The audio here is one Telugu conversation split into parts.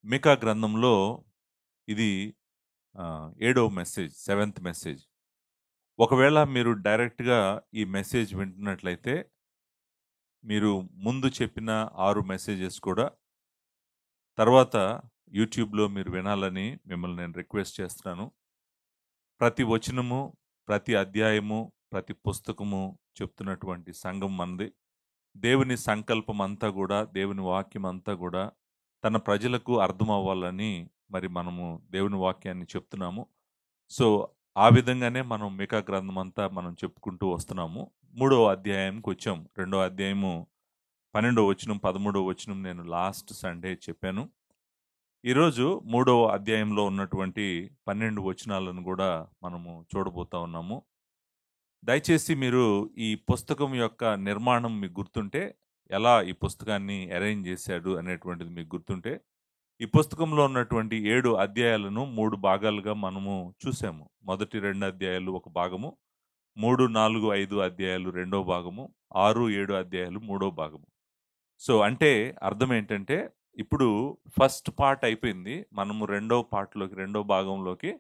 మీకా గ్రంథంలో ఇది ఏడవ మెసేజ్, సెవెంత్ మెసేజ్. ఒకవేళ మీరు డైరెక్ట్‌గా ఈ మెసేజ్ వింటున్నట్లయితే, మీరు ముందు చెప్పిన 6 మెసేజెస్ కూడా తర్వాత యూట్యూబ్‌లో మీరు వినాలని మిమ్మల్ని నేను రిక్వెస్ట్ చేస్తున్నాను. ప్రతి వచనము, ప్రతి అధ్యాయము, ప్రతి పుస్తకము చెప్తున్నటువంటి సంఘం మనది. దేవుని సంకల్పం అంతా గూడా, దేవుని వాక్యం అంతా గూడా తన ప్రజలకు అర్థమవ్వాలని మరి మనము దేవుని వాక్యాన్ని చెప్తున్నాము. సో, ఆ విధంగానే మనం మీకా గ్రంథం అంతా మనం చెప్పుకుంటూ వస్తున్నాము. మూడవ అధ్యాయంకొచ్చాం. రెండో అధ్యాయము 12వ వచనం, 13వ వచనం నేను లాస్ట్ సండే చెప్పాను. ఈరోజు మూడవ అధ్యాయంలో ఉన్నటువంటి 12 వచనాలను గూడా మనము చూడబోతా ఉన్నాము. దయచేసి మీరు ఈ పుస్తకం యొక్క నిర్మాణం మీకు గుర్తుంటే, ఎలా ఈ పుస్తకాన్ని అరేంజ్ చేశాడు అనేటువంటిది మీకు గుర్తుంటే, ఈ పుస్తకంలో ఉన్నటువంటి 7 అధ్యాయాలను 3 భాగాలుగా మనము చూసాము. మొదటి 2 అధ్యాయాలు ఒక భాగము, 3, 4, 5 అధ్యాయాలు రెండో భాగము, 6, 7 అధ్యాయాలు మూడో భాగము. సో, అంటే అర్థం ఏంటంటే, ఇప్పుడు ఫస్ట్ పార్ట్ అయిపోయింది. మనము రెండో పార్ట్‌లోకి, రెండో భాగంలోకి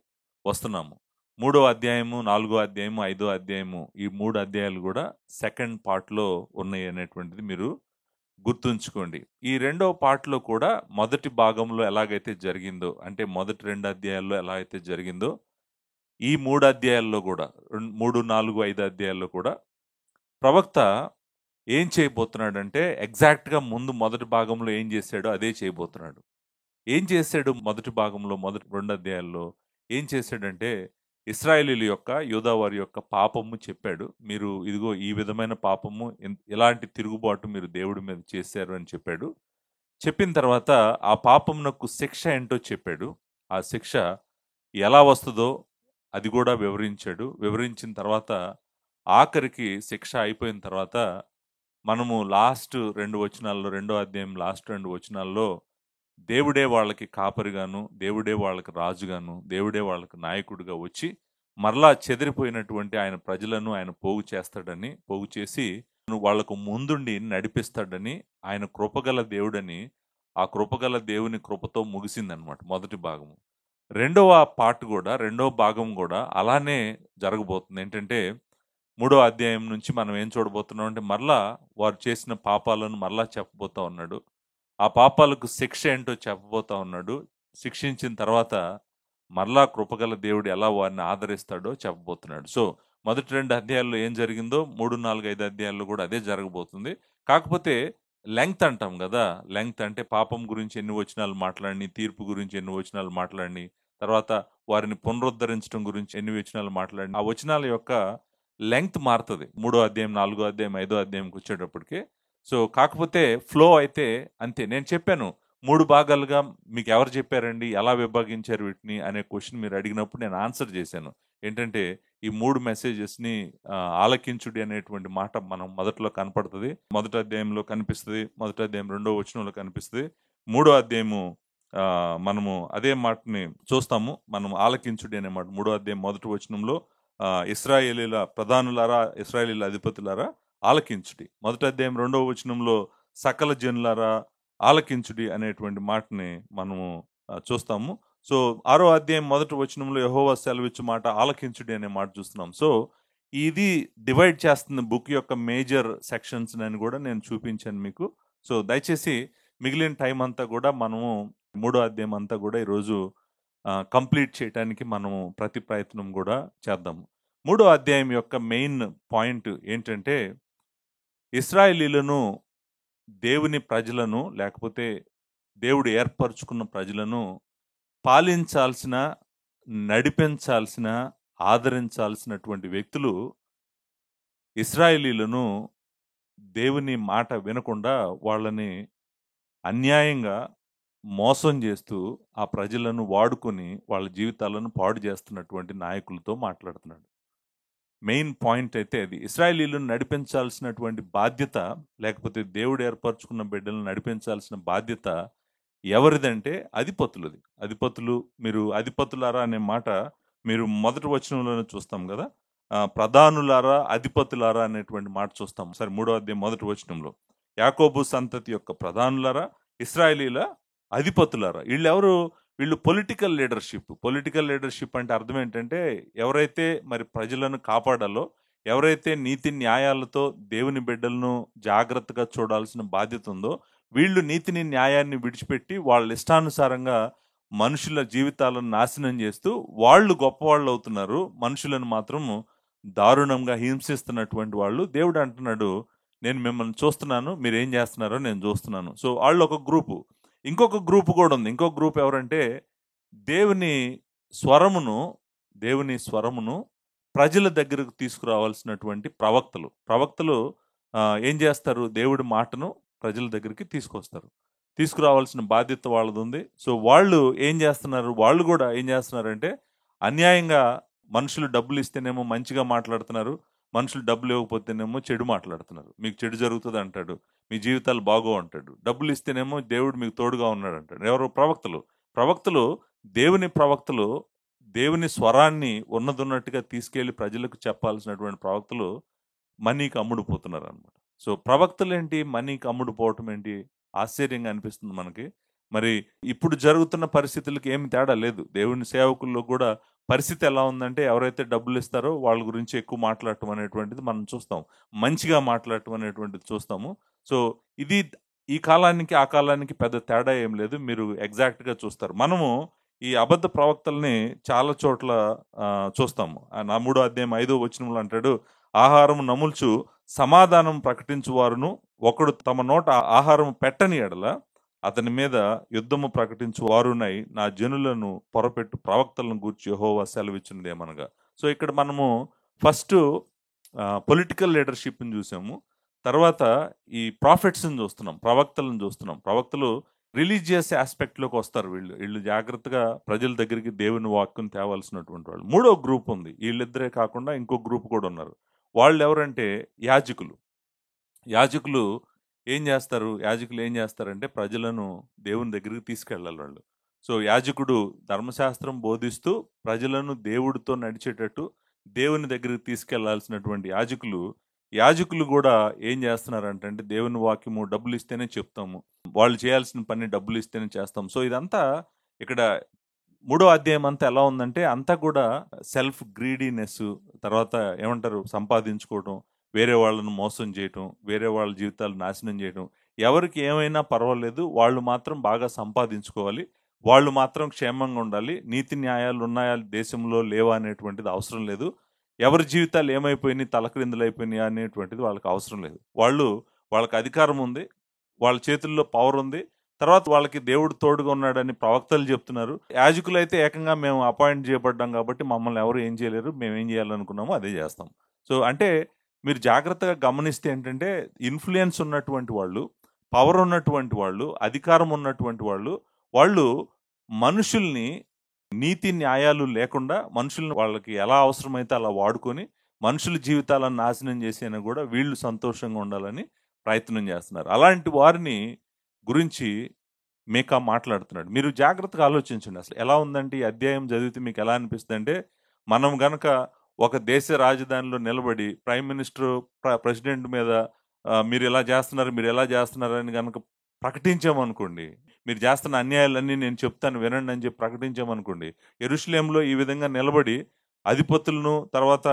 వస్తున్నాము. మూడో అధ్యాయము, నాలుగో అధ్యాయము, ఐదో అధ్యాయము ఈ 3 అధ్యాయాలు గూడా సెకండ్ పార్ట్‌లో ఉన్నాయి అనేటువంటిది మీరు గుర్తుంచుకోండి. ఈ రెండో పార్ట్‌లో కూడా మొదటి భాగంలో ఎలాగైతే జరిగిందో, అంటే మొదటి 2 అధ్యాయాల్లో ఎలా అయితే జరిగిందో, ఈ 3 అధ్యాయాల్లో గూడా 3, 4, 5 అధ్యాయాల్లో కూడా ప్రవక్త ఏం చేయబోతున్నాడంటే, ఎగ్జాక్ట్‌గా ముందు మొదటి భాగంలో ఏం చేశాడో అదే చేయబోతున్నాడు. ఏం చేశాడు మొదటి భాగంలో, మొదటి 2 అధ్యాయాల్లో ఏం చేశాడంటే, ఇశ్రాయేలీయుల యొక్క, యూదా వారి యొక్క పాపము చెప్పాడు. మీరు ఇదిగో ఈ విధమైన పాపము, ఎలాంటి తిరుగుబాటు మీరు దేవుడి మీద చేశారు అని చెప్పాడు. చెప్పిన తర్వాత ఆ పాపమునకు శిక్ష ఏంటో చెప్పాడు. ఆ శిక్ష ఎలా వస్తదో అది గూడా వివరించాడు. వివరించిన తర్వాత ఆఖరికి శిక్ష అయిపోయిన తర్వాత మనము లాస్ట్ 2 వచనాల్లో, రెండో అధ్యాయం లాస్ట్ 2 వచనాల్లో దేవుడే వాళ్ళకి కాపరిగాను, దేవుడే వాళ్ళకి రాజుగాను, దేవుడే వాళ్ళకి నాయకుడిగా వచ్చి, మరలా చెదిరిపోయినటువంటి ఆయన ప్రజలను ఆయన పోగు చేస్తాడని, పోగు చేసి వాళ్ళకు ముందుండి నడిపిస్తాడని, ఆయన కృపగల దేవుడని, ఆ కృపగల దేవుని కృపతో ముగిసిందనమాట మొదటి భాగము. రెండవ పార్ట్ గూడా, రెండవ భాగం గూడా అలానే జరగబోతుంది. ఏంటంటే, మూడో అధ్యాయం నుంచి మనం ఏం చూడబోతున్నాం అంటే, మరలా వారు చేసిన పాపాలను మరలా చెప్పబోతా ఉన్నాడు. ఆ పాపాలకు శిక్ష ఏంటో చెప్పబోతా ఉన్నాడు. శిక్షించిన తర్వాత మరలా కృపగల దేవుడు ఎలా వారిని ఆదరిస్తాడో చెప్పబోతున్నాడు. సో, మొదటి 2 అధ్యాయాల్లో ఏం జరిగిందో 3, 4, 5 అధ్యాయాల్లో కూడా అదే జరగబోతుంది. కాకపోతే లెంగ్త్ అంటాం గదా! లెంగ్త్ అంటే పాపం గురించి ఎన్ని వచనాలు మాట్లాడిని, తీర్పు గురించి ఎన్ని వచనాలు మాట్లాడిని, తర్వాత వారిని పునరుద్ధరించడం గురించి ఎన్ని వచనాలు మాట్లాడిని, ఆ వచనాల యొక్క లెంగ్త్ మారతది. మూడో అధ్యాయం, నాలుగో అధ్యాయం, ఐదో అధ్యాయంకొచ్చేటప్పటికి. సో, కాకపోతే ఫ్లో అయితే అంతే. నేను చెప్పాను 3 భాగాలుగా మీకెవరు చెప్పారండి? ఎలా విభాగించారు వీటిని? అనే క్వెషన్ మీరు అడిగినప్పుడు నేను ఆన్సర్ చేశాను. ఏంటంటే, ఈ 3 మెసేజెస్‌ని ఆలకించుడి అనేటువంటి మాట మనం మొదట్లో కనపడతది. మొదటి అధ్యాయంలో కనిపిస్తది. మొదటి అధ్యాయం రెండో వచనంలో కనిపిస్తది. మూడో అధ్యాయము మనము అదే మాటని చూస్తాము. మనం ఆలకించుడి అనే మాట మూడో అధ్యాయం మొదటి వచనంలో ఇశ్రాయేలీయుల ప్రధానులారా, ఇశ్రాయేలీయుల అధిపతులారా ఆలకించుడి. మొదటి అధ్యాయం రెండవ వచనంలో సకల జనులారా ఆలకించుడి అనేటువంటి మాటని మనము చూస్తాము. సో, ఆరో అధ్యాయం మొదటి వచనంలో యెహోవా సెలవిచ్చు మాట ఆలకించుడి అనే మాట చూస్తున్నాం. సో, ఇది డివైడ్ చేస్తుంది బుక్ యొక్క మేజర్ సెక్షన్స్ అని కూడా నేను చూపించాను మీకు. సో, దయచేసి మిగిలిన టైం అంతా కూడా మనము మూడో అధ్యాయం అంతా కూడా ఈరోజు కంప్లీట్ చేయటానికి మనము ప్రతి ప్రయత్నం కూడా చేద్దాము. మూడో అధ్యాయం యొక్క మెయిన్ పాయింట్ ఏంటంటే, ఇశ్రాయేలీయులను, దేవుని ప్రజలను, లేకపోతే దేవుడు ఏర్పరచుకున్న ప్రజలను పాలించాల్సిన, నడిపించాల్సిన, ఆదరించాల్సినటువంటి వ్యక్తులు ఇశ్రాయేలీయులను దేవుని మాట వినకుండా వాళ్ళని అన్యాయంగా మోసం చేస్తూ, ఆ ప్రజలను వాడుకొని వాళ్ళ జీవితాలను పాడు చేస్తున్నటువంటి నాయకులతో మాట్లాడుతున్నాడు. మెయిన్ పాయింట్ అయితే అది. ఇశ్రాయేలీయులను నడిపించాల్సినటువంటి బాధ్యత, లేకపోతే దేవుడు ఏర్పరచుకున్న బిడ్డలను నడిపించాల్సిన బాధ్యత ఎవరిదంటే అధిపతులది. అధిపతులు, మీరు అధిపతులారా అనే మాట మీరు మొదటి వచనంలోనే చూస్తాం గదా! ప్రధానులారా, అధిపతులారా అనేటువంటి మాట చూస్తాం. సరే, మూడో అధ్యాయం మొదటి వచనంలో. యాకోబు సంతతి యొక్క ప్రధానులారా, ఇశ్రాయేలీయుల అధిపతులారా. వీళ్ళు పొలిటికల్ లీడర్షిప్. పొలిటికల్ లీడర్షిప్ అంటే అర్థం ఏంటంటే, ఎవరైతే మరి ప్రజలను కాపాడాలో, ఎవరైతే నీతి న్యాయాలతో దేవుని బిడ్డలను జాగ్రత్తగా చూడాల్సిన బాధ్యత ఉందో, వీళ్ళు నీతిని, న్యాయాన్ని విడిచిపెట్టి వాళ్ళ ఇష్టానుసారంగా మనుషుల జీవితాలను నాశనం చేస్తూ వాళ్ళు గొప్పవాళ్ళు అవుతున్నారు. మనుషులను మాత్రం దారుణంగా హింసిస్తున్నటువంటి వాళ్ళు. దేవుడు అంటున్నాడు, నేను మిమ్మల్ని చూస్తున్నాను, మీరేం చేస్తున్నారో నేను చూస్తున్నాను. సో వాళ్ళు ఒక గ్రూపు. ఇంకొక గ్రూప్ కూడా ఉంది. ఇంకొక గ్రూప్ ఎవరంటే దేవుని స్వరమును దేవుని స్వరమును ప్రజల దగ్గరకు తీసుకురావాల్సినటువంటి ప్రవక్తలు. ప్రవక్తలు ఏం చేస్తారు? దేవుడి మాటను ప్రజల దగ్గరికి తీసుకొస్తారు. తీసుకురావాల్సిన బాధ్యత వాళ్ళది ఉంది. సో వాళ్ళు ఏం చేస్తున్నారు? వాళ్ళు కూడా ఏం చేస్తున్నారంటే అన్యాయంగా మనుషులు డబ్బులు ఇస్తేనేమో మంచిగా మాట్లాడుతున్నారు. మనుషులు డబ్బులు ఇవ్వకపోతేనేమో చెడు మాట్లాడుతున్నారు. మీకు చెడు జరుగుతుంది అంటాడు. మీ జీవితాలు బాగో అంటాడు. డబ్బులు ఇస్తేనేమో దేవుడు మీకు తోడుగా ఉన్నాడు అంటాడు. ఎవరు? ప్రవక్తలు. ప్రవక్తలు, దేవుని ప్రవక్తలు దేవుని స్వరాన్ని ఉన్నదున్నట్టుగా తీసుకెళ్లి ప్రజలకు చెప్పాల్సినటువంటి ప్రవక్తలు మనీకి అమ్ముడుపోతున్నారు అనమాట. సో ప్రవక్తలు ఏంటి, మనీకి అమ్ముడుపోవటం ఏంటి? ఆశ్చర్యంగా అనిపిస్తుంది మనకి. మరి ఇప్పుడు జరుగుతున్న పరిస్థితులకి ఏమి తేడా లేదు. దేవుని సేవకుల్లో కూడా పరిస్థితి ఎలా ఉందంటే, ఎవరైతే డబ్బులు ఇస్తారో వాళ్ళ గురించి ఎక్కువ మాట్లాడటం అనేటువంటిది మనం చూస్తాం. మంచిగా మాట్లాడటం అనేటువంటిది చూస్తాము. సో ఇది ఈ కాలానికి ఆ కాలానికి పెద్ద తేడా ఏం లేదు. మీరు ఎగ్జాక్ట్గా చూస్తారు. మనము ఈ అబద్ధ ప్రవక్తల్ని చాలా చోట్ల చూస్తాము. 3వ అధ్యాయం 5వ వచనంలో అంటాడు, ఆహారం నముల్చు సమాధానం ప్రకటించు వారును ఒకడు తమ నోట ఆహారం పెట్టని ఎడల అతని మీద యుద్ధము ప్రకటించు వారునై నా జనులను పొరపెట్టు ప్రవక్తలను గూర్చి యెహోవా సెలవిచ్చినదేమనగా. సో ఇక్కడ మనము ఫస్ట్ పొలిటికల్ లీడర్షిప్ని చూసాము. తర్వాత ఈ ప్రాఫిట్స్ని చూస్తున్నాం, ప్రవక్తలను చూస్తున్నాం. ప్రవక్తలు రిలీజియస్ ఆస్పెక్ట్లోకి వస్తారు. వీళ్ళు జాగ్రత్తగా ప్రజల దగ్గరికి దేవుని వాక్కుని తేవాల్సినటువంటి వాళ్ళు. 3వ గ్రూప్ ఉంది. వీళ్ళిద్దరే కాకుండా ఇంకో గ్రూప్ కూడా ఉన్నారు. వాళ్ళు ఎవరంటే యాజకులు. యాజకులు ఏం చేస్తారంటే ప్రజలను దేవుని దగ్గరికి తీసుకెళ్ళాలి వాళ్ళు. సో యాజకుడు ధర్మశాస్త్రం బోధిస్తూ ప్రజలను దేవుడితో నడిచేటట్టు దేవుని దగ్గరికి తీసుకెళ్లాల్సినటువంటి యాజకులు కూడా ఏం చేస్తున్నారంటే దేవుని వాక్యము డబ్బులు ఇస్తేనే చెప్తాము, వాళ్ళు చేయాల్సిన పని డబ్బులు ఇస్తేనే చేస్తాం. సో ఇదంతా ఇక్కడ 3వ అధ్యాయం అంతా ఎలా ఉందంటే అంతా కూడా సెల్ఫ్ గ్రీడీనెస్, తర్వాత ఏమంటారు, సంపాదించుకోవటం, వేరే వాళ్ళను మోసం చేయటం, వేరే వాళ్ళ జీవితాలు నాశనం చేయటం. ఎవరికి ఏమైనా పర్వాలేదు, వాళ్ళు మాత్రం బాగా సంపాదించుకోవాలి, వాళ్ళు మాత్రం క్షేమంగా ఉండాలి, నీతి న్యాయాలు ఉన్నాయా దేశంలో లేవా అనేటువంటిది అవసరం లేదు, ఎవరి జీవితాలు ఏమైపోయినాయి, తలక్రిందులు అయిపోయినాయి అనేటువంటిది వాళ్ళకి అవసరం లేదు. వాళ్ళకి అధికారం ఉంది, వాళ్ళ చేతుల్లో పవర్ ఉంది, తర్వాత వాళ్ళకి దేవుడు తోడుగా ఉన్నాడని ప్రవక్తలు చెప్తున్నారు. యాజకులు అయితే ఏకంగా మేము అపాయింట్ చేయబడ్డాం కాబట్టి మమ్మల్ని ఎవరు ఏం చేయలేరు, మేము ఏం చేయాలనుకున్నామో అదే చేస్తాం. సో అంటే మీరు జాగ్రత్తగా గమనిస్తే ఏంటంటే ఇన్ఫ్లుయెన్స్ ఉన్నటువంటి వాళ్ళు, పవర్ ఉన్నటువంటి వాళ్ళు, అధికారం ఉన్నటువంటి వాళ్ళు మనుషుల్ని నీతి న్యాయాలు లేకుండా మనుషుల్ని వాళ్ళకి ఎలా అవసరమైతే అలా వాడుకొని మనుషుల జీవితాలను నాశనం చేసినా కూడా వీళ్ళు సంతోషంగా ఉండాలని ప్రయత్నం చేస్తున్నారు. అలాంటి వారిని గురించి మీకా మాట్లాడుతున్నాడు. మీరు జాగ్రత్తగా ఆలోచించండి. అసలు ఎలా ఉందంటే ఈ అధ్యాయం చదివితే మీకు ఎలా అనిపిస్తుంది అంటే, మనం గనక ఒక దేశ రాజధానిలో నిలబడి ప్రైమ్ మినిస్టర్ ప్రెసిడెంట్ మీద మీరు ఎలా చేస్తున్నారు అని కనుక ప్రకటించామనుకోండి, మీరు చేస్తున్న అన్యాయాలన్నీ నేను చెప్తాను వినండి అని చెప్పి ప్రకటించామనుకోండి, యెరూషలేములో ఈ విధంగా నిలబడి అధిపతులను, తర్వాత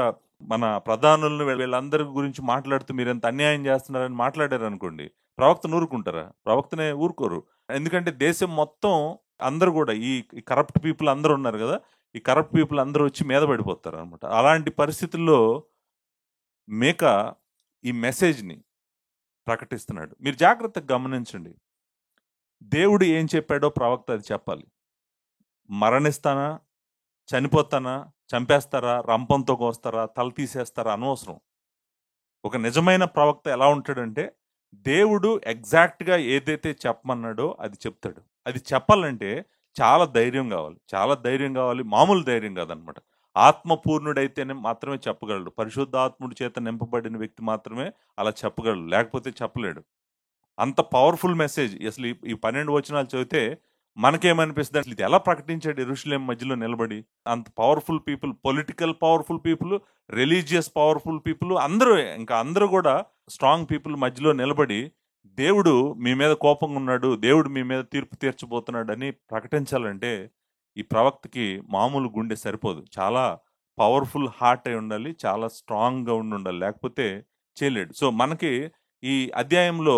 మన ప్రధానులను, వీళ్ళందరి గురించి మాట్లాడుతూ మీరు ఎంత అన్యాయం చేస్తున్నారని మాట్లాడారు అనుకోండి, ప్రవక్తను ఊరుకుంటారా? ప్రవక్తనే ఊరుకోరు. ఎందుకంటే దేశం మొత్తం అందరూ కూడా ఈ కరప్ట్ పీపుల్ అందరూ ఉన్నారు కదా, ఈ కరప్ట్ పీపుల్ అందరూ వచ్చి మీద పడిపోతారు అనమాట. అలాంటి పరిస్థితుల్లో మీకా ఈ మెసేజ్ని ప్రకటిస్తున్నాడు. మీరు జాగ్రత్తగా గమనించండి. దేవుడు ఏం చెప్పాడో ప్రవక్త అది చెప్పాలి. మరణిస్తానా, చనిపోతానా, చంపేస్తారా, రంపంతో కోస్తారా, తల తీసేస్తారా అనవసరం. ఒక నిజమైన ప్రవక్త ఎలా ఉంటాడంటే దేవుడు ఎగ్జాక్ట్గా ఏదైతే చెప్పమన్నాడో అది చెప్తాడు. అది చెప్పాలంటే చాలా ధైర్యం కావాలి, మామూలు ధైర్యం కాదనమాట. ఆత్మపూర్ణుడైతేనే మాత్రమే చెప్పగలడు. పరిశుద్ధాత్ముడి చేత నింపబడిన వ్యక్తి మాత్రమే అలా చెప్పగలడు, లేకపోతే చెప్పలేడు. అంత పవర్ఫుల్ మెసేజ్. అసలు ఈ 12 వచనాలు చదివితే మనకేమనిపిస్తుంది, అసలు ఇది ఎలా ప్రకటించాడు యెరూషలేము మధ్యలో నిలబడి? అంత powerful people, political powerful people, religious powerful people, అందరూ కూడా స్ట్రాంగ్ పీపుల్ మధ్యలో నిలబడి దేవుడు మీ మీద కోపంగా ఉన్నాడు, దేవుడు మీ మీద తీర్పు తీర్చబోతున్నాడు అని ప్రకటించాలంటే ఈ ప్రవక్తకి మామూలు గుండె సరిపోదు. చాలా పవర్ఫుల్ హార్ట్ అయి ఉండాలి. చాలా స్ట్రాంగ్‌గా ఉండాలి. లేకపోతే చేయలేడు. సో, మనకి ఈ అధ్యాయంలో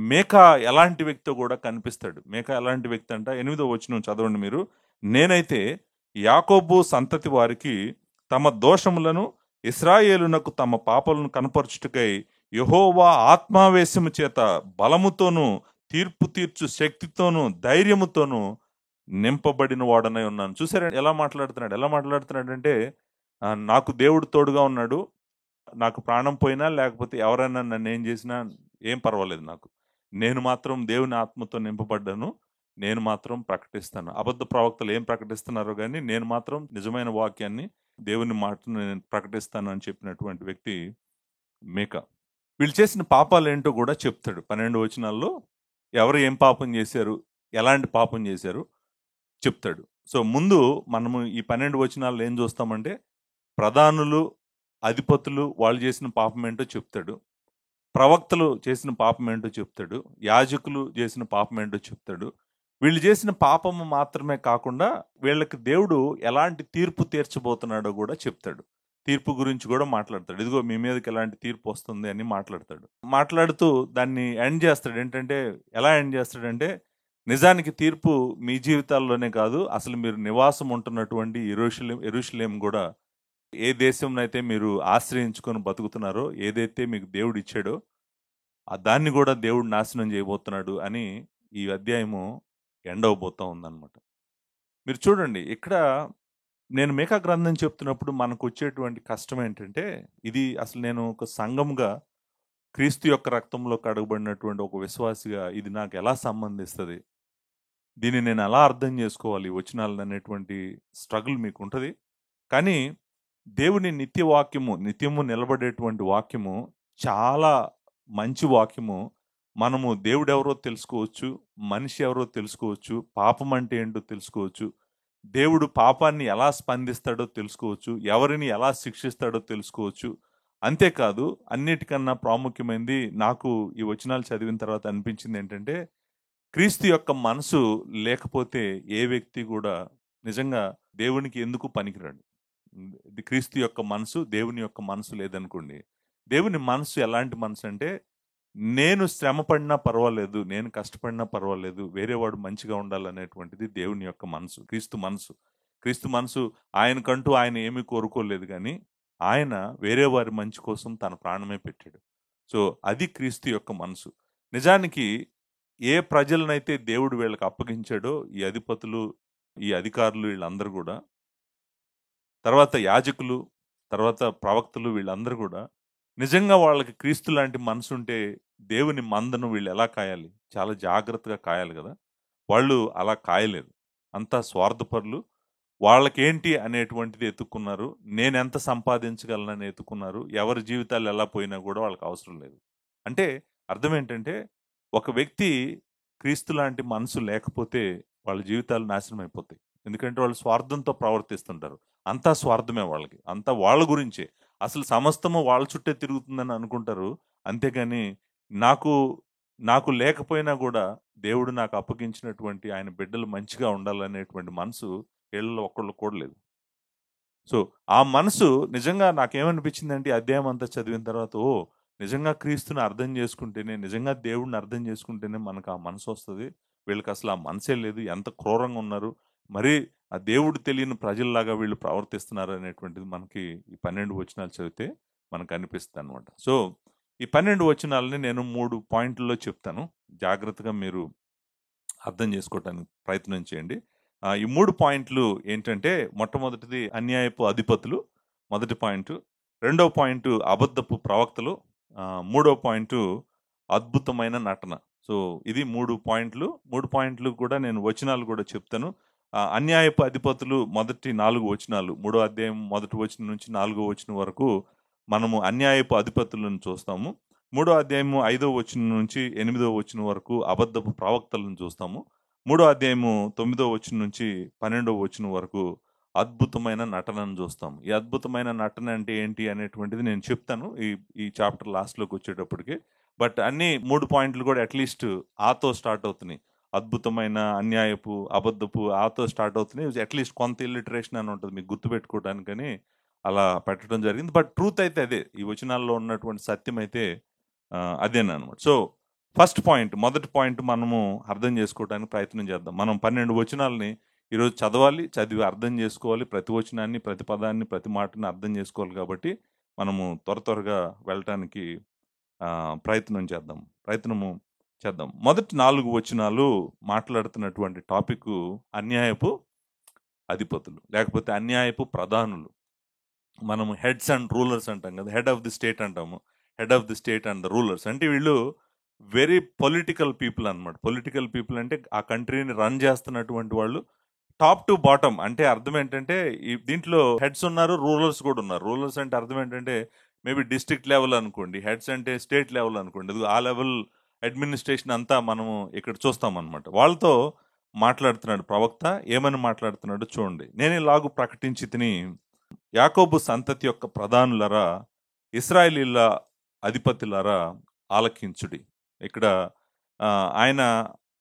మీకా ఎలాంటి వ్యక్తో కూడా కనిపిస్తాడు. మీకా ఎలాంటి వ్యక్తి అంట 8వ వచనం చదవండి మీరు. నేనైతే యాకోబు సంతతి వారికి తమ దోషములను, ఇశ్రాయేలునకు తమ పాపలను కనపరచుటకై యెహోవా ఆత్మావేశము చేత బలముతోనూ, తీర్పు తీర్చు శక్తితోనూ, ధైర్యముతోనూ నింపబడిన వాడనై ఉన్నాను. చూసారా ఎలా మాట్లాడుతున్నాడు? ఎలా మాట్లాడుతున్నాడంటే నాకు దేవుడు తోడుగా ఉన్నాడు. నాకు ప్రాణం పోయినా, లేకపోతే ఎవరైనా నన్నేం చేసినా ఏం పర్వాలేదు నాకు. నేను మాత్రం దేవుని ఆత్మతో నింపబడ్డాను. నేను మాత్రం ప్రకటిస్తాను. అబద్ధ ప్రవక్తలు ఏం ప్రకటిస్తున్నారో గానీ, నేను మాత్రం నిజమైన వాక్యాన్ని, దేవుని మాటను నేను ప్రకటిస్తాను అని చెప్పినటువంటి వ్యక్తి మీకా. వీళ్ళు చేసిన పాపాలేంటో గూడా చెప్తాడు. 12 వచనాల్లో ఎవరు ఏం పాపం చేశారు? ఎలాంటి పాపం చేశారు? చెప్తాడు. సో, ముందు మనము ఈ 12 వచనాల్లో ఏం చూస్తామంటే, ప్రధానులు, అధిపతులు వాళ్ళు చేసిన పాపం ఏంటో చెప్తాడు. ప్రవక్తలు చేసిన పాపం ఏంటో చెప్తాడు. యాజకులు చేసిన పాపం ఏంటో చెప్తాడు. వీళ్ళు చేసిన పాపము మాత్రమే కాకుండా వీళ్ళకి దేవుడు ఎలాంటి తీర్పు తీర్చబోతున్నాడో కూడా చెప్తాడు. తీర్పు గురించి కూడా మాట్లాడతాడు. ఇదిగో మీ మీదకి ఎలాంటి తీర్పు వస్తుంది అని మాట్లాడతాడు. మాట్లాడుతూ దాన్ని ఎండ్ చేస్తాడు. ఏంటంటే ఎలా ఎండ్ చేస్తాడంటే, నిజానికి తీర్పు మీ జీవితాల్లోనే కాదు, అసలు మీరు నివాసం ఉంటున్నటువంటి యెరూషలేం కూడా, ఏ దేశంనైతే మీరు ఆశ్రయించుకొని బతుకుతున్నారో, ఏదైతే మీకు దేవుడు ఇచ్చాడో దాన్ని కూడా దేవుడు నాశనం చేయబోతున్నాడు అని ఈ అధ్యాయము ఎండ్ అవబోతా ఉందన్నమాట. మీరు చూడండి ఇక్కడ నేను మీకా గ్రంథం చెప్తున్నప్పుడు మనకు వచ్చేటువంటి కష్టం ఏంటంటే, ఇది అసలు నేను ఒక సంఘంగా క్రీస్తు యొక్క రక్తంలో కడగబడినటువంటి ఒక విశ్వాసిగా ఇది నాకు ఎలా సంబంధిస్తుంది, దీన్ని నేను ఎలా అర్థం చేసుకోవాలి వచనాలను అనేటువంటి స్ట్రగుల్ మీకు ఉంటుంది. కానీ దేవుని నిత్య వాక్యము, నిత్యము నిలబడేటువంటి వాక్యము చాలా మంచి వాక్యము. మనము దేవుడెవరో తెలుసుకోవచ్చు, మనిషి ఎవరో తెలుసుకోవచ్చు, పాపం అంటే ఏంటో తెలుసుకోవచ్చు, దేవుడు పాపాన్ని ఎలా స్పందిస్తాడో తెలుసుకోవచ్చు, ఎవరిని ఎలా శిక్షిస్తాడో తెలుసుకోవచ్చు. అంతేకాదు అన్నిటికన్నా ప్రాముఖ్యమైనది నాకు ఈ వచనాలు చదివిన తర్వాత అనిపించింది ఏంటంటే, క్రీస్తు యొక్క మనసు లేకపోతే ఏ వ్యక్తి కూడా నిజంగా దేవునికి ఎందుకు పనికిరాడు. ఇది క్రీస్తు యొక్క మనసు, దేవుని యొక్క మనసు లేదనుకోండి. దేవుని మనసు ఎలాంటి మనసు అంటే, నేను శ్రమ పడినా పర్వాలేదు, నేను కష్టపడినా పర్వాలేదు, వేరేవాడు మంచిగా ఉండాలనేటువంటిది దేవుని యొక్క మనసు, క్రీస్తు మనసు. క్రీస్తు మనసు ఆయనకంటూ ఆయన ఏమీ కోరుకోలేదు కానీ, ఆయన వేరే వారి మంచి కోసం తన ప్రాణమే పెట్టాడు. సో, అది క్రీస్తు యొక్క మనసు. నిజానికి ఏ ప్రజలనైతే దేవుడు వీళ్ళకి అప్పగించాడో, ఈ అధిపతులు, ఈ అధికారులు వీళ్ళందరూ కూడా, తర్వాత యాజకులు, తర్వాత ప్రవక్తలు వీళ్ళందరూ కూడా నిజంగా వాళ్ళకి క్రీస్తు లాంటి మనసుంటే దేవుని మందను వీళ్ళు ఎలా కాయాలి? చాలా జాగ్రత్తగా కాయాలి కదా! వాళ్ళు అలా కాయలేదు. అంతా స్వార్థపరులు. వాళ్ళకేంటి అనేటువంటిది ఎతుక్కున్నారు. నేనెంత సంపాదించగలనని ఎతుక్కున్నారు. ఎవరి జీవితాలు ఎలా పోయినా కూడా వాళ్ళకి అవసరం లేదు. అంటే అర్థం ఏంటంటే, ఒక వ్యక్తి క్రీస్తు లాంటి మనసు లేకపోతే వాళ్ళ జీవితాలు నాశనం అయిపోతాయి. ఎందుకంటే వాళ్ళు స్వార్థంతో ప్రవర్తిస్తుంటారు. అంతా స్వార్థమే వాళ్ళకి. అంతా వాళ్ళ గురించే. అసలు సమస్తము వాళ్ళ చుట్టే తిరుగుతుందని అనుకుంటారు. అంతేగాని నాకు నాకు లేకపోయినా గూడా దేవుడు నాకు అప్పగించినటువంటి ఆయన బిడ్డలు మంచిగా ఉండాలనేటువంటి మనసు వీళ్ళలో ఒక్కళ్ళకి కూడా లేదు. సో, ఆ మనసు నిజంగా నాకేమనిపించిందంటే ఈ అధ్యాయం అంతా చదివిన తర్వాత, ఓహ్! నిజంగా క్రీస్తుని అర్థం చేసుకుంటేనే, నిజంగా దేవుడిని అర్థం చేసుకుంటేనే మనకు ఆ మనసొస్తది. వీళ్ళకసలు ఆ మనసే లేదు. ఎంత క్రూరంగా ఉన్నారు. మరీ ఆ దేవుడు తెలియని ప్రజల్లాగా వీళ్ళు ప్రవర్తిస్తున్నారు అనేటువంటిది మనకి ఈ 12 వచనాలు చదివితే మనకనిపిస్తదనమాట. సో, ఈ 12 వచనాలని నేను 3 పాయింట్‌ల్లో చెప్తాను. జాగ్రత్తగా మీరు అర్థం చేసుకోవటానికి ప్రయత్నం చేయండి. ఈ 3 పాయింట్లు ఏంటంటే, మొట్టమొదటిది అన్యాయపు అధిపతులు, మొదటి పాయింటు. రెండవ పాయింటు అబద్ధపు ప్రవక్తలు. మూడవ పాయింటు అద్భుతమైన నటన. సో, ఇది 3 పాయింట్లు. 3 పాయింట్లు కూడా నేను వచనాలు కూడా చెప్తాను. అన్యాయపు అధిపతులు మొదటి 4 వచనాలు. మూడో అధ్యాయం మొదటి వచనం నుంచి 4వ వచనం వరకు మనము అన్యాయపు అధిపతులను చూస్తాము. మూడో అధ్యాయము 5వ వచనం నుంచి 8వ వచనం వరకు అబద్ధపు ప్రవక్తలను చూస్తాము. మూడో అధ్యాయము 9వ వచనం నుంచి 12వ వచనం వరకు అద్భుతమైన నటనను చూస్తాం. ఈ అద్భుతమైన నటన అంటే ఏంటి అనేటువంటిది నేను చెప్తాను ఈ చాప్టర్ లాస్ట్‌లోకి వచ్చేటప్పటికి. బట్ అన్ని 3 పాయింట్లు కూడా అట్లీస్ట్ ఆతో స్టార్ట్ అవుతున్నాయి. అద్భుతమైన, అన్యాయపు, అబద్ధపు ఆతో స్టార్ట్ అవుతున్నాయి. అట్లీస్ట్ కొంత ఇల్లిటరేషన్ అని ఉంటుంది మీకు గుర్తుపెట్టుకోవడానికని అలా పెట్టడం జరిగింది. బట్ ట్రూత్ అయితే అదే. ఈ వచనాల్లో ఉన్నటువంటి సత్యం అయితే అదేనమాట. సో ఫస్ట్ పాయింట్, మొదటి పాయింట్ మనము అర్థం చేసుకోవడానికి ప్రయత్నం చేద్దాం. మనం 12 వచనాలని ఈరోజు చదవాలి, చదివి అర్థం చేసుకోవాలి. ప్రతి వచనాన్ని, ప్రతి పదాన్ని, ప్రతి మాటని అర్థం చేసుకోవాలి. కాబట్టి మనము త్వరగా వెళ్ళటానికి ప్రయత్నము చేద్దాం. మొదటి 4 వచనాలు మాట్లాడుతున్నటువంటి టాపిక్ అన్యాయపు అధిపతులు, లేకపోతే అన్యాయపు ప్రధానులు. మనము హెడ్స్ అండ్ రూలర్స్ అంటాం కదా, హెడ్ ఆఫ్ ది స్టేట్ అంటాము. Head of the state and the rulers అంటే వీళ్ళు వెరీ పొలిటికల్ పీపుల్ అనమాట. పొలిటికల్ పీపుల్ అంటే ఆ కంట్రీని రన్ చేస్తున్నటువంటి వాళ్ళు. టాప్ టు బాటమ్ అంటే అర్థం ఏంటంటే దీంట్లో హెడ్స్ ఉన్నారు, రూలర్స్ కూడా ఉన్నారు. రూలర్స్ అంటే అర్థం ఏంటంటే మేబీ డిస్ట్రిక్ట్ లెవెల్ అనుకోండి, హెడ్స్ అంటే స్టేట్ లెవెల్ అనుకోండి. ఆ లెవెల్ అడ్మినిస్ట్రేషన్ అంతా మనము ఇక్కడ చూస్తామన్నమాట. వాళ్ళతో మాట్లాడుతున్నాడు ప్రవక్త. ఏమని మాట్లాడుతున్నాడు చూడండి. నేను ఇలాగూ ప్రకటించి తిని, యాకోబు సంతతి యొక్క ప్రధానులరా, ఇశ్రాయేలీల అధిపతులరా ఆలకించుడి. ఇక్కడ ఆయన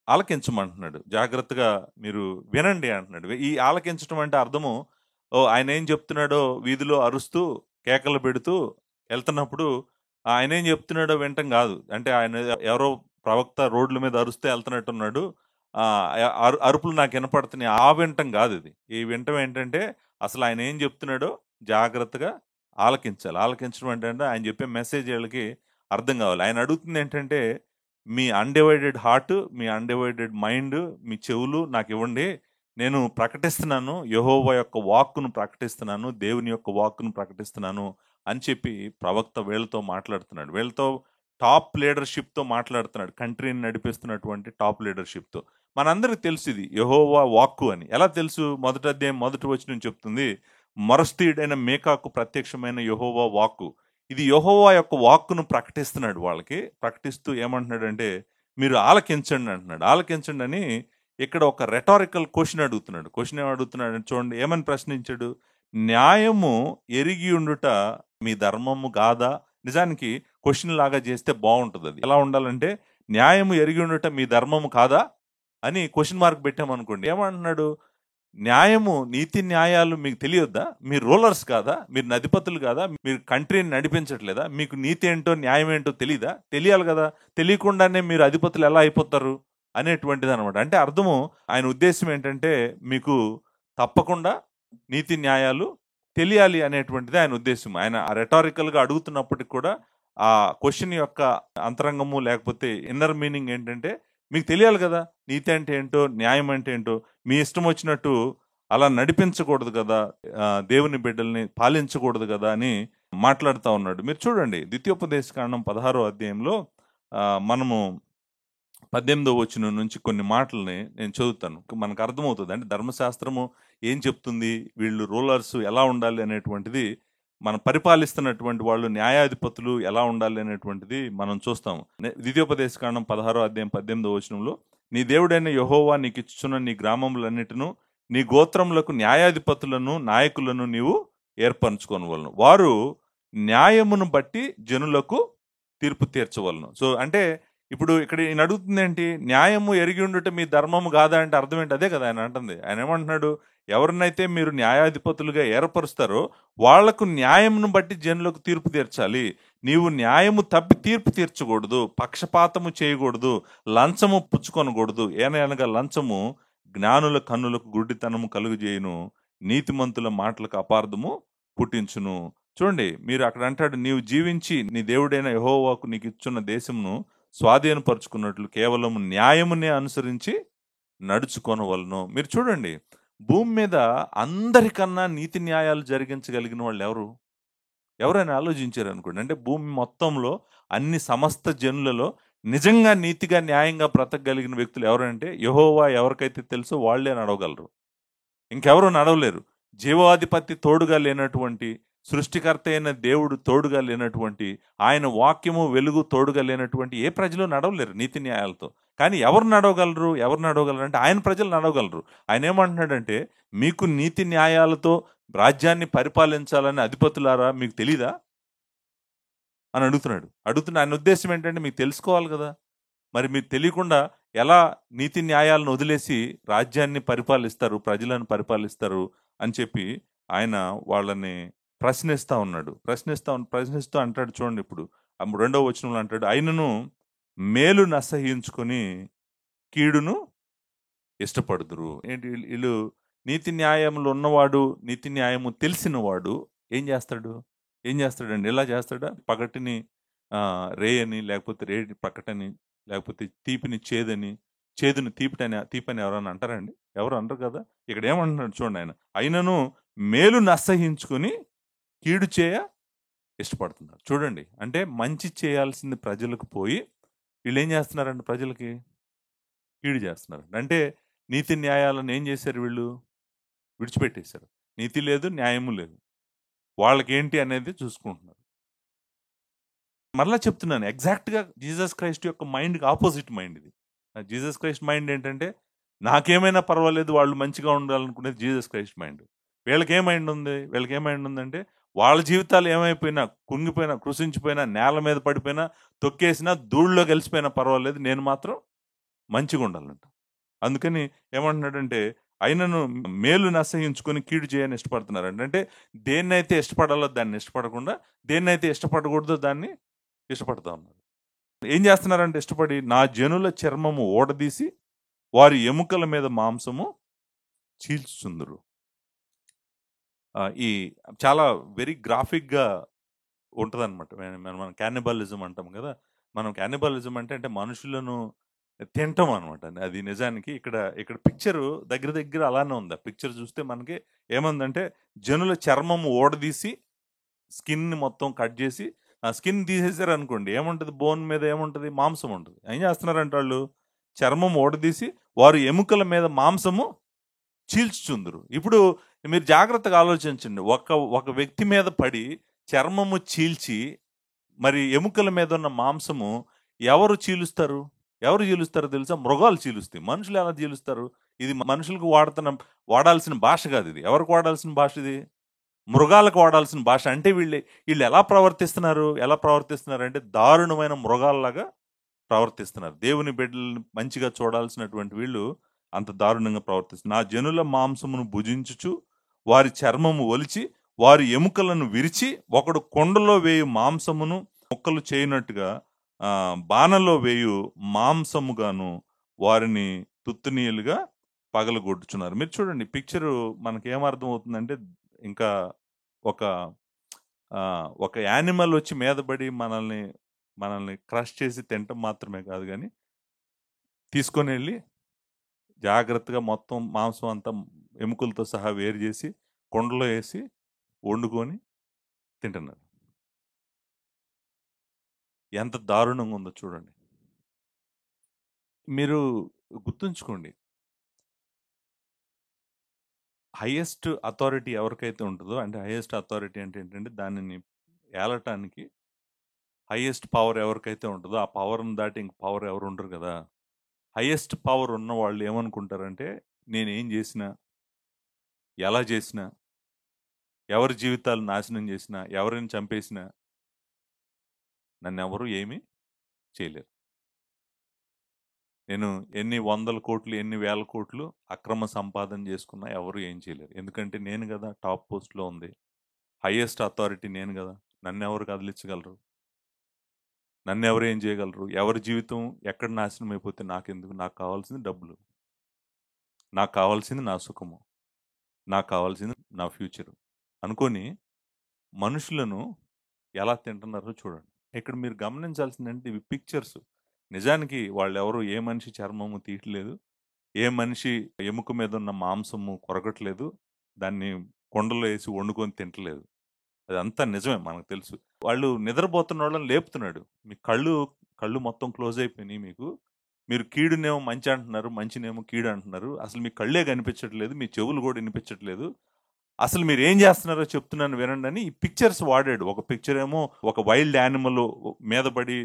ఆలకించమంటున్నాడు. జాగ్రత్తగా మీరు వినండి అంటున్నాడు. ఈ ఆలకించడం అంటే అర్థము, ఆయన ఏం చెప్తున్నాడో వీధిలో అరుస్తూ కేకలు పెడుతూ వెళ్తున్నప్పుడు ఆయన ఏం చెప్తున్నాడో వినటం కాదు. అంటే ఆయన ఎవరో ప్రవక్త రోడ్ల మీద అరుస్తే వెళ్తున్నట్టున్నాడు, అరుపులు నాకు వినపడుతున్నాయి, ఆ వినటం కాదు ఇది. ఈ వినటం ఏంటంటే అసలు ఆయన ఏం చెప్తున్నాడో జాగ్రత్తగా ఆలకించాలి. ఆలకించడం ఏంటంటే ఆయన చెప్పే మెసేజ్ వీళ్ళకి అర్థం కావాలి. ఆయన అడుగుతుంది ఏంటంటే, మీ అన్డివైడెడ్ హార్ట్, మీ అన్డివైడెడ్ మైండ్, మీ చెవులు నాకు ఇవ్వండి. నేను ప్రకటిస్తున్నాను, యెహోవా యొక్క వాక్కును ప్రకటిస్తున్నాను, దేవుని యొక్క వాక్కును ప్రకటిస్తున్నాను అని చెప్పి ప్రవక్త వీళ్ళతో మాట్లాడుతున్నాడు. వీళ్ళతో టాప్ లీడర్షిప్తో మాట్లాడుతున్నాడు. కంట్రీని నడిపిస్తున్నటువంటి టాప్ లీడర్షిప్తో. మనందరికి తెలుసు ఇది యెహోవా వాక్కు అని. ఎలా తెలుసు? మొదటి అధ్యాయం మొదటి వచనం చెప్తుంది, మొరస్తీయుడైన మేకాకు ప్రత్యక్షమైన యెహోవా వాక్కు. ఇది యెహోవా యొక్క వాక్కును ప్రకటిస్తున్నాడు వాళ్ళకి. ప్రకటిస్తూ ఏమంటున్నాడంటే, మీరు ఆలకించండి అంటున్నాడు. ఆలకించండి అని ఇక్కడ ఒక రెటారికల్ క్వశ్చన్ అడుగుతున్నాడు. క్వశ్చన్ ఏం అడుగుతున్నాడు చూడండి. ఏమని ప్రశ్నించాడు? న్యాయము ఎరిగి ఉండుట మీ ధర్మము కాదా? నిజానికి క్వశ్చన్ లాగా చేస్తే బాగుంటుంది. అది ఎలా ఉండాలంటే, న్యాయము ఎరిగి ఉండుట మీ ధర్మము కాదా అని క్వశ్చన్ మార్క్ పెట్టామనుకోండి. ఏమంటున్నాడు? న్యాయము, నీతి న్యాయాలు మీకు తెలియొద్దా? మీరు రూలర్స్ కాదా? మీరు అధిపతులు కాదా? మీరు కంట్రీని నడిపించట్లేదా? మీకు నీతి ఏంటో న్యాయం ఏంటో తెలీదా? తెలియాలి కదా. తెలియకుండానే మీరు అధిపతులు ఎలా అయిపోతారు అనేటువంటిది అనమాట. అంటే అర్థము, ఆయన ఉద్దేశం ఏంటంటే మీకు తప్పకుండా నీతి న్యాయాలు తెలియాలి అనేటువంటిది ఆయన ఉద్దేశం. ఆయన రెటారికల్గా అడుగుతున్నప్పటికి కూడా ఆ క్వశ్చన్ యొక్క అంతరంగము లేకపోతే ఇన్నర్ మీనింగ్ ఏంటంటే, మీకు తెలియాలి కదా నీతి అంటే ఏంటో, న్యాయం అంటే ఏంటో. మీ ఇష్టం వచ్చినట్టు అలా నడిపించకూడదు కదా, దేవుని బిడ్డల్ని పాలించకూడదు కదా అని మాట్లాడుతూ ఉన్నాడు. మీరు చూడండి, ద్వితీయోపదేశకాండం 16వ అధ్యాయంలో మనము 18వ వచనం నుంచి కొన్ని మాటల్ని నేను చదువుతాను. మనకు అర్థమవుతుంది అంటే ధర్మశాస్త్రము ఏం చెప్తుంది, వీళ్ళు రూలర్స్ ఎలా ఉండాలి అనేటువంటిది, మనం పరిపాలిస్తున్నటువంటి వాళ్ళు న్యాయాధిపతులు ఎలా ఉండాలి అనేటువంటిది మనం చూస్తాము. ద్వితీయోపదేశకాండం 16వ అధ్యాయం 18వ వచనంలో, నీ దేవుడైన యెహోవా నీకు ఇచ్చుచున్న నీ గ్రామములన్నిటిను నీ గోత్రములకు న్యాయాధిపతులను నాయకులను నీవు ఏర్పరచుకోనవలను. వారు న్యాయమును బట్టి జనులకు తీర్పు తీర్చవలను. సో అంటే ఇప్పుడు ఇక్కడ ఈయన అడుగుతుంది ఏంటి? న్యాయము ఎరిగి ఉండుట మీ ధర్మము కాదా అంటే అర్థం ఏంటి? అదే కదా ఆయన అంటుంది. ఆయన ఏమంటున్నాడు? ఎవరినైతే మీరు న్యాయాధిపతులుగా ఏర్పరుస్తారో వాళ్లకు న్యాయమును బట్టి జనులకు తీర్పు తీర్చాలి. నీవు న్యాయము తప్పి తీర్పు తీర్చకూడదు, పక్షపాతము చేయకూడదు, లంచము పుచ్చుకొనకూడదు. ఏనగా లంచము జ్ఞానుల కన్నులకు గుడ్డితనము కలుగజేయును, నీతిమంతుల మాటలకు అపార్థము పుట్టించును. చూడండి, మీరు అక్కడ అంటాడు, నీవు జీవించి నీ దేవుడైన యెహోవాకు నీకు ఇచ్చున్న దేశమును స్వాధీనపరుచుకున్నట్లు కేవలం న్యాయమునే అనుసరించి నడుచుకొనవలను. మీరు చూడండి, భూమి మీద అందరికన్నా నీతి న్యాయాలు జరిగించగలిగిన వాళ్ళు ఎవరైనా ఆలోచించారు అనుకోండి. అంటే భూమి మొత్తంలో అన్ని సమస్త జనులలో నిజంగా నీతిగా న్యాయంగా బ్రతకగలిగిన వ్యక్తులు ఎవరంటే, యెహోవా ఎవరికైతే తెలుసో వాళ్లే నడవగలరు, ఇంకెవరు నడవలేరు. జీవాధిపతి తోడుగా లేనటువంటి, సృష్టికర్త అయిన దేవుడు తోడుగా లేనటువంటి, ఆయన వాక్యము వెలుగు తోడుగా లేనటువంటి ఏ ప్రజలు నడవలేరు నీతి న్యాయాలతో. కానీ ఎవరు నడవగలరు అంటే ఆయన ప్రజలు నడవగలరు. ఆయన ఏమంటున్నాడంటే, మీకు నీతి న్యాయాలతో రాజ్యాన్ని పరిపాలించాలని అధిపతులారా మీకు తెలీదా? అని అడుగుతున్న ఆయన ఉద్దేశం ఏంటంటే మీకు తెలుసుకోవాలి కదా. మరి మీరు తెలియకుండా ఎలా నీతి న్యాయాలను వదిలేసి రాజ్యాన్ని పరిపాలిస్తారు, ప్రజలను పరిపాలిస్తారు అని చెప్పి ఆయన వాళ్ళని ప్రశ్నిస్తూ అంటాడు. చూడండి ఇప్పుడు 2వ వచనంలో అంటాడు, అయినను మేలును అసహ్యించుకొని కీడును ఇష్టపడుదురు. ఏంటి వీళ్ళు నీతి న్యాయములు ఉన్నవాడు, నీతి న్యాయము తెలిసినవాడు ఏం చేస్తాడండి? ఎలా చేస్తాడా? పగటిని రేయని, లేకపోతే రేని పక్కటని, లేకపోతే తీపిని చేదని, చేదుని తీపని ఎవరన్నా అంటారండి? ఎవరు అనరు కదా. ఇక్కడ ఏమంటున్నాడు చూడండి ఆయన, అయినను మేలును అసహించుకొని కీడు చేయ ఇష్టపడుతున్నారు. చూడండి, అంటే మంచి చేయాల్సింది ప్రజలకు పోయి వీళ్ళు ఏం చేస్తున్నారండి? ప్రజలకి కీడు చేస్తున్నారు. అంటే నీతి న్యాయాలను ఏం చేశారు? వీళ్ళు విడిచిపెట్టేశారు. నీతి లేదు, న్యాయము లేదు. వాళ్ళకేంటి అనేది చూసుకుంటున్నారు. మరలా చెప్తున్నాను, ఎగ్జాక్ట్గా జీసస్ క్రైస్ట్ యొక్క మైండ్కి ఆపోజిట్ మైండ్ ఇది. జీసస్ క్రైస్ట్ మైండ్ ఏంటంటే నాకేమైనా పర్వాలేదు, వాళ్ళు మంచిగా ఉండాలనుకునేది జీసస్ క్రైస్ట్ మైండ్. వీళ్ళకి ఏ మైండ్ ఉందంటే వాళ్ళ జీవితాలు ఏమైపోయినా, కుంగిపోయినా, కృషించిపోయినా, నేల మీద పడిపోయినా, తొక్కేసినా, ధూళ్ళలో కలిసిపోయినా పర్వాలేదు, నేను మాత్రం మంచిగా ఉండాలంట. అందుకని ఏమంటున్నాడంటే, అయినను మేలుని అసహించుకొని కీడు చేయని ఇష్టపడుతున్నారంట. అంటే దేన్నైతే ఇష్టపడాలో దాన్ని ఇష్టపడకుండా, దేన్నైతే ఇష్టపడకూడదో దాన్ని ఇష్టపడతా ఉన్నారు. ఏం చేస్తున్నారంటే ఇష్టపడి, నా జనుల చర్మము ఓడదీసి వారి ఎముకల మీద మాంసము చీల్చుచుందురు. ఈ చాలా వెరీ గ్రాఫిక్గా ఉంటుంది అనమాట. మనం క్యానిబలిజం అంటాం కదా. మనం క్యానిబలిజం అంటే మనుషులను తింటాం అనమాట. అది నిజానికి ఇక్కడ పిక్చర్ దగ్గర అలానే ఉంది. ఆ పిక్చర్ చూస్తే మనకి ఏముందంటే, జనుల చర్మము ఓడదీసి స్కిన్ మొత్తం కట్ చేసి, ఆ స్కిన్ తీసేసారు అనుకోండి, ఏముంటుంది? బోన్ మీద ఏముంటుంది? మాంసం ఉంటుంది. ఏం చేస్తున్నారంటే వాళ్ళు చర్మం ఓడదీసి వారు ఎముకల మీద మాంసము చీల్చుచుందురు. ఇప్పుడు మీరు జాగ్రత్తగా ఆలోచించండి. ఒక వ్యక్తి మీద పడి చర్మము చీల్చి మరి ఎముకల మీద ఉన్న మాంసము ఎవరు చీలుస్తారో తెలుసా? మృగాలు చీలుస్తాయి. మనుషులు ఎలా చీలుస్తారు? ఇది మనుషులకు వాడాల్సిన భాష కాదు. ఇది ఎవరికి వాడాల్సిన భాష? ఇది మృగాలకు వాడాల్సిన భాష. అంటే వీళ్ళు ఎలా ప్రవర్తిస్తున్నారు అంటే దారుణమైన మృగాల్లాగా ప్రవర్తిస్తున్నారు. దేవుని బిడ్డలను మంచిగా చూడాల్సినటువంటి వీళ్ళు అంత దారుణంగా ప్రవర్తిస్తున్నారు. నా జనుల మాంసమును భుజించుచు వారి చర్మము ఒలిచి వారి ఎముకలను విరిచి, ఒకడు కొండలో వేయు మాంసమును ముక్కలు చేయనట్టుగా బాణలో వేయు మాంసముగాను వారిని తుత్తునీయులుగా పగలగొట్టుచున్నారు. మీరు చూడండి, పిక్చరు మనకి ఏమర్థం అవుతుందంటే, ఇంకా ఒక యానిమల్ వచ్చి మీదపడి మనల్ని క్రష్ చేసి తినటం మాత్రమే కాదు, కానీ తీసుకొని వెళ్ళి జాగ్రత్తగా మొత్తం మాంసం అంతా ఎముకలతో సహా వేరు చేసి కొండలో వేసి వండుకొని తింటున్నారు. ఎంత దారుణంగా ఉందో చూడండి. మీరు గుర్తుంచుకోండి, హైయెస్ట్ అథారిటీ ఎవరికైతే ఉంటుందో, అంటే హైయెస్ట్ అథారిటీ అంటే ఏంటంటే దానిని ఏలటానికి హైయెస్ట్ పవర్ ఎవరికైతే ఉంటుందో, ఆ పవర్ని దాటి ఇంక పవర్ ఎవరు ఉండరు కదా. హైయెస్ట్ పవర్ ఉన్న వాళ్ళు ఏమనుకుంటారంటే, నేనేం చేసినా, ఎలా చేసినా, ఎవరి జీవితాలు నాశనం చేసినా, ఎవరిని చంపేసినా నన్ను ఎవరు ఏమీ చేయలేరు. నేను ఎన్ని 100 కోట్లు, ఎన్ని 1000 కోట్లు అక్రమ సంపాదన చేసుకున్నా ఎవరు ఏం చేయలేరు. ఎందుకంటే నేను కదా టాప్ పోస్ట్లో ఉంది. హైయెస్ట్ అథారిటీ నేను కదా. నన్ను ఎవరు కదిలించగలరు? నన్ను ఎవరు ఏం చేయగలరు? ఎవరి జీవితం ఎక్కడ నాశనం అయిపోతే నాకెందుకు? నాకు కావాల్సింది డబ్బులు, నాకు కావాల్సింది నా సుఖము, నాకు కావాల్సింది నా ఫ్యూచరు అనుకొని మనుషులను ఎలా తింటున్నారో చూడండి. ఇక్కడ మీరు గమనించాల్సిందంటే, ఇవి పిక్చర్స్. నిజానికి వాళ్ళెవరు ఏ మనిషి చర్మము తీయట్లేదు, ఏ మనిషి ఎముక మీద ఉన్న మాంసము కొరగట్లేదు, దాన్ని కొండలో వేసి వండుకొని తింటలేదు. అదంతా నిజమే, మనకు తెలుసు. వాళ్ళు నిద్రపోతున్న వాళ్ళని లేపుతున్నాడు. మీ కళ్ళు మొత్తం క్లోజ్ అయిపోయినాయి. మీరు కీడునేమో మంచి అంటున్నారు, మంచినేమో కీడు అంటున్నారు. అసలు మీ కళ్ళే కనిపించట్లేదు, మీ చెవులు కూడా వినిపించట్లేదు. అసలు మీరు ఏం చేస్తున్నారో చెప్తున్నాను వినండి అని ఈ పిక్చర్స్ వాడాడు. ఒక పిక్చర్ ఏమో ఒక వైల్డ్ యానిమల్ మీద పడి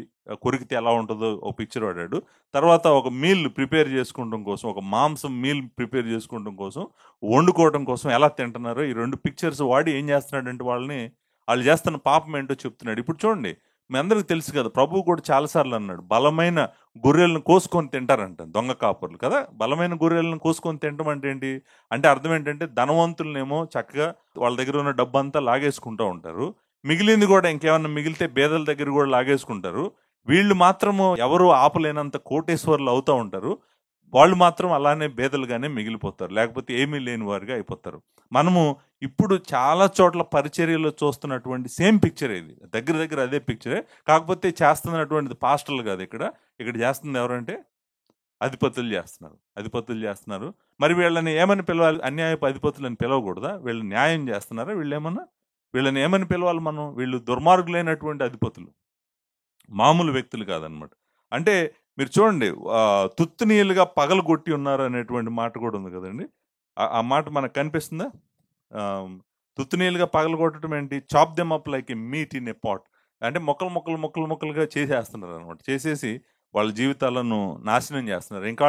కొరికితే ఎలా ఉంటుందో ఒక పిక్చర్ వాడాడు. తర్వాత ఒక మీల్ ప్రిపేర్ చేసుకోవడం కోసం, ఒక మాంసం మీల్ ప్రిపేర్ చేసుకోవడం కోసం, వండుకోవడం కోసం ఎలా తింటున్నారో ఈ 2 పిక్చర్స్ వాడి ఏం చేస్తున్నాడంటే వాళ్ళు చేస్తున్న పాపం ఏంటో చెప్తున్నాడు. ఇప్పుడు చూడండి, మీ అందరికి తెలుసు కదా, ప్రభువు కూడా చాలాసార్లు అన్నాడు, బలమైన గొర్రెలను కోసుకొని తింటారంట దొంగ కాపర్లు కదా. బలమైన గొర్రెలను కోసుకొని తినటం అంటే ఏంటి అంటే అర్థం ఏంటంటే ధనవంతులనేమో చక్కగా వాళ్ళ దగ్గర ఉన్న డబ్బు అంతా లాగేసుకుంటూ ఉంటారు, మిగిలింది కూడా ఇంకేమన్నా మిగిలితే పేదల దగ్గర కూడా లాగేసుకుంటారు. వీళ్ళు మాత్రము ఎవరు ఆపలేనంత కోటేశ్వర్లు అవుతూ ఉంటారు, వాళ్ళు మాత్రం అలానే బేదలుగానే మిగిలిపోతారు, లేకపోతే ఏమీ లేని వారిగా అయిపోతారు. మనము ఇప్పుడు చాలా చోట్ల పరిచర్యలో చూస్తున్నటువంటి సేమ్ పిక్చర్ ఇది, దగ్గర దగ్గర అదే పిక్చరే. కాకపోతే చేస్తున్నటువంటిది పాస్టర్లు కాదు, ఇక్కడ చేస్తుంది ఎవరంటే అధిపతులు చేస్తున్నారు, అధిపతులు చేస్తున్నారు. మరి వీళ్ళని ఏమని పిలవాలి? అన్యాయపు అధిపతులు అని పిలవకూడదా? వీళ్ళు న్యాయం చేస్తున్నారా? వీళ్ళని ఏమని పిలవాలి మనం? వీళ్ళు దుర్మార్గులైనటువంటి అధిపతులు, మామూలు వ్యక్తులు కాదనమాట. అంటే మీరు చూడండి, తుత్తునీయులుగా పగలగొట్టి ఉన్నారు అనేటువంటి మాట కూడా ఉంది కదండి. ఆ మాట మనకు కనిపిస్తుందా? తుత్తునీయులుగా పగలగొట్టడం ఏంటి? Chop them up like a meat in a pot. అంటే మొక్కలుగా చేసేస్తున్నారు అనమాట. చేసేసి వాళ్ళ జీవితాలను నాశనం చేస్తున్నారు. ఇంకా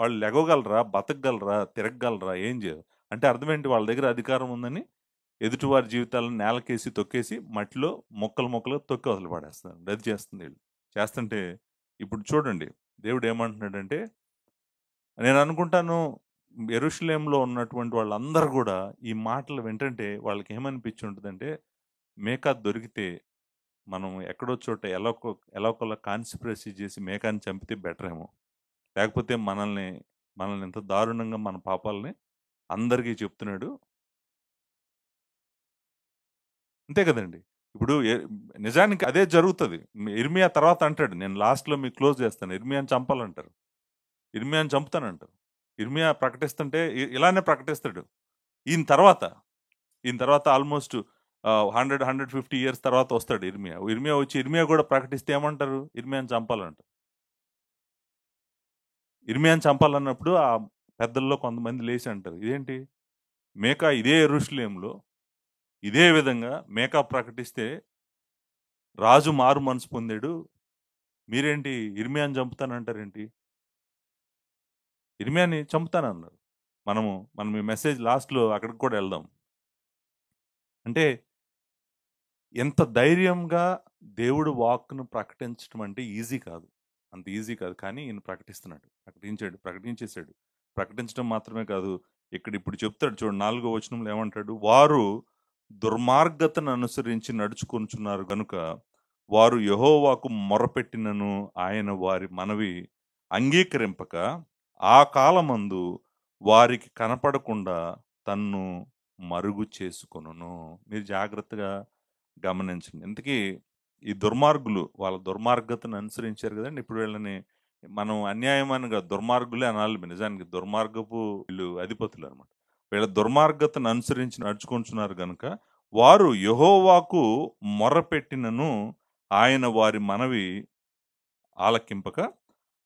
వాళ్ళు లెగవగలరా, బతకగలరా, తిరగగలరా, ఏం చేయరు. అంటే అర్థం ఏంటి? వాళ్ళ దగ్గర అధికారం ఉందని ఎదుటివారి జీవితాలను నేలకేసి తొక్కేసి మట్టిలో మొక్కలు తొక్కి వదిలి పడేస్తున్నారు. అది చేస్తుంది వీళ్ళు. చేస్తుంటే ఇప్పుడు చూడండి, దేవుడు ఏమంటున్నాడంటే, నేను అనుకుంటాను యెరూషలేములో ఉన్నటువంటి వాళ్ళందరూ కూడా ఈ మాటలు వింటుంటే వాళ్ళకి ఏమనిపించి ఉంటుందంటే, మేకా దొరికితే మనం ఎక్కడో చోట ఎలాగోలా కాన్స్పిరసీ చేసి మేకాని చంపితే బెటర్ ఏమో. లేకపోతే మనల్ని ఎంత దారుణంగా మన పాపాలని అందరికీ చెప్తున్నాడు. అంతే కదండి. ఇప్పుడు నిజానికి అదే జరుగుతుంది. ఇర్మియా తర్వాత అంటాడు, నేను లాస్ట్లో మీకు క్లోజ్ చేస్తాను, ఇర్మియాని చంపాలంటారు, ఇర్మియాని చంపుతానంటారు. ఇర్మియా ప్రకటిస్తుంటే ఇలానే ప్రకటిస్తాడు. ఈయన తర్వాత ఆల్మోస్ట్ 150 ఇయర్స్ తర్వాత వస్తాడు ఇర్మియా వచ్చి ఇర్మియా కూడా ప్రకటిస్తే ఏమంటారు? ఇర్మియాని చంపాలంటారు. ఇర్మియాని చంపాలన్నప్పుడు ఆ పెద్దల్లో కొంతమంది లేచి అంటారు, ఇదేంటి మేకా ఇదే యెరూషలేములో ఇదే విధంగా మేకా ప్రకటిస్తే రాజు మారు మనసు పొందాడు, మీరేంటి ఇర్మియాని చంపుతానంటారేంటి? ఇర్మియాని చంపుతానన్నారు. మనం ఈ మెసేజ్ లాస్ట్లో అక్కడికి కూడా వెళ్దాం. అంటే ఎంత ధైర్యంగా దేవుడు వాక్ను ప్రకటించడం అంటే ఈజీ కాదు, అంత ఈజీ కాదు. కానీ ఈయన ప్రకటించేశాడు. ప్రకటించడం మాత్రమే కాదు, ఇప్పుడు చెప్తాడు చూడు, 4వ వచనంలో ఏమంటాడు? వారు దుర్మార్గతను అనుసరించి నడుచుకొనుచున్నారు గనుక వారు యెహోవాకు మొరపెట్టినను ఆయన వారి మనవి అంగీకరింపక ఆ కాలమందు వారికి కనపడకుండా తన్ను మరుగు చేసుకొనును. మీరు జాగ్రత్తగా గమనించండి. ఇంతకీ ఈ దుర్మార్గులు వాళ్ళ దుర్మార్గతను అనుసరించారు కదండి. ఇప్పుడు వీళ్ళని మనం అన్యాయమనగా దుర్మార్గులే అనాలి. నిజానికి దుర్మార్గపు వీళ్ళు అధిపతులు అనమాట. వీళ్ళ దుర్మార్గతను అనుసరించి నడుచుకుంటున్నారు గనుక వారు యెహోవాకు మొరపెట్టినను ఆయన వారి మనవి ఆలకింపక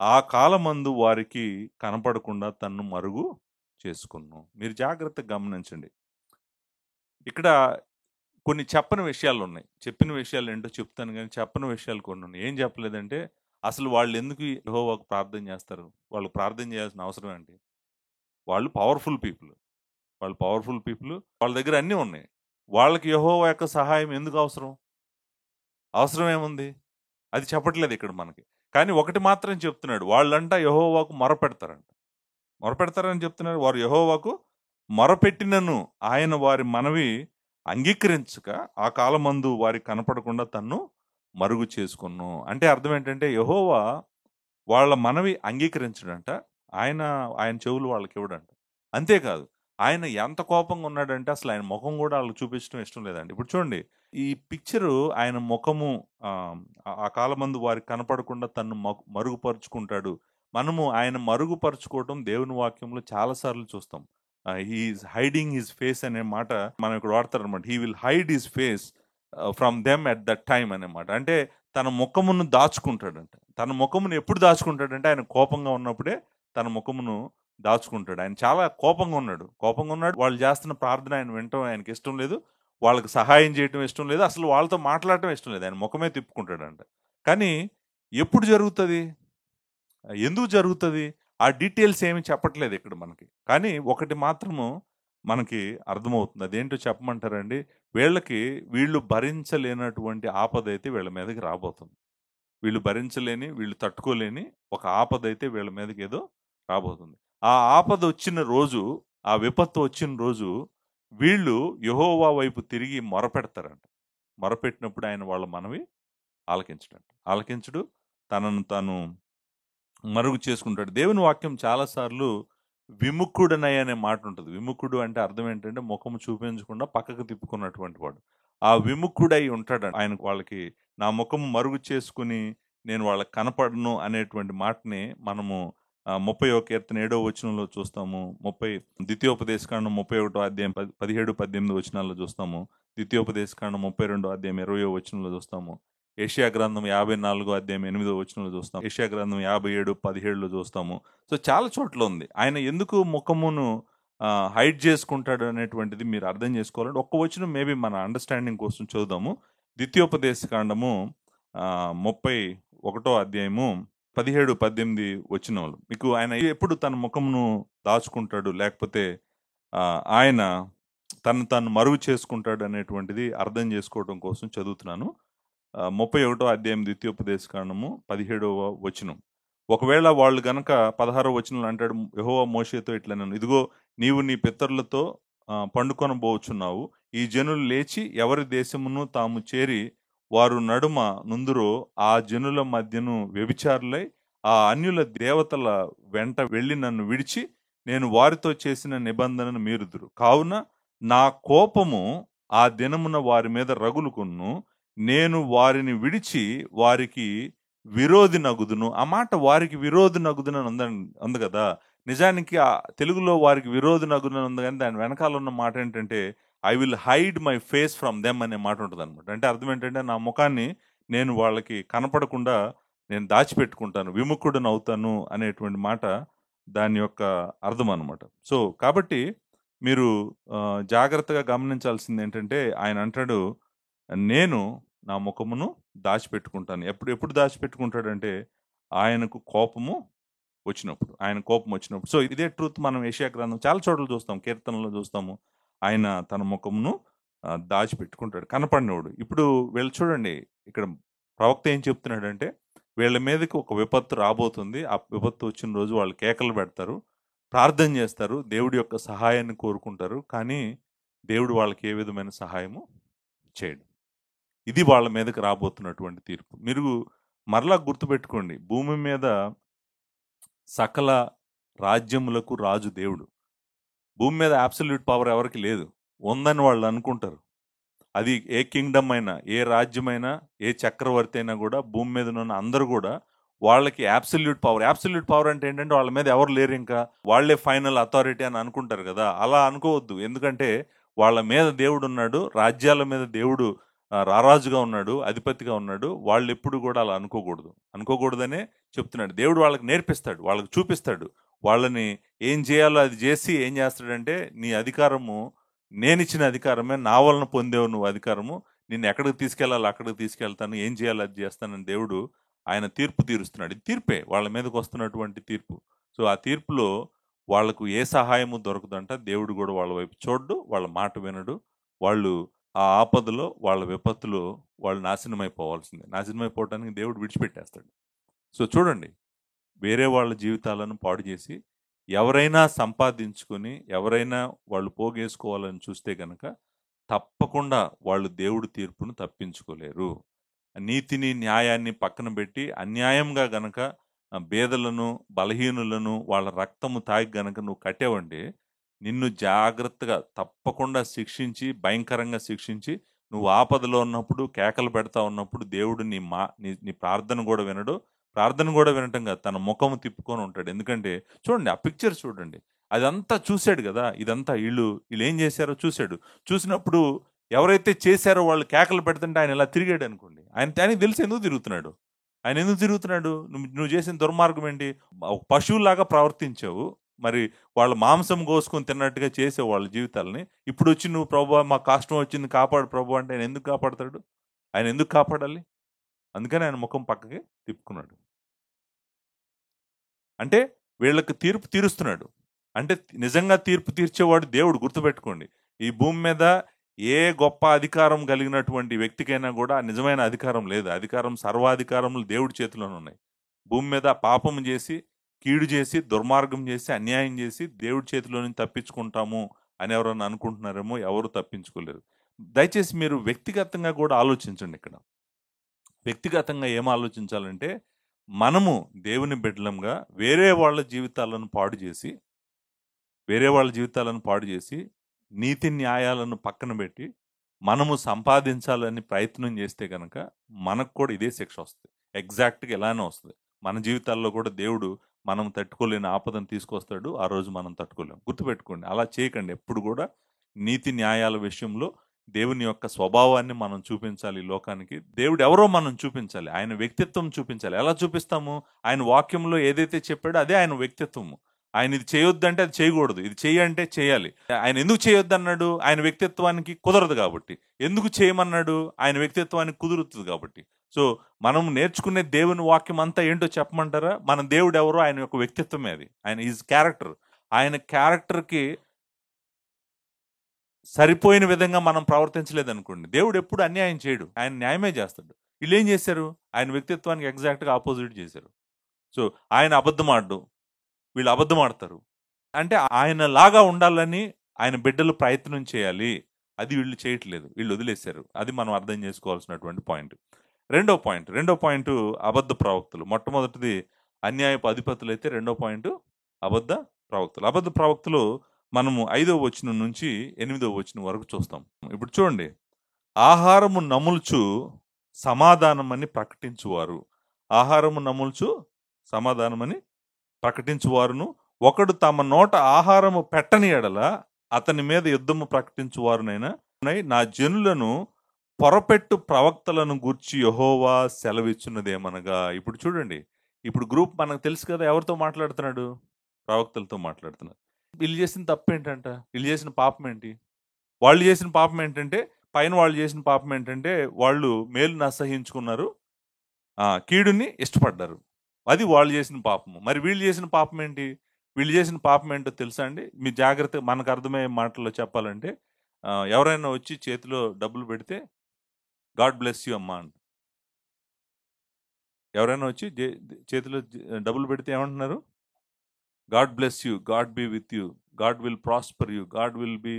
ఆ కాలమందు వారికి కనపడకుండా తన్ను మరుగు చేసుకున్నాను. మీరు జాగ్రత్తగా గమనించండి. ఇక్కడ కొన్ని చెప్పని విషయాలు ఉన్నాయి. చెప్పిన విషయాలు ఏంటో చెప్తాను కానీ చెప్పని విషయాలు కొన్ని ఉన్నాయి. ఏం చెప్పలేదంటే, అసలు వాళ్ళు ఎందుకు యెహోవాకు ప్రార్థన చేస్తారు? వాళ్ళు ప్రార్థన చేయాల్సిన అవసరం ఏంటి? వాళ్ళు పవర్ఫుల్ పీపుల్. వాళ్ళ దగ్గర అన్నీ ఉన్నాయి. వాళ్ళకి యెహోవా యొక్క సహాయం ఎందుకు అవసరం? అవసరం ఏముంది? అది చెప్పట్లేదు ఇక్కడ మనకి. కానీ ఒకటి మాత్రం చెప్తున్నాడు, వాళ్ళంట యెహోవాకు మొరపెడతారని చెప్తున్నారు. వారు యెహోవాకు మొరపెట్టినను ఆయన వారి మనవి అంగీకరించక ఆ కాలమందు వారికి కనపడకుండా తన్ను మరుగు చేసుకున్నాను. అంటే అర్థం ఏంటంటే, యెహోవా వాళ్ళ మనవి అంగీకరించడంట, ఆయన చెవులు వాళ్ళకి ఇవ్వడంట. అంతేకాదు, ఆయన ఎంత కోపంగా ఉన్నాడంటే అసలు ఆయన ముఖం కూడా వాళ్ళకి చూపించడం ఇష్టం లేదండి. ఇప్పుడు చూడండి, ఈ పిక్చరు ఆయన ముఖము ఆ కాలమందు వారికి కనపడకుండా తన్ను మరుగుపరుచుకుంటాడు. మనము ఆయన మరుగుపరుచుకోవడం దేవుని వాక్యంలో చాలాసార్లు చూస్తాం. హీఈస్ హైడింగ్ హిస్ ఫేస్ అనే మాట మనం ఇక్కడ వాడతారనమాట. He will hide his face from them at that time అనమాట. అంటే తన ముఖమును దాచుకుంటాడంట. తన ముఖమును ఎప్పుడు దాచుకుంటాడంటే ఆయన కోపంగా ఉన్నప్పుడే తన ముఖమును దాచుకుంటాడు. ఆయన చాలా కోపంగా ఉన్నాడు. వాళ్ళు చేస్తున్న ప్రార్థన ఆయన వినటం ఆయనకి ఇష్టం లేదు, వాళ్ళకి సహాయం చేయటం ఇష్టం లేదు, అసలు వాళ్ళతో మాట్లాడటం ఇష్టం లేదు. ఆయన ముఖమే తిప్పుకుంటాడంట. కానీ ఎప్పుడు జరుగుతుంది, ఎందుకు జరుగుతుంది, ఆ డీటెయిల్స్ ఏమి చెప్పట్లేదు ఇక్కడ మనకి. కానీ ఒకటి మాత్రము మనకి అర్థమవుతుంది. అదేంటో చెప్పమంటారండి? వీళ్ళు భరించలేనటువంటి ఆపదైతే వీళ్ళ మీదకి రాబోతుంది. వీళ్ళు తట్టుకోలేని ఒక ఆపదైతే వీళ్ళ మీదకేదో రాబోతుంది. ఆ ఆపదొచ్చిన రోజు, ఆ విపత్తు వచ్చిన రోజు, వీళ్ళు యెహోవా వైపు తిరిగి మొరపెడతారంట. మొరపెట్టినప్పుడు ఆయన వాళ్ళ మనవి ఆలకించడంట. ఆలకించడు. తనను తాను మరుగు చేసుకుంటాడు. దేవుని వాక్యం చాలా సార్లు విముఖుడనై అనే మాట ఉంటది. విముఖుడు అంటే అర్థం ఏంటంటే ముఖం చూపించకుండా పక్కకు తిప్పుకున్నటువంటి వాడు. ఆ విముఖుడై ఉంటాడు. ఆయనకు వాళ్ళకి నా ముఖం మరుగు చేసుకొని నేను వాళ్ళకి కనపడను అనేటువంటి మాటని మనము 30వ కీర్తన 7వ వచనంలో చూస్తాము. ద్వితీయోపదేశకాండం 31వ అధ్యాయం 17, 18 వచనాల్లో చూస్తాము. ద్వితీయోపదేశకాండం 32వ అధ్యాయం 20వ వచనంలో చూస్తాము. యెషయా గ్రంథం 54వ అధ్యాయం 8వ వచనంలో చూస్తాం. యెషయా గ్రంథం 57, 17లో చూస్తాము. సో చాలా చోట్ల ఉంది. ఆయన ఎందుకు ముఖమును హైడ్ చేసుకుంటాడు అనేటువంటిది మీరు అర్థం చేసుకోవాలంటే ఒక్క వచనం మేబీ మన అండర్‌స్టాండింగ్ కోసం చూద్దాము. ద్వితీయోపదేశకాండము 31వ అధ్యాయము 17, 18 వచనములు. మీకు ఆయన ఎప్పుడు తన ముఖమును దాచుకుంటాడు, లేకపోతే ఆయన తనను తాను మరుగు చేసుకుంటాడు అనేటువంటిది అర్థం చేసుకోవడం కోసం చదువుతున్నాను. 31వ అధ్యాయం ద్వితీయోపదేశకాండము 17వ వచనం. ఒకవేళ వాళ్ళు గనక 16వ వచనంలో అంటాడు, యెహోవా మోషేతో ఇట్లనెను, ఇదిగో నీవు నీ పితరులతో పండుకొనబోచున్నావు. ఈ జనులు లేచి ఎవరి దేశమును తాము చేరి వారు నడుమ నుందురో ఆ జనుల మధ్యను వ్యభిచారులై ఆ అన్యుల దేవతల వెంట వెళ్ళి నన్ను విడిచి నేను వారితో చేసిన నిబంధనను మీరుదురు. కావున నా కోపము ఆ దినమున వారి మీద రగులుకొన్ను. నేను వారిని విడిచి వారికి విరోధి నగుదును. ఆ మాట వారికి విరోధి నగుదును అని ఉంది కదా. నిజానికి తెలుగులో వారికి విరోధి నగుదును ఉంది, కానీ దాని వెనకాల ఉన్న మాట ఏంటంటే I will hide my face from them అనే మాట ఉంటుంది అనమాట. అంటే అర్థం ఏంటంటే నా ముఖాన్ని నేను వాళ్ళకి కనపడకుండా నేను దాచిపెట్టుకుంటాను, విముఖుడను అవుతాను అనేటువంటి మాట దాని యొక్క అర్థం అనమాట. సో కాబట్టి మీరు జాగ్రత్తగా గమనించాల్సింది ఏంటంటే ఆయన అంటాడు, నేను నా ముఖమును దాచిపెట్టుకుంటాను. ఎప్పుడు దాచిపెట్టుకుంటాడంటే ఆయనకు కోపము వచ్చినప్పుడు, ఆయన కోపం వచ్చినప్పుడు. సో ఇదే ట్రూత్ మనం యెషయా గ్రంథం చాలా చోట్ల చూస్తాం, కీర్తనలో చూస్తాము. ఆయన తన ముఖమును దాచిపెట్టుకుంటాడు, కనపడినోడు. ఇప్పుడు వీళ్ళు చూడండి, ఇక్కడ ప్రవక్త ఏం చెప్తున్నాడంటే వీళ్ళ మీదకి ఒక విపత్తు రాబోతుంది. ఆ విపత్తు వచ్చిన రోజు వాళ్ళు కేకలు పెడతారు, ప్రార్థన చేస్తారు, దేవుడి యొక్క సహాయాన్ని కోరుకుంటారు. కానీ దేవుడు వాళ్ళకి ఏ విధమైన సహాయము చేయడు. ఇది వాళ్ళ మీదకి రాబోతున్నటువంటి తీర్పు. మీరు మరలా గుర్తుపెట్టుకోండి, భూమి మీద సకల రాజ్యములకు రాజు దేవుడు. భూమి మీద అబ్సల్యూట్ పవర్ ఎవరికి లేదు, ఉందని వాళ్ళు అనుకుంటారు. అది ఏ కింగ్డమ్ అయినా, ఏ రాజ్యమైనా, ఏ చక్రవర్తి అయినా కూడా భూమి మీద ఉన్న అందరూ కూడా వాళ్ళకి అబ్సల్యూట్ పవర్ అంటే ఏంటంటే వాళ్ళ మీద ఎవరు లేరు, ఇంకా వాళ్ళే ఫైనల్ అథారిటీ అని అనుకుంటారు కదా. అలా అనుకోవద్దు. ఎందుకంటే వాళ్ళ మీద దేవుడు ఉన్నాడు, రాజ్యాల మీద దేవుడు రారాజుగా ఉన్నాడు, అధిపతిగా ఉన్నాడు. వాళ్ళు ఎప్పుడు కూడా అలా అనుకోకూడదనే చెప్తున్నాడు. దేవుడు వాళ్ళకి నేర్పిస్తాడు, వాళ్ళకి చూపిస్తాడు, వాళ్ళని ఏం చేయాలో అది చేసి ఏం చేస్తాడంటే, నీ అధికారము నేనిచ్చిన అధికారమే, నా వలన పొందేవు నువ్వు అధికారము, నిన్ను ఎక్కడికి తీసుకెళ్ళాలో అక్కడికి తీసుకెళ్తాను, ఏం చేయాలో అది చేస్తానని దేవుడు ఆయన తీర్పు తీరుస్తున్నాడు. ఇది తీర్పే, వాళ్ళ మీదకి వస్తున్నటువంటి తీర్పు. సో ఆ తీర్పులో వాళ్లకు ఏ సహాయము దొరకదంట. దేవుడు కూడా వాళ్ళ వైపు చూడ్డు, వాళ్ళ మాట వినడు. వాళ్ళు ఆ ఆపదలో, వాళ్ళ విపత్తులో వాళ్ళు నాశనమైపోవాల్సిందే. నాశనమైపోవటానికి దేవుడు విడిచిపెట్టేస్తాడు. సో చూడండి, వేరే వాళ్ళ జీవితాలను పాడు చేసి ఎవరైనా సంపాదించుకొని, ఎవరైనా వాళ్ళు పోగేసుకోవాలని చూస్తే గనక తప్పకుండా వాళ్ళు దేవుడి తీర్పును తప్పించుకోలేరు. నీతిని, న్యాయాన్ని పక్కన పెట్టి అన్యాయంగా గనక బేదలను, బలహీనులను వాళ్ళ రక్తము తాగి గనక నువ్వు కట్టావంటే నిన్ను జాగ్రత్తగా తప్పకుండా శిక్షించి, భయంకరంగా శిక్షించి, నువ్వు ఆపదలో ఉన్నప్పుడు, కేకలు పెడతా ఉన్నప్పుడు దేవుడు నీ ప్రార్థన కూడా వినడు. ప్రార్థన కూడా వినటం కాదు, తన ముఖం తిప్పుకొని ఉంటాడు. ఎందుకంటే చూడండి, ఆ పిక్చర్ చూడండి, అదంతా చూశాడు కదా. ఇదంతా వీళ్ళు ఏం చేశారో చూశాడు. చూసినప్పుడు ఎవరైతే చేశారో వాళ్ళు కేకలు పెడుతుంటే ఆయన ఇలా తిరిగాడు అనుకోండి, ఆయనకి తెలిసి ఎందుకు తిరుగుతున్నాడు. నువ్వు చేసిన దుర్మార్గం ఏంటి? పశువులాగా ప్రవర్తించావు, మరి వాళ్ళ మాంసం కోసుకొని తిన్నట్టుగా చేసావు వాళ్ళ జీవితాలని. ఇప్పుడు వచ్చి నువ్వు ప్రభు మా కష్టం వచ్చింది కాపాడు ప్రభు అంటే ఆయన ఎందుకు కాపాడతాడు? ఆయన ఎందుకు కాపాడాలి? అందుకని ఆయన ముఖం పక్కకి తిప్పుకున్నాడు. అంటే వీళ్ళకి తీర్పు తీరుస్తున్నాడు. అంటే నిజంగా తీర్పు తీర్చేవాడు దేవుడు, గుర్తుపెట్టుకోండి. ఈ భూమి మీద ఏ గొప్ప అధికారం కలిగినటువంటి వ్యక్తికైనా కూడా నిజమైన అధికారం లేదు. అధికారం, సర్వాధికారములు దేవుడి చేతిలోనే ఉన్నాయి. భూమి మీద పాపం చేసి, కీడు చేసి, దుర్మార్గం చేసి, అన్యాయం చేసి దేవుడి చేతిలో నుంచి తప్పించుకుంటాము అని ఎవరన్నా అనుకుంటున్నారేమో, ఎవరు తప్పించుకోలేరు. దయచేసి మీరు వ్యక్తిగతంగా కూడా ఆలోచించండి ఇక్కడ. వ్యక్తిగతంగా ఏం ఆలోచించాలంటే, మనము దేవుని బిడ్డలంగా వేరే వాళ్ళ జీవితాలను పాడు చేసి, నీతి న్యాయాలను పక్కన పెట్టి, మనము సంపాదించాలని ప్రయత్నం చేస్తే గనక, మనకు కూడా ఇదే శిక్ష వస్తది. ఎగ్జాక్ట్‌గా ఇలానే వస్తది. మన జీవితాల్లో కూడా దేవుడు మనం తట్టుకోలేని ఆపదను తీసుకొస్తాడు. ఆ రోజు మనం తట్టుకోలేం. గుర్తుపెట్టుకోండి. అలా చేయకండి ఎప్పుడు కూడా. నీతి న్యాయాల విషయంలో దేవుని యొక్క స్వభావాన్ని మనం చూపించాలి ఈ లోకానికి. దేవుడు ఎవరో మనం చూపించాలి. ఆయన వ్యక్తిత్వం చూపించాలి. ఎలా చూపిస్తాము? ఆయన వాక్యంలో ఏదైతే చెప్పాడో అదే ఆయన వ్యక్తిత్వము. ఆయన ఇది చేయొద్దంటే అది చేయకూడదు. ఇది చెయ్యి అంటే చేయాలి. ఆయన ఎందుకు చేయొద్దన్నాడు? ఆయన వ్యక్తిత్వానికి కుదరదు కాబట్టి. ఎందుకు చేయమన్నాడు? ఆయన వ్యక్తిత్వానికి కుదురుతుంది కాబట్టి. సో, మనం నేర్చుకునే దేవుని వాక్యం అంతా ఏంటో చెప్పమంటారా? మన దేవుడు ఎవరో ఆయన యొక్క వ్యక్తిత్వమే అది. ఆయన ఈజ్ క్యారెక్టర్. ఆయన క్యారెక్టర్‌కి సరిపోయిన విధంగా మనం ప్రవర్తించలేదనుకోండి, దేవుడు ఎప్పుడు అన్యాయం చేయడు. ఆయన న్యాయమే చేస్తాడు. వీళ్ళేం చేశారు? ఆయన వ్యక్తిత్వానికి ఎగ్జాక్ట్‌గా ఆపోజిట్ చేశారు. సో, ఆయన అబద్ధం ఆడడు. వీళ్ళు అబద్ధం ఆడతారు. అంటే ఆయనలాగా ఉండాలని ఆయన బిడ్డలు ప్రయత్నం చేయాలి. అది వీళ్ళు చేయట్లేదు. వీళ్ళు వదిలేశారు. అది మనం అర్థం చేసుకోవాల్సినటువంటి పాయింట్. రెండో పాయింట్ అబద్ధ ప్రవక్తలు. మొట్టమొదటిది అన్యాయపు అధిపతులైతే, రెండో పాయింట్ అబద్ధ ప్రవక్తలు. అబద్ధ ప్రవక్తలు మనము 5వ వచనం నుంచి 8వ వచనం వరకు చూస్తాం. ఇప్పుడు చూడండి. ఆహారము నముల్చు సమాధానమని ప్రకటించువారు. ఆహారము నముల్చు సమాధానమని ప్రకటించువారును, ఒకడు తమ నోట ఆహారము పెట్టని ఎడల అతని మీద యుద్ధము ప్రకటించువారునైనా నా జనులను పొరపెట్టు ప్రవక్తలను గూర్చి యెహోవా సెలవిచ్చున్నదేమనగా. ఇప్పుడు చూడండి. ఇప్పుడు గ్రూప్ మనకు తెలుసు కదా, ఎవరితో మాట్లాడుతున్నాడు? ప్రవక్తలతో మాట్లాడుతున్నారు. వీళ్ళు చేసిన తప్పేంటంట? వీళ్ళు చేసిన పాపం ఏంటి? వాళ్ళు చేసిన పాపం ఏంటంటే, పైన వాళ్ళు చేసిన పాపం ఏంటంటే, వాళ్ళు మేలుని అసహించుకున్నారు, కీడుని ఇష్టపడ్డారు. అది వాళ్ళు చేసిన పాపము. మరి వీళ్ళు చేసిన పాపం ఏంటి? వీళ్ళు చేసిన పాపం ఏంటో తెలుసా అండి? మీ జాగ్రత్త, మనకు అర్థమయ్యే మాటల్లో చెప్పాలంటే, ఎవరైనా వచ్చి చేతిలో డబ్బులు పెడితే గాడ్ బ్లెస్ యూ అమ్మా అంట. ఎవరైనా వచ్చి చేతిలో డబ్బులు పెడితే ఏమంటున్నారు? God bless you, God be with you, God will prosper you, God will be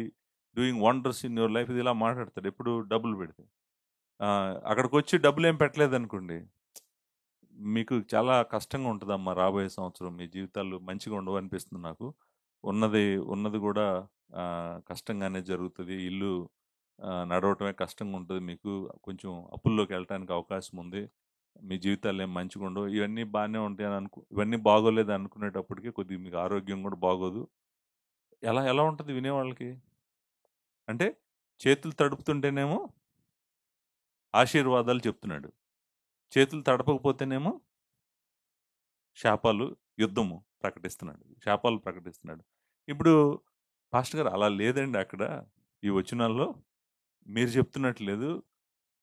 doing wonders in your life. ఇది ఇలా మాట్లాడతాడు ఎప్పుడు డబ్బులు పెడితే. అక్కడికి వచ్చి డబ్బులు ఏం పెట్టలేదు అనుకోండి, మీకు చాలా కష్టంగా ఉంటుందమ్మా రాబోయే సంవత్సరం. మీ జీవితాలు మంచిగా ఉండవు అనిపిస్తుంది నాకు. ఉన్నది కూడా కష్టంగానే జరుగుతుంది. ఇల్లు నడవటమే కష్టంగా ఉంటుంది. మీకు కొంచెం అప్పుల్లోకి వెళ్ళటానికి అవకాశం ఉంది. మీ జీవితాలు ఏం మంచిగా ఉండవు. ఇవన్నీ బాగానే ఉంటాయి అని ఇవన్నీ బాగోలేదు అనుకునేటప్పటికి కొద్దిగా మీకు ఆరోగ్యం కూడా బాగోదు. ఎలా ఉంటుంది వినేవాళ్ళకి? అంటే చేతులు తడుపుతుంటేనేమో ఆశీర్వాదాలు చెప్తున్నాడు. చేతులు తడపకపోతేనేమో శాపాలు, యుద్ధము శాపాలు ప్రకటిస్తున్నాడు. ఇప్పుడు పాస్టర్ గారు అలా లేదండి అక్కడ ఈ వచనాల్లో. మీరు చెప్తున్నట్టు లేదు,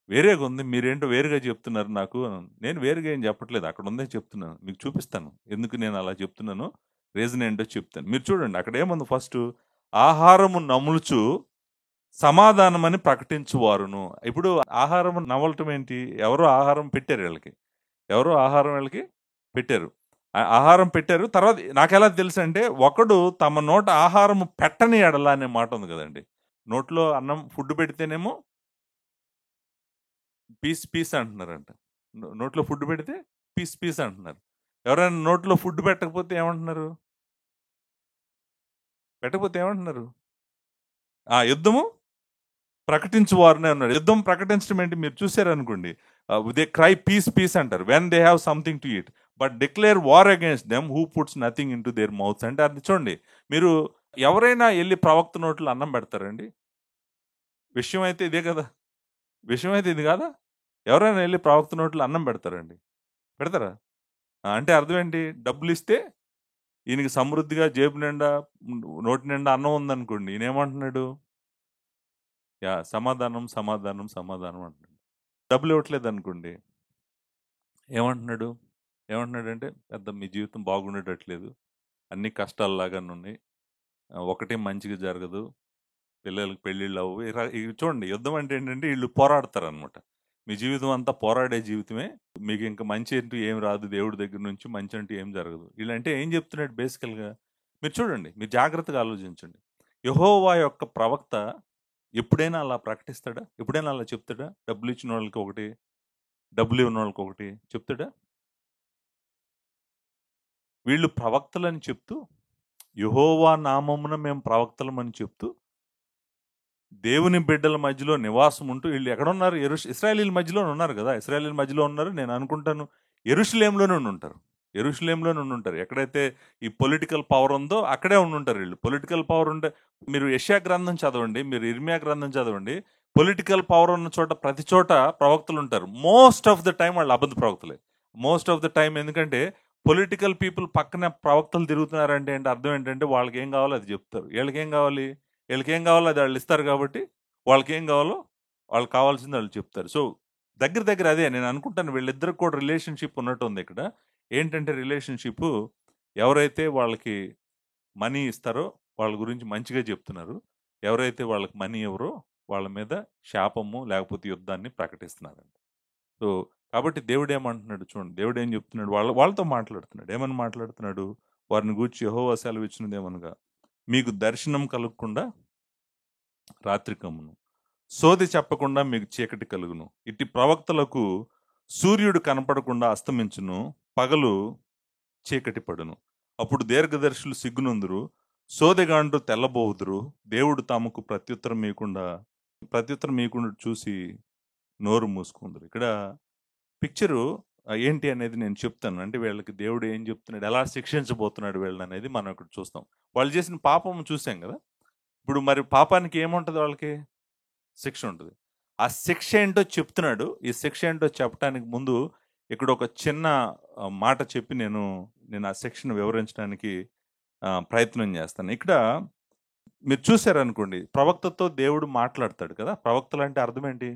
వేరేగా ఉంది. మీరేంటో వేరుగా చెప్తున్నారు నాకు. నేను వేరుగా ఏం చెప్పట్లేదు. అక్కడ ఉందే చెప్తున్నాను. మీకు చూపిస్తాను. ఎందుకు నేను అలా చెప్తున్నానో, రీజన్ ఏంటో చెప్తాను. మీరు చూడండి అక్కడ ఏముంది. ఫస్ట్, ఆహారము నములుచు సమాధానమని ప్రకటించువారును. ఇప్పుడు ఆహారం నమలటం ఏంటి? ఎవరో ఆహారం పెట్టారు వీళ్ళకి. పెట్టారు. ఆహారం పెట్టారు. తర్వాత నాకెలా తెలుసు అంటే, ఒకడు తమ నోట ఆహారము పెట్టని ఎడల అనే మాట ఉంది కదండి. నోట్లో అన్నం ఫుడ్ పెడితేనేమో పీస్ అంటున్నారంట. నోట్లో ఫుడ్ పెడితే పీస్ అంటున్నారు. ఎవరైనా నోట్లో ఫుడ్ పెట్టకపోతే ఏమంటున్నారు? యుద్ధము ప్రకటించువారునే ఉన్నారు. యుద్ధం ప్రకటించడం ఏంటి? మీరు చూసారనుకోండి, దే క్రై పీస్ అంటారు when they have something to eat, but declare war against them who puts nothing in to their mouths. అంటే అది చూడండి. మీరు ఎవరైనా వెళ్ళి ప్రవక్త నోట్లో అన్నం పెడతారండి? విషయం అయితే ఇదే కదా. విషయం అయితే ఇది కాదా? ఎవరైనా వెళ్ళి ప్రవక్త నోట్లో అన్నం పెడతారండి? పెడతారా? అంటే అర్థం ఏంటి? డబ్బులు ఇస్తే ఈయనకి సమృద్ధిగా జేబు నిండా, నోటి నిండా అన్నం ఉందనుకోండి, ఈయన ఏమంటున్నాడు? సమాధానం అంటున్నాడు. డబ్బులు ఇవ్వట్లేదు అనుకోండి, ఏమంటున్నాడంటే, పెద్ద మీ జీవితం బాగుండేటట్లేదు, అన్ని కష్టాలలాగానే ఉన్నాయి, ఒకటి మంచిగా జరగదు. పిల్లలకి పెళ్ళిళ్ళు అవ్వవు. ఇవి చూడండి, యుద్ధం అంటే ఏంటంటే ఈళ్ళు పోరాడతారనమాట. మీ జీవితం అంతా పోరాడే జీవితమే. మీకు ఇంక మంచి అంటూ ఏమి రాదు దేవుడి దగ్గర నుంచి. మంచి అంటూ ఏం జరగదు. ఈళ్ళంటే ఏం చెప్తున్నాడు బేసికల్‌గా? మీరు చూడండి. మీరు జాగ్రత్తగా ఆలోచించండి. యెహోవా యొక్క ప్రవక్త ఎప్పుడైనా అలా ప్రకటిస్తాడా? ఎప్పుడైనా అలా చెప్తాడా? డబ్బులిచ్చినోళ్ళకి ఒకటి, డబ్బులివ్వనోళ్ళకొకటి చెప్తాడా? వీళ్ళు ప్రవక్తలని చెప్తూ, యెహోవా నామమున మేము ప్రవక్తలమని చెప్తూ, దేవుని బిడ్డల మధ్యలో నివాసం ఉంటూ వీళ్ళు ఎక్కడున్నారు? ఇశ్రాయేలీయుల మధ్యలోనే ఉన్నారు గదా! ఇశ్రాయేలీయుల మధ్యలో ఉన్నారు. నేను అనుకుంటాను యెరూషలేములోనే ఉండుంటారు. యెరూషలేములోనే ఉండుంటారు. ఎక్కడైతే ఈ పొలిటికల్ పవర్ ఉందో అక్కడే ఉండుంటారు వీళ్ళు. పొలిటికల్ పవర్ ఉంటే మీరు యెషయా గ్రంథం చదవండి, మీరు ఇర్మియా గ్రంథం చదవండి. పొలిటికల్ పవర్ ఉన్న చోట ప్రతి చోట ప్రవక్తలుంటారు. మోస్ట్ ఆఫ్ ద టైమ్ వాళ్ళు అబద్ధ ప్రవక్తలే. మోస్ట్ ఆఫ్ ద టైమ్ ఎందుకంటే పొలిటికల్ పీపుల్ పక్కన ప్రవక్తలు తిరుగుతున్నారంటే ఏంటి అర్థం ఏంటంటే వాళ్ళకేం కావాలో అది చెప్తారు. వీళ్ళకేం కావాలి? వీళ్ళకేం కావాలో అది వాళ్ళు ఇస్తారు కాబట్టి వాళ్ళకేం కావాలో వాళ్ళకి కావాల్సింది వాళ్ళు చెప్తారు. సో, దగ్గర దగ్గర అదే నేను అనుకుంటాను వీళ్ళిద్దరికి కూడా రిలేషన్‌షిప్ ఉన్నట్టుంది ఇక్కడ. ఏంటంటే రిలేషన్‌షిప్పు ఎవరైతే వాళ్ళకి మనీ ఇస్తారో వాళ్ళ గురించి మంచిగా చెప్తున్నారు. ఎవరైతే వాళ్ళకి మనీ ఇవ్వరో వాళ్ళ మీద శాపము లేకపోతే యుద్ధాన్ని ప్రకటిస్తున్నారంట. సో, కాబట్టి దేవుడేమంటున్నాడు చూడండి. దేవుడేం చెప్తున్నాడు వాళ్ళతో మాట్లాడుతున్నాడు. ఏమని మాట్లాడుతున్నాడు? వారిని గూర్చి యెహోవా సెలవిచ్చినదేమనగా, మీకు దర్శనం కలుగకుండా రాత్రి కమ్మును. సోదె చెప్పకుండా మీకు చీకటి కలుగును. ఇట్టి ప్రవక్తలకు సూర్యుడు కనపడకుండా అస్తమించును. పగలు చీకటి పడును. అప్పుడు దీర్ఘదర్శులు సిగ్గునందురు. సోదెగాండ్రు తెల్లబోవుదురు. దేవుడు తమకు ప్రత్యుత్తరం ఇయ్యకుండా చూసి నోరు మూసుకుందురు. ఇక్కడ పిక్చరు ఏంటి అనేది నేను చెప్తాను. అంటే వీళ్ళకి దేవుడు ఏం చెప్తున్నాడు? ఎలా శిక్షించబోతున్నాడు వీళ్ళననేది మనం ఇక్కడ చూస్తాం. వాళ్ళు చేసిన పాపం చూసాం గదా! ఇప్పుడు మరి పాపానికి ఏముంటది వాళ్ళకి? శిక్ష ఉంటది. ఆ శిక్ష ఏంటో చెప్తున్నాడు. ఈ శిక్ష ఏంటో చెప్పటానికి ముందు ఇక్కడ ఒక చిన్న మాట చెప్పి నేను ఆ శిక్షను వివరించడానికి ప్రయత్నం చేస్తాను. ఇక్కడ మీరు చూసారనుకోండి, ప్రవక్తతో దేవుడు మాట్లాడతాడు కదా! ప్రవక్తలంటే అర్థం ఏంటి?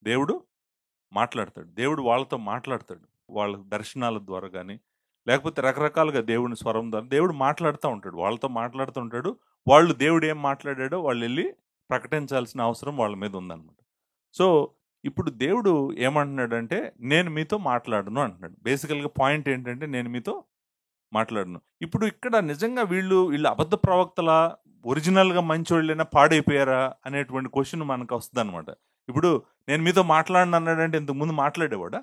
దేవుడు మాట్లాడతాడు. దేవుడు వాళ్ళతో మాట్లాడతాడు. వాళ్ళ దర్శనాల ద్వారా గాని, లేకపోతే రకరకాలుగా దేవుని స్వరం ద్వారా దేవుడు మాట్లాడుతా ఉంటాడు. వాళ్ళతో మాట్లాడుతూ ఉంటాడు. వాళ్ళు దేవుడు ఏం మాట్లాడాడో వాళ్ళెళ్లి ప్రకటించాల్సిన అవసరం వాళ్ళ మీద ఉందన్నమాట. సో, ఇప్పుడు దేవుడు ఏమంటున్నాడంటే, "నేను మీతో మాట్లాడను" అంటున్నాడు. బేసికల్‌గా పాయింట్ ఏంటంటే, "నేను మీతో మాట్లాడను." ఇప్పుడు ఇక్కడ నిజంగా వీళ్ళు అబద్ధ ప్రవక్తలా? ఒరిజినల్‌గా మంచోళ్ళేనా? పాడైపోయారా? అనేటువంటి క్వెషన్ మనకొస్తదనమాట. ఇప్పుడు నేను మీతో మాట్లాడను అన్నాడంటే ఇంతకుముందు మాట్లాడేవాడా?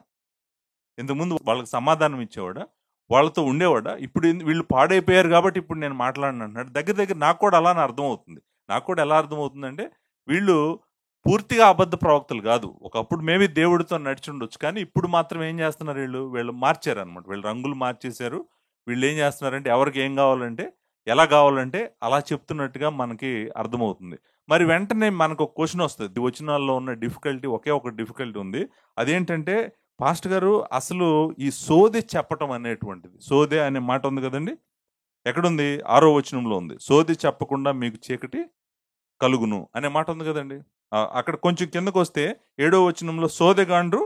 ఇంతకుముందు వాళ్ళకి సమాధానం ఇచ్చేవాడా? వాళ్ళతో ఉండేవాడా? ఇప్పుడు వీళ్ళు పాడైపోయారు కాబట్టి ఇప్పుడు నేను మాట్లాడను అంటున్నాడు. దగ్గర దగ్గర నాకు కూడా అలానే అర్థమవుతుంది. నాకు కూడా ఎలా అర్థమవుతుందంటే వీళ్ళు పూర్తిగా అబద్ధ ప్రవక్తలు కాదు. ఒకప్పుడు మేబీ దేవుడితో నడిచుండొచ్చు. కానీ ఇప్పుడు మాత్రం ఏం చేస్తున్నారు వీళ్ళు మార్చారనమాట. వీళ్ళు రంగులు మార్చేశారు. వీళ్ళేం చేస్తున్నారంటే ఎవరికి ఏం కావాలంటే, ఎలా కావాలంటే అలా చెప్తున్నట్టుగా మనకి అర్థమవుతుంది. మరి వెంటనే మనకొక క్వెషన్ వస్తది. ఈ వచనాల్లో ఉన్న డిఫికల్టీ ఒకే ఒక డిఫికల్టీ ఉంది. అదేంటంటే పాస్టర్ గారు అసలు ఈ సోదె చెప్పటం అనేటువంటిది. సోదె అనే మాట ఉంది కదండీ! ఎక్కడుంది? 6వ వచనంలో ఉంది. సోదె చెప్పకుండా మీకు చీకటి కలుగును అనే మాట ఉంది కదండీ! అక్కడ కొంచెం కిందకొస్తే 7వ వచనంలో సోదెగాండ్రు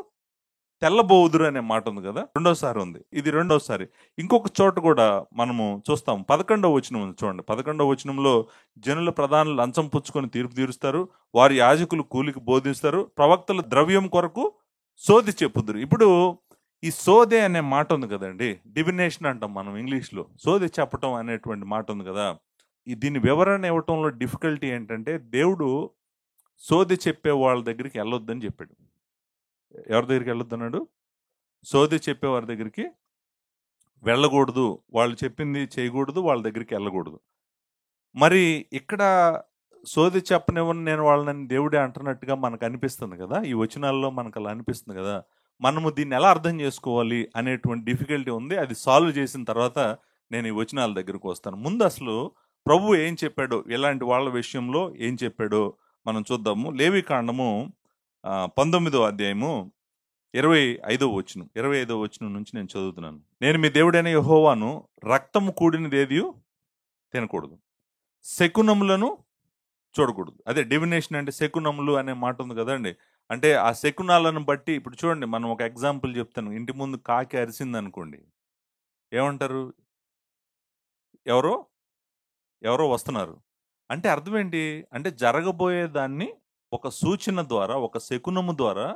తెల్లబోవుదురు అనే మాట ఉంది కదా! రెండోసారి ఉంది. ఇది రెండోసారి. ఇంకొక చోట కూడా మనము చూస్తాం. 11వ వచనం ఉంది చూడండి. 11వ వచనంలో జనుల ప్రధానులు లంచం పుచ్చుకొని తీర్పు తీరుస్తారు. వారి యాజకులు కూలికి బోధిస్తారు. ప్రవక్తలు ద్రవ్యం కొరకు సోదె చెప్పుదురు. ఇప్పుడు ఈ సోదె అనే మాట ఉంది కదండీ! డివినేషన్ అంటాం మనం ఇంగ్లీష్‌లో. సోదె చెప్పటం అనేటువంటి మాట ఉంది కదా! దీని వివరణ ఇవ్వటంలో డిఫికల్టీ ఏంటంటే దేవుడు సోదె చెప్పే వాళ్ళ దగ్గరికి ఎళ్ళొద్దని చెప్పాడు. ఎవరి దగ్గరికి ఎళ్ళొద్దన్నాడు? సోదె చెప్పేవారి దగ్గరికి వెళ్ళకూడదు. వాళ్ళు చెప్పింది చేయకూడదు. వాళ్ళ దగ్గరికి ఎళ్ళకూడదు. మరి ఇక్కడ సోదె చెప్పనివ్వను నేను వాళ్ళని దేవుడే అంటున్నట్టుగా మనకనిపిస్తుంది కదా! ఈ వచనాల్లో మనకలా అనిపిస్తుంది కదా! మనము దీన్ని ఎలా అర్థం చేసుకోవాలి అనేటువంటి డిఫికల్టీ ఉంది. అది సాల్వ్ చేసిన తర్వాత నేను ఈ వచనాల దగ్గరికి వస్తాను. ముందు అసలు ప్రభువు ఏం చెప్పాడో, ఇలాంటి వాళ్ళ విషయంలో ఏం చెప్పాడో మనం చూద్దాము. లేవికాండము 19వ అధ్యాయము 25వ వచనం నుంచి నేను చదువుతున్నాను. నేను మీ దేవుడైన యెహోవాను, రక్తము కూడినదేదియు తినకూడదు. శకునములను చూడకూడదు. అదే డివినేషన్ అంటే శకునములు అనే మాట ఉంది కదండీ! అంటే ఆ శకునాలను బట్టి ఇప్పుడు చూడండి మనం ఒక ఎగ్జాంపుల్ చెప్తాను. ఇంటి ముందు కాకి అరిసిందనుకోండి. ఏమంటారు? ఎవరో ఎవరో వస్తున్నారు. అంటే అర్థం ఏంటి? అంటే జరగబోయేదాన్ని ఒక సూచన ద్వారా, ఒక శకునము ద్వారా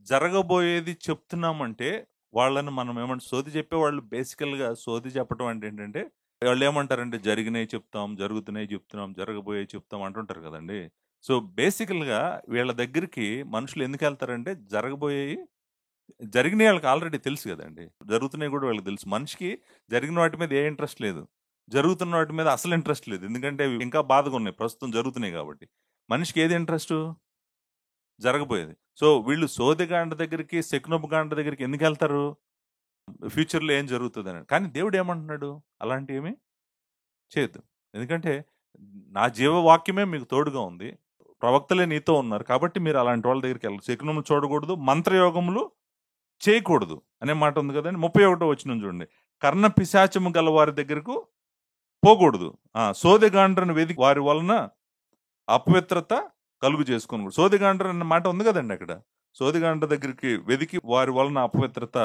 జరగబోయేది చెప్తున్నామంటే, వాళ్ళని మనం ఏమంటే సోది చెప్పేవాళ్ళు బేసికల్‌గా సోది చెప్పడం అంటే ఏంటంటే, వాళ్ళేమంటారంటే జరిగినయి చెప్తాం, జరుగుతున్నయి చెప్తున్నాం, జరగబోయేయి చెప్తాం అంటుంటారు కదండీ! సో, బేసికల్‌గా వీళ్ళ దగ్గరికి మనుషులు ఎందుకెళ్తారంటే, జరిగినయి ఆళ్ళకి ఆల్రెడీ తెలుసు గదండీ! జరుగుతున్నయి గూడా వీళ్ళకి తెలుసు. మనిషికి జరిగిన వాటి మీద ఏ ఇంట్రెస్ట్ లేదు. జరుగుతున్న వాటి మీద అసలు ఇంట్రెస్ట్ లేదు. ఎందుకంటే అవి ఇంకా బాధగున్నాయి. ప్రస్తుతం జరుగుతున్నాయి గాబట్టి. మనిషికి ఏది ఇంట్రెస్టు? జరగబోయేది. సో, వీళ్ళు సోదెగాండ్ర దగ్గరికి, శకునపు గాండ్ర దగ్గరికి ఎందుకెళ్తారు? ఫ్యూచర్‌లో ఏం జరుగుతదని. కానీ దేవుడేమంటున్నాడు? అలాంటియేమి చేయొద్దు. ఎందుకంటే, నా జీవవాక్యమే మీకు తోడుగా ఉంది. ప్రవక్తలే నీతో ఉన్నారు. కాబట్టి మీరు అలాంటి వాళ్ళ దగ్గరికెళ్ళరు. శకునములు చూడకూడదు. మంత్రయోగములు చేయకూడదు అనే మాట ఉంది కదండి. 31 వచనం చూడండి. కర్ణ పిశాచము గల వారి దగ్గరకు పోకూడదు. సోదెగాండ్రను వెదికి వారి వలన అపవిత్రత కలుగు చేసుకోకూడదు. సోదెగాండ్ర అన్న మాట ఉంది కదండి అక్కడ. సోదెగాండ్ర దగ్గరికి వెదికి వారి వలన అపవిత్రత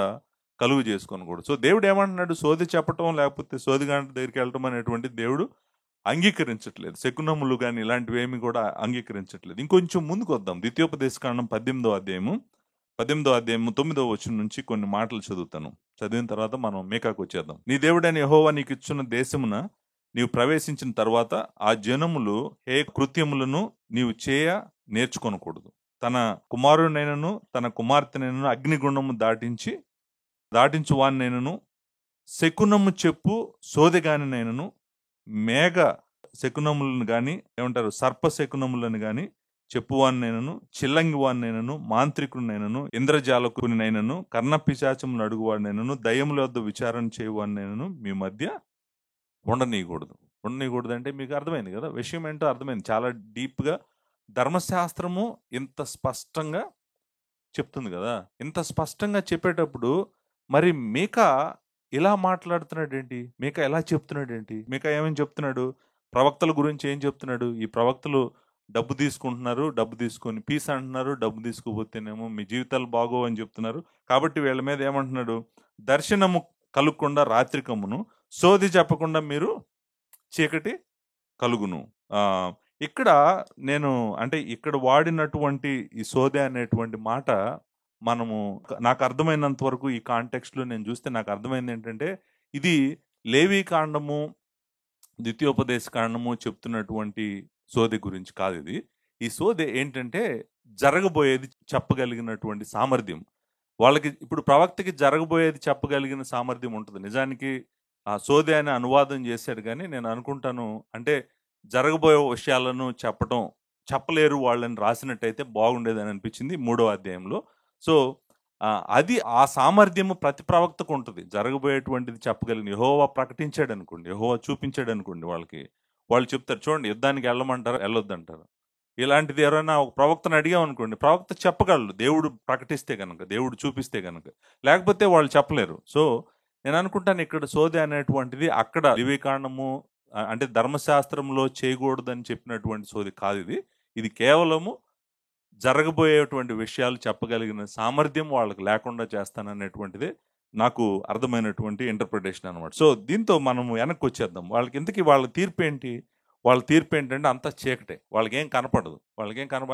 కలుగు చేసుకోకూడదు. సో దేవుడు ఏమంటున్నాడు? సోది చెప్పటం లేకపోతే సోదిగాండ్ర దగ్గరికి వెళ్ళటం అనేటువంటి దేవుడు అంగీకరించట్లేదు. శకునములు గాని ఇలాంటివేమి కూడా అంగీకరించట్లేదు. ఇంకొంచెం ముందుకు వద్దాం. ద్వితీయోపదేశకాండం 18వ అధ్యాయము 9వ వచనం నుంచి కొన్ని మాటలు చదువుతాను. చదివిన తర్వాత మనం మీకాకు వచ్చేద్దాం. నీ దేవుడైన యెహోవా నీకు ఇచ్చున్న దేశమున నీవు ప్రవేశించిన తర్వాత ఆ జనములు ఏ కృత్యములను నీవు చేయ నేర్చుకొనకూడదు. తన కుమారునైనను తన కుమార్తెనైనను అగ్నిగుండము దాటించు వానినైనను శకునము చెప్పు సోదెగానినైనను మేఘ శకునములను గాని ఏమంటారు సర్ప శకునములను గాని చెప్పువాన్నైనను చిల్లంగి వాన్నైనను మాంత్రికుడినైనను ఇంద్రజాలకునినైనను కర్ణపిశాచమును అడుగువాడినైనను దయ్యముల వద్ద విచారణ చేయువాడినైనను మీ మధ్య ఉండనీయకూడదు. ఉండనీయకూడదు అంటే మీకు అర్థమైంది కదా, విషయం ఏంటో అర్థమైంది. చాలా డీప్గా ధర్మశాస్త్రము ఇంత స్పష్టంగా చెప్తుంది కదా. ఇంత స్పష్టంగా చెప్పేటప్పుడు మరి మీకా ఇలా మాట్లాడుతున్నాడేంటి? మీకా ఎలా చెప్తున్నాడేంటి? మీకా ఏమని చెప్తున్నాడు? ప్రవక్తల గురించి ఏం చెప్తున్నాడు? ఈ ప్రవక్తలు డబ్బు తీసుకుంటున్నారు, డబ్బు తీసుకొని పీస్ అంటున్నారు, డబ్బు తీసుకోపోతేనేమో మీ జీవితాలు బాగోవు అని చెప్తున్నారు. కాబట్టి వీళ్ళ మీద ఏమంటున్నాడు? దర్శనము కలుగకుండా రాత్రికమును, సోది చెప్పకుండా మీరు చీకటి కలుగును. ఇక్కడ నేను అంటే ఇక్కడ వాడినటువంటి ఈ సోదె అనేటువంటి మాట మనము నాకు అర్థమైనంత వరకు ఈ కాంటెక్స్ట్‌లో నేను చూస్తే నాకు అర్థమైంది ఏంటంటే, ఇది లేవీ కాండము, ద్వితీయోపదేశ కాండము చెప్తున్నటువంటి సోదె గురించి కాదిది. ఈ సోదె ఏంటంటే జరగబోయేది చెప్పగలిగినటువంటి సామర్థ్యం. వాళ్ళకి ఇప్పుడు ప్రవక్తకి జరగబోయేది చెప్పగలిగిన సామర్థ్యం ఉంటది. నిజానికి ఆ సోదె అని అనువాదం చేశాడు గానీ, నేను అనుకుంటాను అంటే జరగబోయే విషయాలను చెప్పలేరు వాళ్ళని రాసినట్టయితే బాగుండేదని అనిపించింది 3వ అధ్యాయంలో. సో, అది ఆ సామర్థ్యము ప్రతి ప్రవక్తకు ఉంటది. జరగబోయేటువంటిది చెప్పగలిగిన యెహోవా ప్రకటించాడనుకోండి, యెహోవా చూపించాడనుకోండి వాళ్ళకి. వాళ్ళు చెప్తారు చూడండి యుద్ధానికి వెళ్ళమంటారా? వెళ్ళొద్దంటారు. ఇలాంటిది ఎవరైనా ఒక ప్రవక్తను అడిగామనుకోండి, ప్రవక్త చెప్పగలడు. దేవుడు ప్రకటిస్తే గనక, దేవుడు చూపిస్తే గనక. లేకపోతే వాళ్ళు చెప్పలేరు. సో, నేను అనుకుంటాను ఇక్కడ సోదె అనేటువంటిది అక్కడ లేవీకాండము అంటే ధర్మశాస్త్రంలో చేయకూడదని చెప్పినటువంటి సోది కాదిది. ఇది కేవలము జరగబోయేటువంటి విషయాలు చెప్పగలిగిన సామర్థ్యం వాళ్ళకి లేకుండా చేస్తాననేటువంటిదే నాకు అర్థమైనటువంటి ఇంటర్ప్రిటేషన్ అనమాట. సో, దీంతో మనం వెనక్కొచ్చేద్దాం. వాళ్ళకి ఇంతకీ వాళ్ళ తీర్పేంటి? వాళ్ళ తీర్పేంటంటే అంతా చీకటే. వాళ్ళకేం కనపడదు.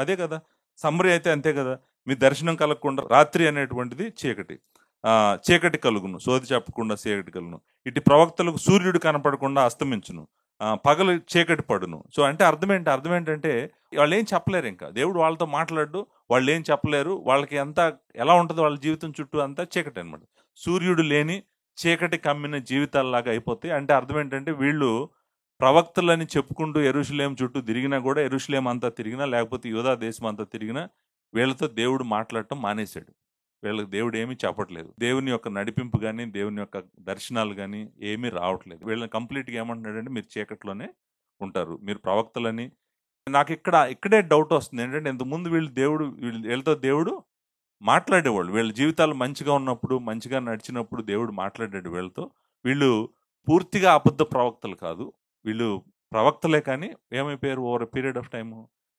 అదే కదా! సమ్మరీ అయితే అంతే కదా! మీ దర్శనం కలగకుండా రాత్రి అనేటువంటిది చీకటి. చీకటి కలుగును. సోది చెప్పకుండా చీకటి కలుగును. ఇటు ప్రవక్తలకు సూర్యుడు కనపడకుండా అస్తమించును. పగలు చీకటి పడును. సో, అంటే అర్థం ఏంటంటే వాళ్ళేం చెప్పలేరింక. దేవుడు వాళ్ళతో మాట్లాడడు. వాళ్ళేం చెప్పలేరు. వాళ్ళకి ఎలా ఉంటదో వాళ్ళ జీవితం చుట్టూ అంతా చీకటనమాట. సూర్యుడు లేని చీకటి కమ్మిన జీవితాల్లాగా అయిపోతాయి. అంటే అర్థం ఏంటంటే వీళ్ళు ప్రవక్తలని చెప్పుకుంటూ యెరూషలేము చుట్టూ తిరిగినా గూడా, యెరూషలేము అంతా తిరిగినా, లేకపోతే యూదా దేశం అంతా తిరిగినా, వీళ్ళతో దేవుడు మాట్లాడటం మానేశాడు. వీళ్ళకి దేవుడు ఏమీ చెప్పట్లేదు. దేవుని యొక్క నడిపింపు గాని, దేవుని యొక్క దర్శనాలు గాని ఏమీ రావట్లేదు. వీళ్ళని కంప్లీట్‌గా ఏమంటున్నాడంటే మీరు చీకట్లోనే ఉంటారు. మీరు ప్రవక్తలని ఇక్కడే డౌట్ వస్తుంది. ఏంటంటే ఇంతకుముందు వీళ్ళతో దేవుడు మాట్లాడేవాళ్ళు. వీళ్ళ జీవితాలు మంచిగా ఉన్నప్పుడు, మంచిగా నడిచినప్పుడు దేవుడు మాట్లాడాడు వీళ్ళతో. వీళ్ళు పూర్తిగా అబద్ధ ప్రవక్తలు కాదు. వీళ్ళు ప్రవక్తలే కానీ ఏమైపోయారు over a period of time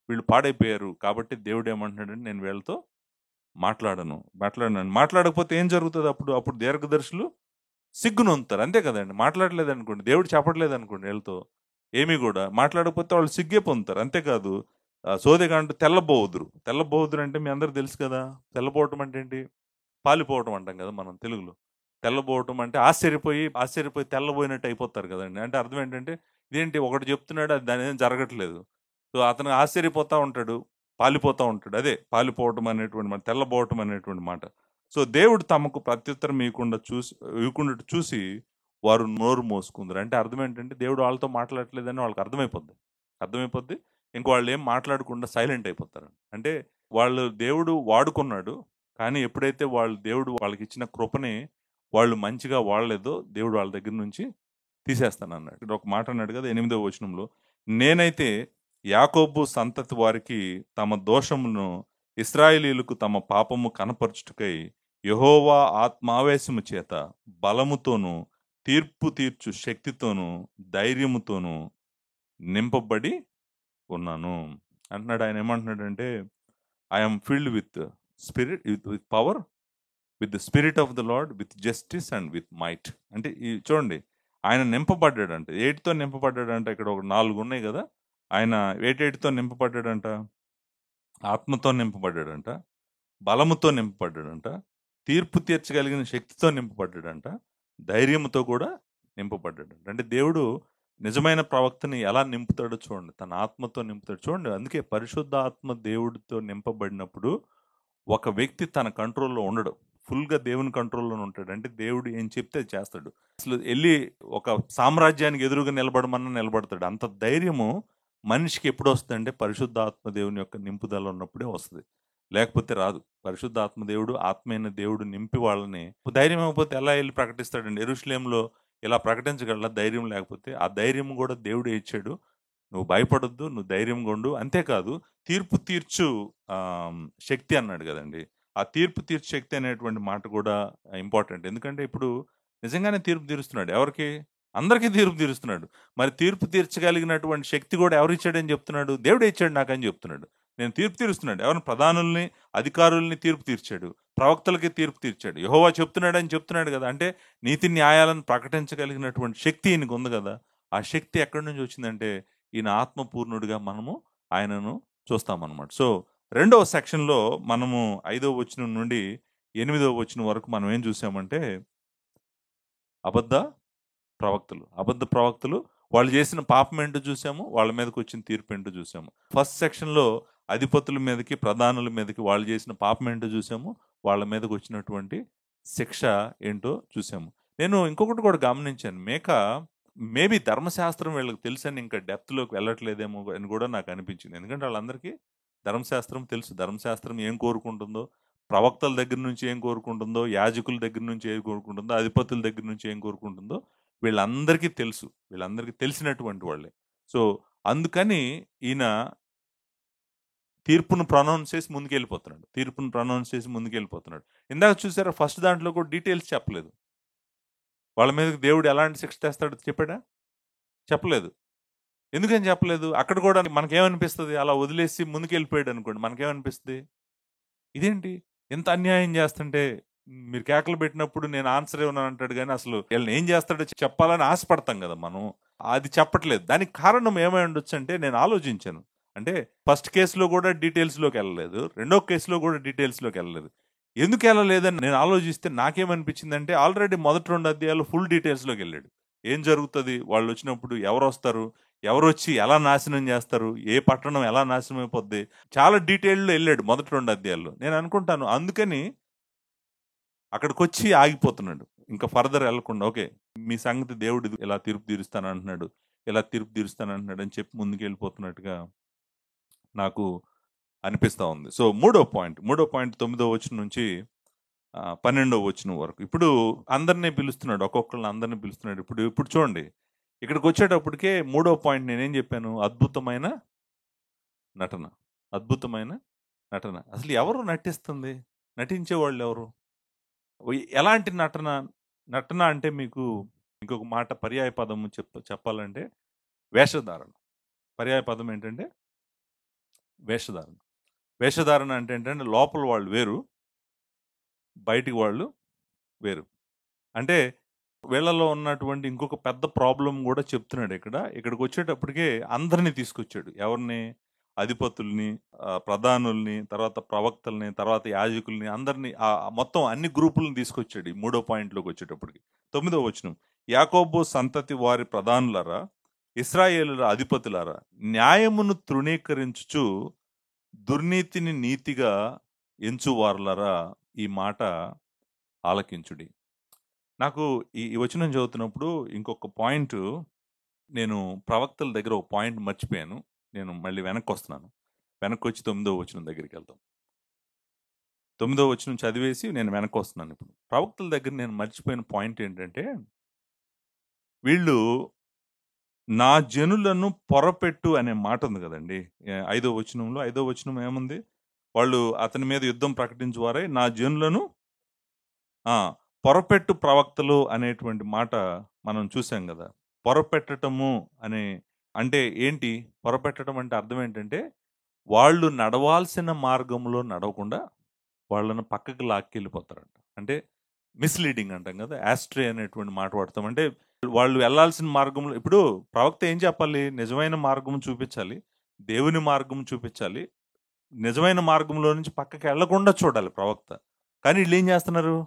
వీళ్ళు పాడైపోయారు. కాబట్టి దేవుడు ఏమంటున్నాడంటే నేను వీళ్ళతో మాట్లాడకపోతే ఏం జరుగుతది అప్పుడు? అప్పుడు దీర్ఘదర్శులు సిగ్గునొందుతారు. అంతే కదండీ! మాట్లాడలేదనుకోండి, దేవుడు చెప్పట్లేదనుకోండి వీళ్ళతో, ఏమీ కూడా మాట్లాడకపోతే వాళ్ళు సిగ్గే పొందుతారు. అంతేకాదు సోదెగా అంటూ తెల్లబోదురు. తెల్లబోదురు అంటే మీ అందరికి తెలుసు కదా! తెల్లబోవటం అంటే ఏంటి? పాలిపోవటం అంటాం కదా మనం తెలుగులో. తెల్లబోవటం అంటే ఆశ్చర్యపోయి తెల్లబోయినట్టు అయిపోతారు కదండీ. అంటే అర్థం ఏంటంటే, ఇదేంటి ఒకడు చెప్తున్నాడు అది దానేం జరగట్లేదు. సో, అతను ఆశ్చర్యపోతా ఉంటాడు. పాలిపోతా ఉంటాడు. అదే పాలిపోవటం అనేటువంటి మాట. తెల్లబోవటం అనేటువంటి మాట. సో, దేవుడు తమకు ప్రత్యుత్తరం ఇవ్వకుండా చూసి వారు నోరు మోసుకుందురు. అంటే అర్థం ఏంటంటే, దేవుడు వాళ్ళతో మాట్లాడట్లేదని వాళ్ళకి అర్థమైపోద్ది. అర్థమైపోద్ది. ఇంక వాళ్ళేం మాట్లాడకుండా సైలెంట్ అయిపోతారు. అంటే వాళ్ళు దేవుడు వాడుకున్నాడు. కానీ ఎప్పుడైతే దేవుడు వాళ్ళకిచ్చిన కృపని వాళ్ళు మంచిగా వాడలేదో, దేవుడు వాళ్ళ దగ్గర నుంచి తీసేస్తానన్నాడు. ఇక్కడ ఒక మాట అన్నాడు కదా! 8వ వచనంలో, నేనైతే యాకోబు సంతతి వారికి తమ దోషమును, ఇశ్రాయేలీయులకు తమ పాపము కనపరచుటకై యెహోవా ఆత్మావేశము చేత బలముతోనూ, తీర్పు తీర్చు శక్తితోనూ, ధైర్యముతోనూ నింపబడి ఉన్నాను అంటున్నాడు. ఆయన ఏమంటున్నాడంటే, I am filled with spirit, with power, with the spirit of the lord, with justice and with might. అంటే ఈ చూడండి, ఆయన నింపబడ్డాడంట. ఏటితో నింపబడ్డాడంట? ఇక్కడ ఒక 4 ఉన్నాయి కదా! ఆయన ఏటేటితో నింపబడ్డాడంట? ఆత్మతో నింపబడ్డాడంట, బలముతో నింపబడ్డాడంట, తీర్పు తీర్చగలిగిన శక్తితో నింపబడ్డాడంట, ధైర్యంతో కూడా నింపబడ్డాడంట. అంటే దేవుడు నిజమైన ప్రవక్తని ఎలా నింపుతాడో చూడండి. తన ఆత్మతో నింపుతాడు. చూడండి, అందుకే పరిశుద్ధ ఆత్మ దేవుడితో నింపబడినప్పుడు ఒక వ్యక్తి తన కంట్రోల్‌లో ఉండడు. ఫుల్‌గా దేవుని కంట్రోల్‌లోనే ఉంటాడు. అంటే దేవుడు ఏం చెప్తే అది చేస్తాడు. అసలు ఎళ్లి ఒక సామ్రాజ్యానికి ఎదురుగా నిలబడమన్నా నిలబడతాడు. అంత ధైర్యము మనిషికి ఎప్పుడొస్తదంటే పరిశుద్ధాత్మ దేవుని యొక్క నింపుదల ఉన్నప్పుడే వస్తది. లేకపోతే రాదు. పరిశుద్ధాత్మ దేవుడు, ఆత్మైన దేవుడు నింపి వాళ్ళని ధైర్యం ఇవ్వకపోతే ఎలా ఎళ్లి ప్రకటిస్తాడండి? యెరూషలేములో ఇలా ప్రకటించగలడా ధైర్యం లేకపోతే? ఆ ధైర్యం గూడా దేవుడే ఇచ్చాడు. నువ్వు భయపడొద్దు, నువ్వు ధైర్యంగా ఉండు. అంతేకాదు తీర్పు తీర్చు శక్తి అన్నాడు గదండీ! ఆ తీర్పు తీర్చు శక్తి అనేటువంటి మాట కూడా ఇంపార్టెంట్. ఎందుకంటే ఇప్పుడు నిజంగానే తీర్పు తీరుస్తున్నాడు. ఎవరికి? అందరికీ తీర్పు తీరుస్తున్నాడు. మరి తీర్పు తీర్చగలిగినటువంటి శక్తి గూడా ఎవరిచ్చాడని జెప్తున్నాడు? దేవుడే ఇచ్చాడు నాకని జెప్తున్నాడు. నేను తీర్పు తీరుస్తున్నాడు. ఎవరిని? ప్రధానుల్ని, అధికారుల్ని తీర్పు తీర్చాడు. ప్రవక్తలకి తీర్పు తీర్చాడు. యెహోవా చెప్తున్నాడని చెప్తున్నాడు గదా! అంటే నీతి న్యాయాలను ప్రకటించగలిగినటువంటి శక్తి ఈయనకుంది గదా! ఆ శక్తి ఎక్కడి నుంచి వచ్చిందంటే ఈయన ఆత్మపూర్ణుడిగా మనము ఆయనను చూస్తామన్నమాట. సో, రెండవ సెక్షన్‌లో మనము 5వ వచనం నుండి 8వ వచనం వరకు మనం ఏం చూసామంటే అబద్ధ అబద్ధ ప్రవక్తలు వాళ్ళు చేసిన పాపం ఏంటో చూసాము. వాళ్ళ మీదకొచ్చిన తీర్పు ఏంటో చూసాము. ఫస్ట్ సెక్షన్‌లో అధిపతుల మీదకి, ప్రధానుల మీదకి వాళ్ళు చేసిన పాపం ఏంటో చూసాము. వాళ్ళ మీదకొచ్చినటువంటి శిక్ష ఏంటో చూసాము. నేను ఇంకొకటి కూడా గమనించాను. మేబీ ధర్మశాస్త్రం వీళ్ళకి తెలుసని ఇంకా డెప్త్‌లోకి వెళ్ళట్లేదేమో అని కూడా నాకు అనిపించింది. ఎందుకంటే వాళ్ళందరికీ ధర్మశాస్త్రం తెలుసు. ధర్మశాస్త్రం ఏం కోరుకుంటుందో, ప్రవక్తల దగ్గర నుంచి ఏం కోరుకుంటుందో, యాజకుల దగ్గర నుంచి ఏం కోరుకుంటుందో, అధిపతుల దగ్గర నుంచి ఏం కోరుకుంటుందో వీళ్ళందరికీ తెలుసు. వీళ్ళందరికీ తెలిసినటువంటి వాళ్ళే. సో, అందుకని ఈయన తీర్పును ప్రొనౌన్స్ చేసి ముందుకెళ్ళిపోతున్నాడు. ఇందాక చూసారా ఫస్ట్ దాంట్లో కూడా డీటెయిల్స్ చెప్పలేదు. వాళ్ళ మీదకి దేవుడు ఎలాంటి శిక్ష తెస్తాడో చెప్పాడా? చెప్పలేదు. ఎందుకని చెప్పలేదు? అక్కడ కూడా మనకేమనిపిస్తది? అలా వదిలేసి ముందుకెళ్ళిపోయాడనుకోండి మనకేమనిపిస్తది? ఇదేంటి? ఇంత అన్యాయం చేస్తుంటే మీరు కేకలు పెట్టినప్పుడు నేను ఆన్సర్ ఇవ్వను అంటాడు గానీ, అసలు ఈళ్ళని ఏం చేస్తాడో చెప్పాలని ఆశపడతాం గదా మనం. అది చెప్పట్లేదు. దానికి కారణం ఏమై ఉండొచ్చంటే నేను ఆలోచించాను. అంటే ఫస్ట్ కేస్‌లో గూడా డీటెయిల్స్‌లోకెళ్ళలేదు. రెండో కేస్‌లో గూడా డీటెయిల్స్‌లోకెళ్ళలేదు. ఎందుకెళ్ళలేదని నేను ఆలోచిస్తే నాకేమనిపించిందంటే ఆల్రెడీ మొదటి 2 అధ్యాయాలు ఫుల్ డీటెయిల్స్‌లోకెళ్ళాడు. ఏం జరుగుతది? వాళ్ళొచ్చినప్పుడు ఎవరొస్తారు? ఎవరొచ్చి ఎలా నాశనం జేస్తారు? ఏ పట్టణం ఎలా నాశనం అయిపోద్ది? చాలా డీటెయిల్డ్‌లో ఎళ్ళాడు మొదటి 2 అధ్యాయాల్లో. నేననుకుంటాను అందుకని అక్కడికొచ్చి ఆగిపోతున్నాడు. ఇంకా ఫర్దర్ ఎళ్ళకుండా ఓకే. మీ సంగతి దేవుడు ఇలా తీర్పు తీరుస్తానంటున్నాడు. ఇలా తీర్పు తీరుస్తానంటున్నాడు అని చెప్పి ముందుకెళ్ళిపోతున్నట్టుగా నాకు అనిపిస్తా ఉంది. సో, మూడో పాయింట్ 9వ వచనం నుంచి 12వ వచనం వరకు. ఇప్పుడు అందరిని పిలుస్తున్నాడు. ఒక్కొక్కళ్ళని అందరిని పిలుస్తున్నాడు. ఇప్పుడు చూడండి. ఇక్కడికొచ్చేటప్పటికే మూడో పాయింట్ నేనేం చెప్పాను? అద్భుతమైన నటన. అద్భుతమైన నటన. అసలు ఎవరు నటిస్తుంది? నటించేవాళ్ళెవరు? ఎలాంటి నటన? నటన అంటే మీకు ఇంకొక మాట పర్యాయ పదము చెప్పాలంటే వేషధారణ. పర్యాయ పదం ఏంటంటే వేషధారణ. వేషధారణ అంటే ఏంటంటే లోపల వాళ్ళు వేరు, బయటికి వాళ్ళు వేరు. అంటే వీళ్ళలో ఉన్నటువంటి ఇంకొక పెద్ద ప్రాబ్లం కూడా చెప్తున్నాడు ఇక్కడ. ఇక్కడికి వచ్చేటప్పటికే అందరిని తీసుకొచ్చాడు. ఎవరిని? అధిపతుల్ని, ప్రధానుల్ని, తర్వాత ప్రవక్తల్ని, తర్వాత యాజకుల్ని, అందరిని, మొత్తం అన్ని గ్రూపులను తీసుకొచ్చాడు ఈ మూడో పాయింట్లోకి వచ్చేటప్పటికి. 9వ వచనం, యాకోబు సంతతి వారి ప్రధానులారా, ఇశ్రాయేలుల అధిపతులారా, న్యాయమును తృణీకరించుచు దుర్నీతిని నీతిగా ఎంచువారులారా, ఈ మాట ఆలకించుడి. నాకు ఈ వచనం చదువుతున్నప్పుడు ఇంకొక పాయింట్, నేను ప్రవక్తల దగ్గర ఒక పాయింట్ మర్చిపోయాను. నేను మళ్ళీ వెనక్కి వస్తున్నాను. వెనక్కి వచ్చి 9వ వచనం దగ్గరికి వెళ్తాం. 9వ వచనం చదివేసి నేను వెనక్కి వస్తున్నాను. ఇప్పుడు ప్రవక్తల దగ్గర నేను మర్చిపోయిన పాయింట్ ఏంటంటే, వీళ్ళు నా జనులను పొరపెట్టు అనే మాట ఉంది కదండి 5వ వచనంలో. 5వ వచనం ఏముంది? వాళ్ళు అతని మీద యుద్ధం ప్రకటించువారే నా జనులను పొరపెట్టు ప్రవక్తలు అనేటువంటి మాట మనం చూసాం కదా. పొరపెట్టటము అనే అంటే ఏంటి? పొరపెట్టడం అంటే అర్థం ఏంటంటే, వాళ్ళు నడవాల్సిన మార్గంలో నడవకుండా వాళ్ళను పక్కకి లాక్కెళ్ళిపోతారంట. అంటే మిస్లీడింగ్ అంటాం కదా, యాస్ట్రే అనేటువంటి మాట వాడతాం. అంటే వాళ్ళు వెళ్ళాల్సిన మార్గంలో, ఇప్పుడు ప్రవక్త ఏం చెప్పాలి? నిజమైన మార్గం చూపించాలి, దేవుని మార్గం చూపించాలి, నిజమైన మార్గంలో నుంచి పక్కకి వెళ్లకుండా చూడాలి ప్రవక్త. కానీ వీళ్ళు ఏం చేస్తున్నారు?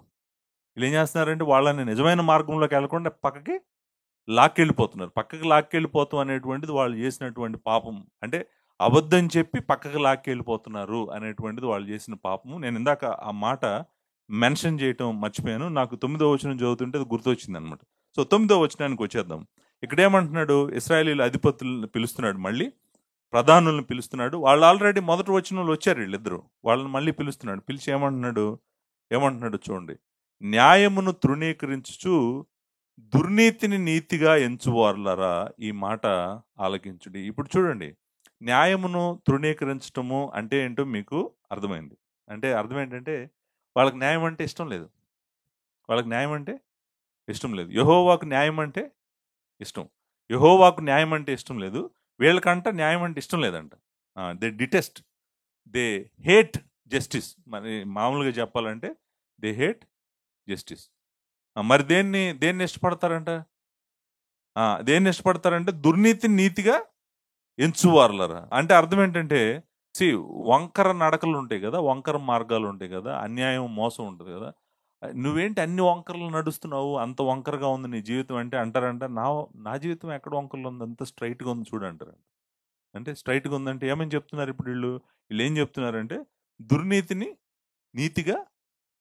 వీళ్ళు ఏం చేస్తున్నారంటే వాళ్ళని నిజమైన మార్గంలోకి వెళ్లకుండా పక్కకి లాక్కెళ్ళిపోతున్నారు. పక్కకి లాక్కెళ్ళిపోతాం అనేటువంటిది వాళ్ళు చేసినటువంటి పాపం. అంటే అబద్ధం చెప్పి పక్కకి లాక్కెళ్ళిపోతున్నారు అనేటువంటిది వాళ్ళు చేసిన పాపము. నేను ఇందాక ఆ మాట మెన్షన్ చేయటం మర్చిపోయాను. నాకు 9వ వచనం చదువుతుంటే అది గుర్తొచ్చింది అనమాట. సో 9వ వచనానికి వచ్చేద్దాం. ఇక్కడ ఏమంటున్నాడు? ఇశ్రాయేలీల అధిపతులను పిలుస్తున్నాడు, మళ్ళీ ప్రధానులను పిలుస్తున్నాడు. వాళ్ళు ఆల్రెడీ మొదటి వచనంలో వచ్చారు వీళ్ళిద్దరు. వాళ్ళని మళ్ళీ పిలుస్తున్నాడు. పిలిచి ఏమంటున్నాడు చూడండి, న్యాయమును తృణీకరించుచు దుర్నీతిని నీతిగా ఎంచువారులారా, ఈ మాట ఆలకించుడి. ఇప్పుడు చూడండి, న్యాయమును తృణీకరించటము అంటే ఏంటో మీకు అర్థమైంది. అంటే అర్థం ఏంటంటే, వాళ్ళకి న్యాయం అంటే ఇష్టం లేదు. వాళ్ళకి న్యాయం అంటే ఇష్టం లేదు. యెహోవాకు న్యాయం అంటే ఇష్టం. యెహోవాకు న్యాయం అంటే ఇష్టం లేదు. వీళ్ళకంట న్యాయం అంటే ఇష్టం లేదంట. They detest, they hate justice. మరి మామూలుగా చెప్పాలంటే దే హేట్ జస్టిస్. మరి దేన్ని ఇష్టపడతారంట? దేన్ని ఇష్టపడతారంటే దుర్నీతిని నీతిగా ఎంచువారులరా. అంటే అర్థం ఏంటంటే, వంకర నడకలు ఉంటాయి కదా, వంకర మార్గాలు ఉంటాయి కదా, అన్యాయం మోసం ఉంటుంది కదా. నువ్వేంటి అన్ని వంకరలు నడుస్తున్నావు, అంత వంకరగా ఉంది నీ జీవితం అంటే అంటారంట. నా జీవితం ఎక్కడ వంకరలు ఉంది, అంత స్ట్రైట్గా ఉంది చూడంటారంట. అంటే స్ట్రైట్గా ఉందంటే ఏమని చెప్తున్నారు ఇప్పుడు వీళ్ళు ఏం చెప్తున్నారంటే, దుర్నీతిని నీతిగా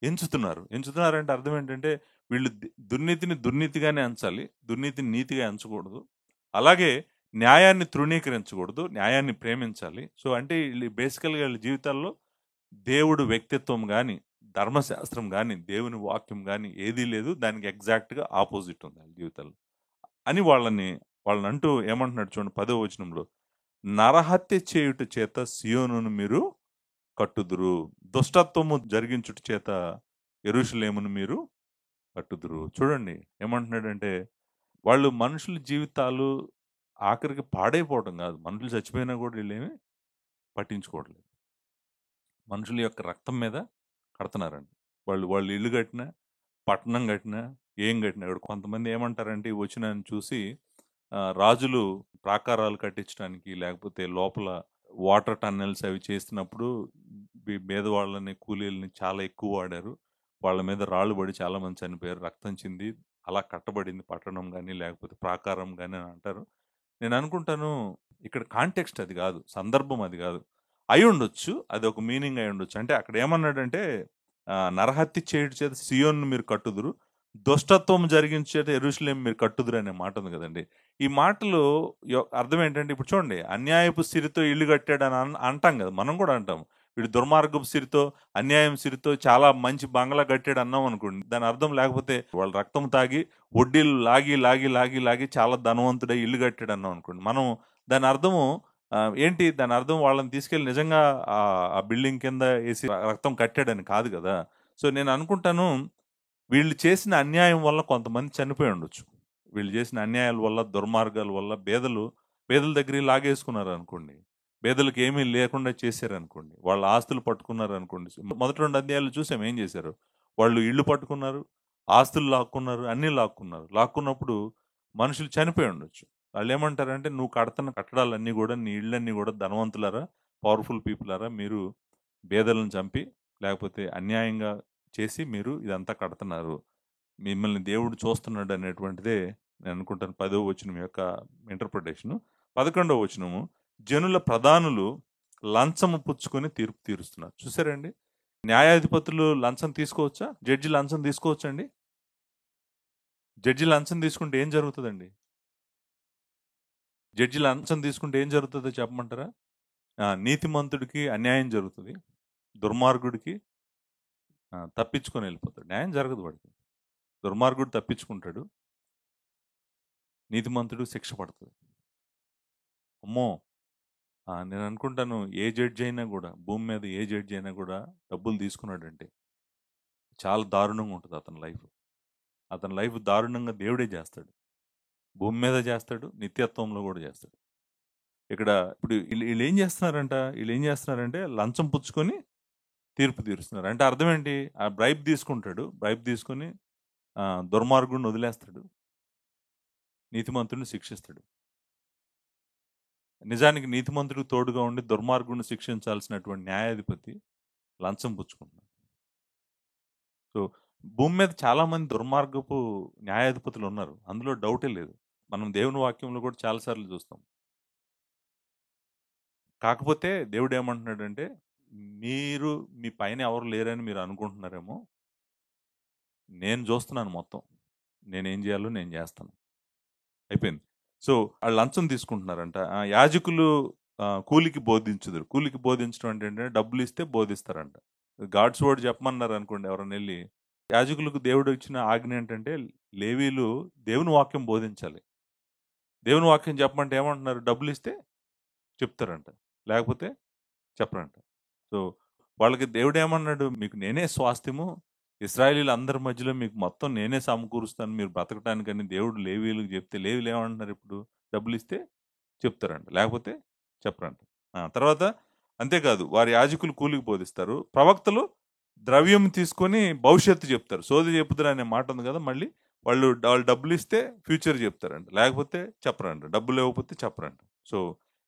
ఎంచుతున్నారంటే అర్థం ఏంటంటే, వీళ్ళు దుర్నీతిని దుర్నీతిగానే ఎంచాలి, దుర్నీతిని నీతిగా ఎంచకూడదు. అలాగే న్యాయాన్ని తృణీకరించకూడదు, న్యాయాన్ని ప్రేమించాలి. సో అంటే వీళ్ళు బేసికల్గా వీళ్ళ జీవితాల్లో దేవుడు వ్యక్తిత్వం కానీ, ధర్మశాస్త్రం కానీ, దేవుని వాక్యం కానీ ఏదీ లేదు. దానికి ఎగ్జాక్ట్గా ఆపోజిట్ ఉంది వాళ్ళ జీవితాల్లో అని వాళ్ళని అంటూ ఏమంటున్నాడు చూడండి 10వ వచనంలో, నరహత్య చేయుట చేత సియోనును మీరు కట్టుదురు, దుష్టత్వము జరిగించుట చేత యెరూషలేమును మీరు కట్టుదురు. చూడండి ఏమంటున్నాడంటే, వాళ్ళు మనుషుల జీవితాలు ఆఖరికి పాడైపోవటం కాదు, మనుషులు చచ్చిపోయినా కూడా వీళ్ళేమి పట్టించుకోవట్లేదు. మనుషుల యొక్క రక్తం మీద కడుతున్నారండి. వాళ్ళు ఇల్లు కట్టినా, పట్టణం కట్టినా, ఏం కట్టినా. ఇక్కడ కొంతమంది ఏమంటారంటే ఈ వచనాన్ని చూసి, రాజులు ప్రాకారాలు కట్టించడానికి లేకపోతే లోపల వాటర్ టన్నెల్స్ అవి చేస్తున్నప్పుడు పేదవాళ్ళని, కూలీలని చాలా ఎక్కువ వాడారు, వాళ్ళ మీద రాళ్ళు పడి చాలా మంది చనిపోయారు, రక్తం చింది అలా కట్టబడింది పట్టణం కానీ లేకపోతే ప్రాకారం కానీ అని అంటారు. నేను అనుకుంటాను ఇక్కడ కాంటెక్స్ట్ అది కాదు, సందర్భం అది కాదు. అయి ఉండొచ్చు, అది ఒక మీనింగ్ అయి ఉండొచ్చు. అంటే అక్కడ ఏమన్నాడంటే, నరహత్య చేయుట చేత సియోను మీరు కట్టుదురు, దుష్టత్వం జరిగించేట యెరూషలేము మీరు కట్టుదురు అనే మాట ఉంది కదండి. ఈ మాటలు అర్థం ఏంటంటే, ఇప్పుడు చూడండి, అన్యాయపు సిరితో ఇల్లు కట్టాడు అని అంటాం కదా, మనం కూడా అంటాం. వీడు దుర్మార్గపు సిరితో, అన్యాయం సిరితో చాలా మంచి బంగ్లా కట్టాడు అన్నాం అనుకోండి, దాని అర్థం లేకపోతే వాళ్ళ రక్తం తాగి వడ్డీలు లాగి లాగి లాగి లాగి చాలా ధనవంతుడై ఇల్లు కట్టాడు అన్నాం అనుకోండి, మనం దాని అర్థము ఏంటి? దాని అర్థం వాళ్ళని తీసుకెళ్ళి నిజంగా ఆ బిల్డింగ్ కింద వేసి రక్తం కట్టాడని కాదు కదా. సో నేను అనుకుంటాను, వీళ్ళు చేసిన అన్యాయం వల్ల కొంతమంది చనిపోయి ఉండొచ్చు. వీళ్ళు చేసిన అన్యాయాల వల్ల, దుర్మార్గాల వల్ల పేదల దగ్గర లాగేసుకున్నారు అనుకోండి, పేదలకు ఏమీ లేకుండా చేశారు అనుకోండి, వాళ్ళ ఆస్తులు పట్టుకున్నారు అనుకోండి. మొదటి 2 అధ్యాయాలు చూసాం ఏం చేశారు. వాళ్ళు ఇళ్ళు పట్టుకున్నారు, ఆస్తులు లాక్కున్నారు, అన్నీ లాక్కున్నారు. లాక్కున్నప్పుడు మనుషులు చనిపోయి ఉండొచ్చు. వాళ్ళేమంటారంటే, "నువ్వు కడుతున్న కట్టడాలన్నీ గూడా, నీ ఇళ్ళన్నీ గూడా ధనవంతులారా, పవర్‌ఫుల్ పీపులారా, మీరు పేదలను చంపి, లేకపోతే అన్యాయంగా చేసి మీరు ఇదంతా కడుతున్నారు. మిమ్మల్ని దేవుడు చూస్తున్నాడు" అనేటువంటిదే నేను అనుకుంటాను 10వ వచనం యొక్క ఇంటర్ప్రిటేషను. 11వ వచనము, జనుల ప్రధానులు లంచము పుచ్చుకొని తీర్పు తీరుస్తున్నారు. చూసారండి? న్యాయాధిపతులు లంచం తీసుకోవచ్చా? జడ్జి లంచం తీసుకోవచ్చండి? జడ్జి లంచం తీసుకుంటే ఏం జరుగుతదండి? జడ్జి లంచం తీసుకుంటే ఏం జరుగుతుందో చెప్పమంటారా? నీతిమంతుడికి అన్యాయం జరుగుతది. దుర్మార్గుడికి తప్పించుకొని వెళ్ళిపోతాడు. న్యాయం జరగదు వాడికి. దుర్మార్గుడు తప్పించుకుంటాడు. నీతిమంతుడు శిక్ష పడతది. అమ్మో! నేను అనుకుంటాను ఏ జడ్జి అయినా గూడా, భూమి మీద ఏ జడ్జి అయినా గూడా డబ్బులు తీసుకున్నాడంటే చాలా దారుణంగా ఉంటది అతని లైఫ్. అతని లైఫ్ దారుణంగా దేవుడే జేస్తాడు. భూమి మీద జేస్తాడు. నిత్యత్వంలో గూడా జేస్తాడు. ఇక్కడ ఇప్పుడు ఈళ్ళేం జేస్తున్నారంటే లంచం పుచ్చుకొని తీర్పు తీరుస్తున్నారు. అంటే అర్థం ఏంటి? ఆ బ్రైబ్ తీసుకుంటాడు. బ్రైబ్ తీసుకొని దుర్మార్గుడిని వదిలేస్తాడు. నీతిమంతుడిని శిక్షిస్తాడు. నిజానికి నీతిమంతుడికి తోడుగా ఉండి దుర్మార్గుడిని శిక్షించాల్సినటువంటి న్యాయాధిపతి లంచం పుచ్చుకుంటున్నాడు. సో, భూమి మీద చాలామంది దుర్మార్గపు న్యాయాధిపతులు ఉన్నారు. అందులో డౌటే లేదు. మనం దేవుని వాక్యంలో కూడా చాలా సార్లు చూస్తాం. కాకపోతే దేవుడేమంటున్నాడంటే, మీరు మీ పైన ఎవరు లేరని మీరు అనుకుంటున్నారేమో. నేను చూస్తున్నాను మొత్తం. నేనేం జేయాలో నేను జేస్తాను. అయిపోయింది. సో, ఆళ్ళు లంచం తీసుకుంటున్నారంట. యాజకులు కూలికి బోధించుదురు. కూలికి బోధించడం అంటే ఏంటంటే డబ్బులిస్తే బోధిస్తారంట. గాడ్స్ వర్డ్ చెప్పమన్నారనుకోండి ఎవరైనెళ్లి, యాజకులకు దేవుడు ఇచ్చిన ఆజ్ఞ ఏంటంటే, లేవీలు దేవుని వాక్యం బోధించాలి. దేవుని వాక్యం చెప్పమంటే ఏమంటున్నారు? డబ్బులిస్తే చెప్తారంట. లేకపోతే చెప్పరంట. సో, వాళ్ళకి దేవుడేమన్నాడు? మీకు నేనే స్వాస్థ్యము. ఇశ్రాయేలీయులందరి మధ్యలో మీకు మొత్తం నేనే సమకూరుస్తాను. మీరు బ్రతకటానికని దేవుడు లేవీయులకు చెప్తే, లేవీయులు ఏమంటున్నారు ఇప్పుడు? డబ్బులిస్తే చెప్తారంట. లేకపోతే చెప్పరంట. తర్వాత అంతేకాదు వారి యాజకులు కూలికి బోధిస్తారు. ప్రవక్తలు ద్రవ్యం తీసుకొని భవిష్యత్తు చెప్తారు. సోది చెప్పుదురు అనే మాట ఉంది కదా! మళ్ళీ వాళ్ళు డబ్బులిస్తే ఫ్యూచర్ చెప్తారంట. లేకపోతే చెప్పరంట. డబ్బులు ఇవ్వకపోతే చెప్పరంట. సో,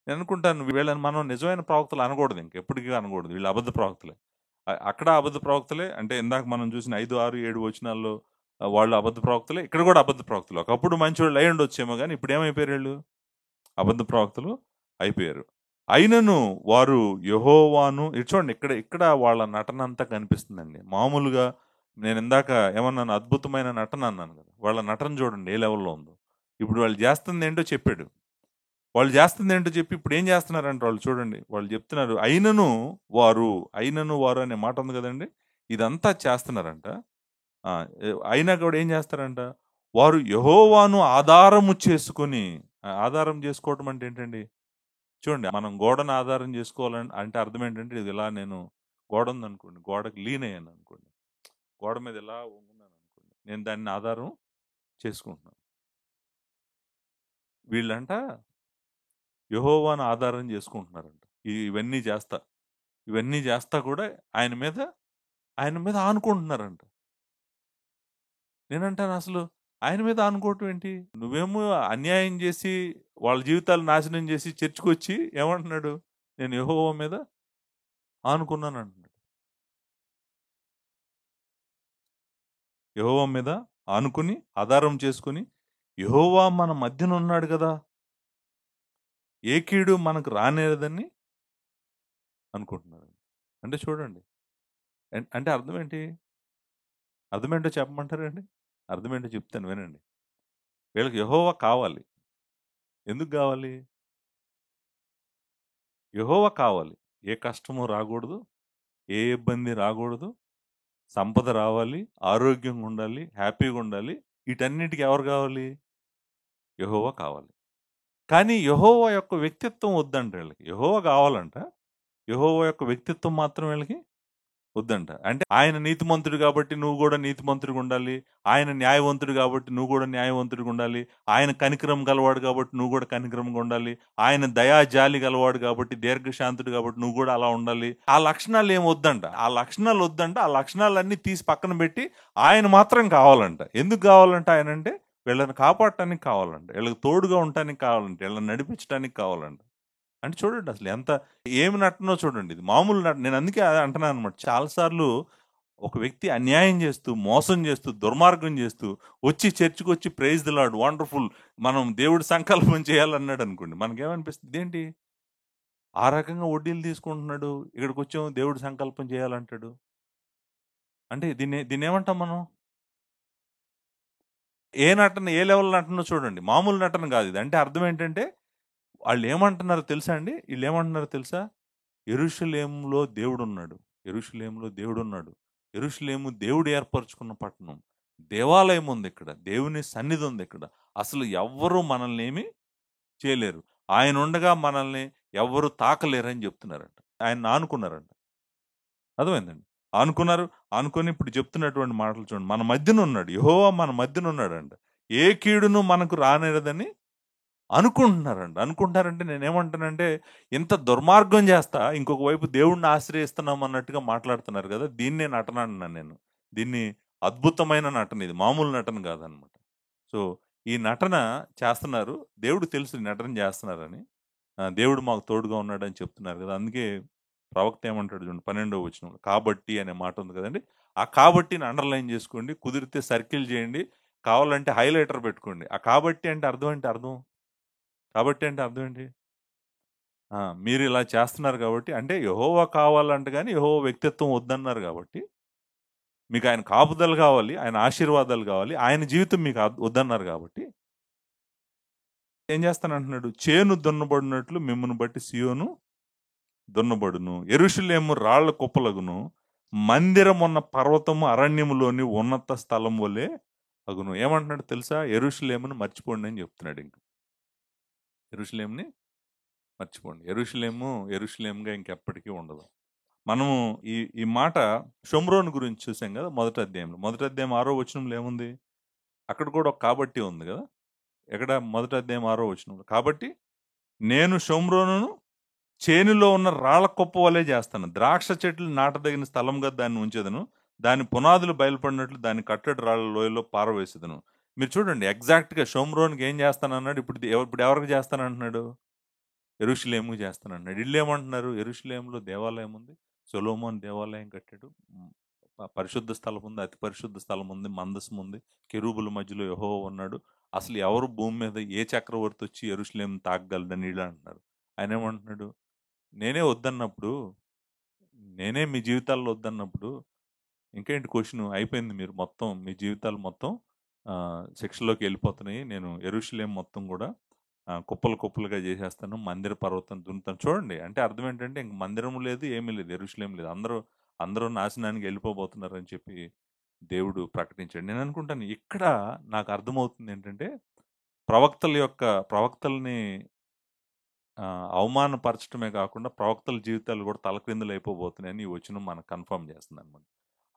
నేను అనుకుంటాను వీళ్ళని మనం నిజమైన ప్రవక్తలు అనకూడదు ఇంక. ఎప్పటికీ అనకూడదు. వీళ్ళు అబద్ధ ప్రవక్తలే. అక్కడ అబద్ధ ప్రవక్తలే. అంటే ఇందాక మనం చూసిన 5, 6, 7 వచనాల్లో వాళ్ళు అబద్ధ ప్రవక్తలే. ఇక్కడ కూడా అబద్ధ ప్రవక్తలు. ఒకప్పుడు మంచోళ్ళు అయి ఉండొచ్చేమో గానీ ఇప్పుడు ఏమైపోయారు వీళ్ళు? అబద్ధ ప్రవక్తలు అయిపోయారు. అయినను వారు యెహోవాను ఇది చూడండి ఇక్కడ ఇక్కడ వాళ్ళ నటన అంతా కనిపిస్తుందండి. మామూలుగా నేను ఇందాక ఏమన్నాను? అద్భుతమైన నటన అన్నాను కదా! వాళ్ళ నటన చూడండి ఏ లెవెల్‌లో ఉందో. ఇప్పుడు వాళ్ళు చేస్తుందేంటో చెప్పాడు. వాళ్ళు చేస్తుందేంటో చెప్పి ఇప్పుడు ఏం చేస్తున్నారంటే వాళ్ళు చూడండి. వాళ్ళు చెప్తున్నారు అయినను వారు అనే మాట ఉంది కదండీ! ఇదంతా చేస్తున్నారంట. ఆ! అయినా కూడా ఏం చేస్తారంట? వారు యెహోవాను ఆధారము చేసుకొని ఆధారం చేసుకోవటం అంటే ఏంటండి? చూడండి మనం గోడను ఆధారం చేసుకోవాలని అంటే అర్థం ఏంటంటే ఇది ఇలా నేను గోడ ఉందనుకోండి. గోడకి లీన్ అయ్యాననుకోండి. గోడ మీద ఇలా వంగున్నాననుకోండి. నేను దాన్ని ఆధారం చేసుకుంటున్నాను. వీళ్ళంట యెహోవాను ఆధారం చేసుకుంటున్నారంట. ఇవన్నీ చేస్తా. ఇవన్నీ చేస్తా కూడా ఆయన మీద ఆనుకుంటున్నారంట. నేనంటాను అసలు ఆయన మీద ఆనుకోవటం ఏంటి? నువ్వేమో అన్యాయం చేసి, వాళ్ళ జీవితాలు నాశనం చేసి చర్చ్‌కొచ్చి ఏమంటున్నాడు? నేను యెహోవా మీద ఆనుకున్నానంటున్నాడు. యెహోవా మీద ఆనుకుని, ఆధారం చేసుకొని, యెహోవా మన మధ్యన ఉన్నాడు గదా! ఏ కీడు మనకు రానేరదని అనుకుంటున్నారు. అంటే చూడండి. అంటే అర్థం ఏంటి? అర్థమేంటో చెప్పమంటారండి? అర్థమేంటో చెప్తాను వినండి. వీళ్ళకి యెహోవా కావాలి. ఎందుకు గావాలి? యెహోవా కావాలి. ఏ కష్టము రాగూడదు. ఏ ఇబ్బంది రాగూడదు. సంపద రావాలి. ఆరోగ్యంగా ఉండాలి. హ్యాపీగా ఉండాలి. వీటన్నిటికి ఎవరు కావాలి? యెహోవా కావాలి. కానీ యెహోవా యొక్క వ్యక్తిత్వం వద్దంట వీళ్ళకి. యెహోవా కావాలంట. యెహోవా యొక్క వ్యక్తిత్వం మాత్రం వీళ్ళకి వద్దంట. అంటే ఆయన నీతిమంతుడు కాబట్టి నువ్వు కూడా నీతిమంతుడిగా ఉండాలి. ఆయన న్యాయవంతుడు కాబట్టి నువ్వు కూడా న్యాయవంతుడిగా ఉండాలి. ఆయన కనికరం గలవాడు కాబట్టి నువ్వు కూడా కనికరంగా ఉండాలి. ఆయన దయా జాలి గలవాడు కాబట్టి దీర్ఘశాంతుడు కాబట్టి నువ్వు కూడా అలా ఉండాలి. ఆ లక్షణాలు ఏం వద్దంట. ఆ లక్షణాలు వద్దంట. ఆ లక్షణాలన్నీ తీసి పక్కన పెట్టి ఆయన మాత్రం కావాలంట. ఎందుకు కావాలంట ఆయన అంటే వీళ్ళని కాపాడటానికి కావాలంట. వీళ్ళకి తోడుగా ఉండటానికి కావాలంట. వీళ్ళని నడిపించడానికి కావాలంట. అంటే చూడండి అసలు ఎంత ఏమి నటనో చూడండి. ఇది మామూలు నటన. నేను అందుకే అంటున్నాను అనమాట. చాలాసార్లు ఒక వ్యక్తి అన్యాయం చేస్తూ, మోసం చేస్తూ, దుర్మార్గం చేస్తూ వచ్చి చర్చికి వచ్చి ప్రైజ్ ది లార్డ్ వండర్ఫుల్ మనం దేవుడి సంకల్పం చేయాలన్నాడు అనుకోండి, మనకేమనిపిస్తుంది? ఏంటి ఆ రకంగా వడ్డీలు తీసుకుంటున్నాడు, ఇక్కడికి వచ్చాము దేవుడి సంకల్పం చేయాలంటాడు. అంటే దీన్ని ఏమంటాం మనం? ఏ నటన ఏ లెవెల్ నటనో చూడండి. మామూలు నటన కాదు ఇది. అంటే అర్థం ఏంటంటే వాళ్ళు ఏమంటున్నారో తెలుసా అండి? వీళ్ళు ఏమంటున్నారో తెలుసా? యెరూషలేములో దేవుడున్నాడు. యెరూషలేములో దేవుడున్నాడు. యెరూషలేము దేవుడు ఏర్పరచుకున్న పట్టణం. దేవాలయం ఉందిక్కడ. దేవుని సన్నిధి ఉందిక్కడ. అసలు ఎవ్వరు మనల్నేమి చేయలేరు. ఆయనుండగా మనల్ని ఎవ్వరు తాకలేరని చెప్తున్నారంట. ఆయన్ని ఆనుకున్నారంట. అర్థమైందండి. ఆనుకున్నారు. ఆనుకొని ఇప్పుడు చెప్తున్నటువంటి మాటలు చూడండి. మన మధ్యనున్నాడు. యెహోవా మన మధ్యనున్నాడంట. ఏ కీడును మనకు రానేరదని అనుకుంటున్నారండి. అనుకుంటున్నారంటే నేనేమంటానంటే, ఇంత దుర్మార్గం చేస్తా, ఇంకొక వైపు దేవుడిని ఆశ్రయిస్తున్నాం అన్నట్టుగా మాట్లాడుతున్నారు కదా! దీన్నే నటన అన్నాను నేను. దీన్ని అద్భుతమైన నటన ఇది. మామూలు నటన కాదనమాట. సో, ఈ నటన చేస్తున్నారు. దేవుడికి తెలుసు ఈ నటన చేస్తున్నారని. దేవుడు మాకు తోడుగా ఉన్నాడని చెప్తున్నారు కదా! అందుకే ప్రవక్త ఏమంటాడు చూడండి 12వ వచనంలో. కాబట్టి అనే మాట ఉంది కదండీ! ఆ కాబట్టిని అండర్‌లైన్ చేసుకోండి. కుదిరితే సర్కిల్ చేయండి. కావాలంటే హైలైటర్ పెట్టుకోండి. ఆ కాబట్టి అంటే అర్థం ఏంటి అర్థం? కాబట్టి అంటే అర్థం ఏంటి? మీరిలా చేస్తున్నారు గాబట్టి, అంటే యెహోవా కావాలంట గాని, యెహోవా వ్యక్తిత్వం వద్దన్నారు గాబట్టి, మీకాయన కాపుదల గావాలి, ఆయన ఆశీర్వాదాలు గావాలి, ఆయన జీవితం మీకు వద్దన్నారు గాబట్టి, ఏం చేస్తానంటున్నాడు? చేను దున్నబడినట్లు మిమ్మును బట్టి సీయోను దున్నబడును. యెరూషలేము రాళ్ల కుప్పలగును. మందిరమున్న పర్వతము అరణ్యములోని ఉన్నత స్థలం వలె అగును. ఏమంటున్నాడు తెలుసా? యెరూషలేమును మర్చిపోండి అని చెప్తున్నాడింక. యెరూషలేముని మర్చిపోండి. యెరూషలేముగా ఇంకెప్పటికీ ఉండదు. మనము ఈ ఈ మాట షోమ్రోను గురించి చూసాం కదా మొదటి అధ్యాయంలో. మొదటి అధ్యాయం 6వ వచనంలో ఏముంది? అక్కడ కూడా ఒక కాబట్టి ఉంది కదా! ఎక్కడ? మొదటి అధ్యాయం 6వ వచనంలో. కాబట్టి నేను షోమ్రోనును చేనులో ఉన్న రాళ్ల కుప్ప వలె చేస్తాను. ద్రాక్ష చెట్లు నాటదగిన స్థలంగా దాన్ని ఉంచెదను. దాని పునాదులు బయలుపడినట్లు దాని కట్టడి రాళ్ల లోయలో పారవేసేదను. మీరు చూడండి ఎగ్జాక్ట్‌గా షోమ్రోన్‌కి ఏం చేస్తానన్నాడు? ఇప్పుడు ఎవరికి చేస్తానంటున్నాడు? యెరూషలేముకి చేస్తానంటున్నాడు. ఈళ్ళేమంటున్నారు? యెరూషలేములో దేవాలయం ఉంది. సొలొమోను దేవాలయం కట్టాడు. పరిశుద్ధ స్థలం ఉంది. అతి పరిశుద్ధ స్థలం ఉంది. మందసం ఉంది. కెరూబుల మధ్యలో యెహోవా ఉన్నాడు. అసలు ఎవరు భూమి మీద ఏ చక్రవర్తి వచ్చి యెరూషలేముని తాకగలడని ఈళ్ళు అంటున్నారు. ఆయనేమంటున్నాడు? నేనే వద్దన్నప్పుడు, నేనే మీ జీవితాల్లో వద్దన్నప్పుడు ఇంకేంటి క్వెషను? అయిపోయింది మీరు మొత్తం మీ జీవితాలు మొత్తం శిక్షలోకి వెళ్ళిపోతున్నాయి. నేను యెరూషలేము మొత్తం గూడా కుప్పలు కుప్పలుగా చేసేస్తాను. మందిర పర్వతం దున్నుతాను. చూడండి అంటే అర్థం ఏంటంటే ఇంక మందిరం లేదు, ఏమీ లేదు. యెరూషలేం లేదు. అందరూ నాశనానికి వెళ్ళిపోబోతున్నారని చెప్పి దేవుడు ప్రకటించాడు. నేను అనుకుంటాను ఇక్కడ నాకు అర్థమవుతుంది ఏంటంటే ప్రవక్తల్ని అవమానపరచటమే కాకుండా ప్రవక్తల జీవితాలు కూడా తలక్రిందులైపోబోతున్నాయని ఈ వచనం మనకు కన్ఫర్మ్ చేస్తుందనమాట.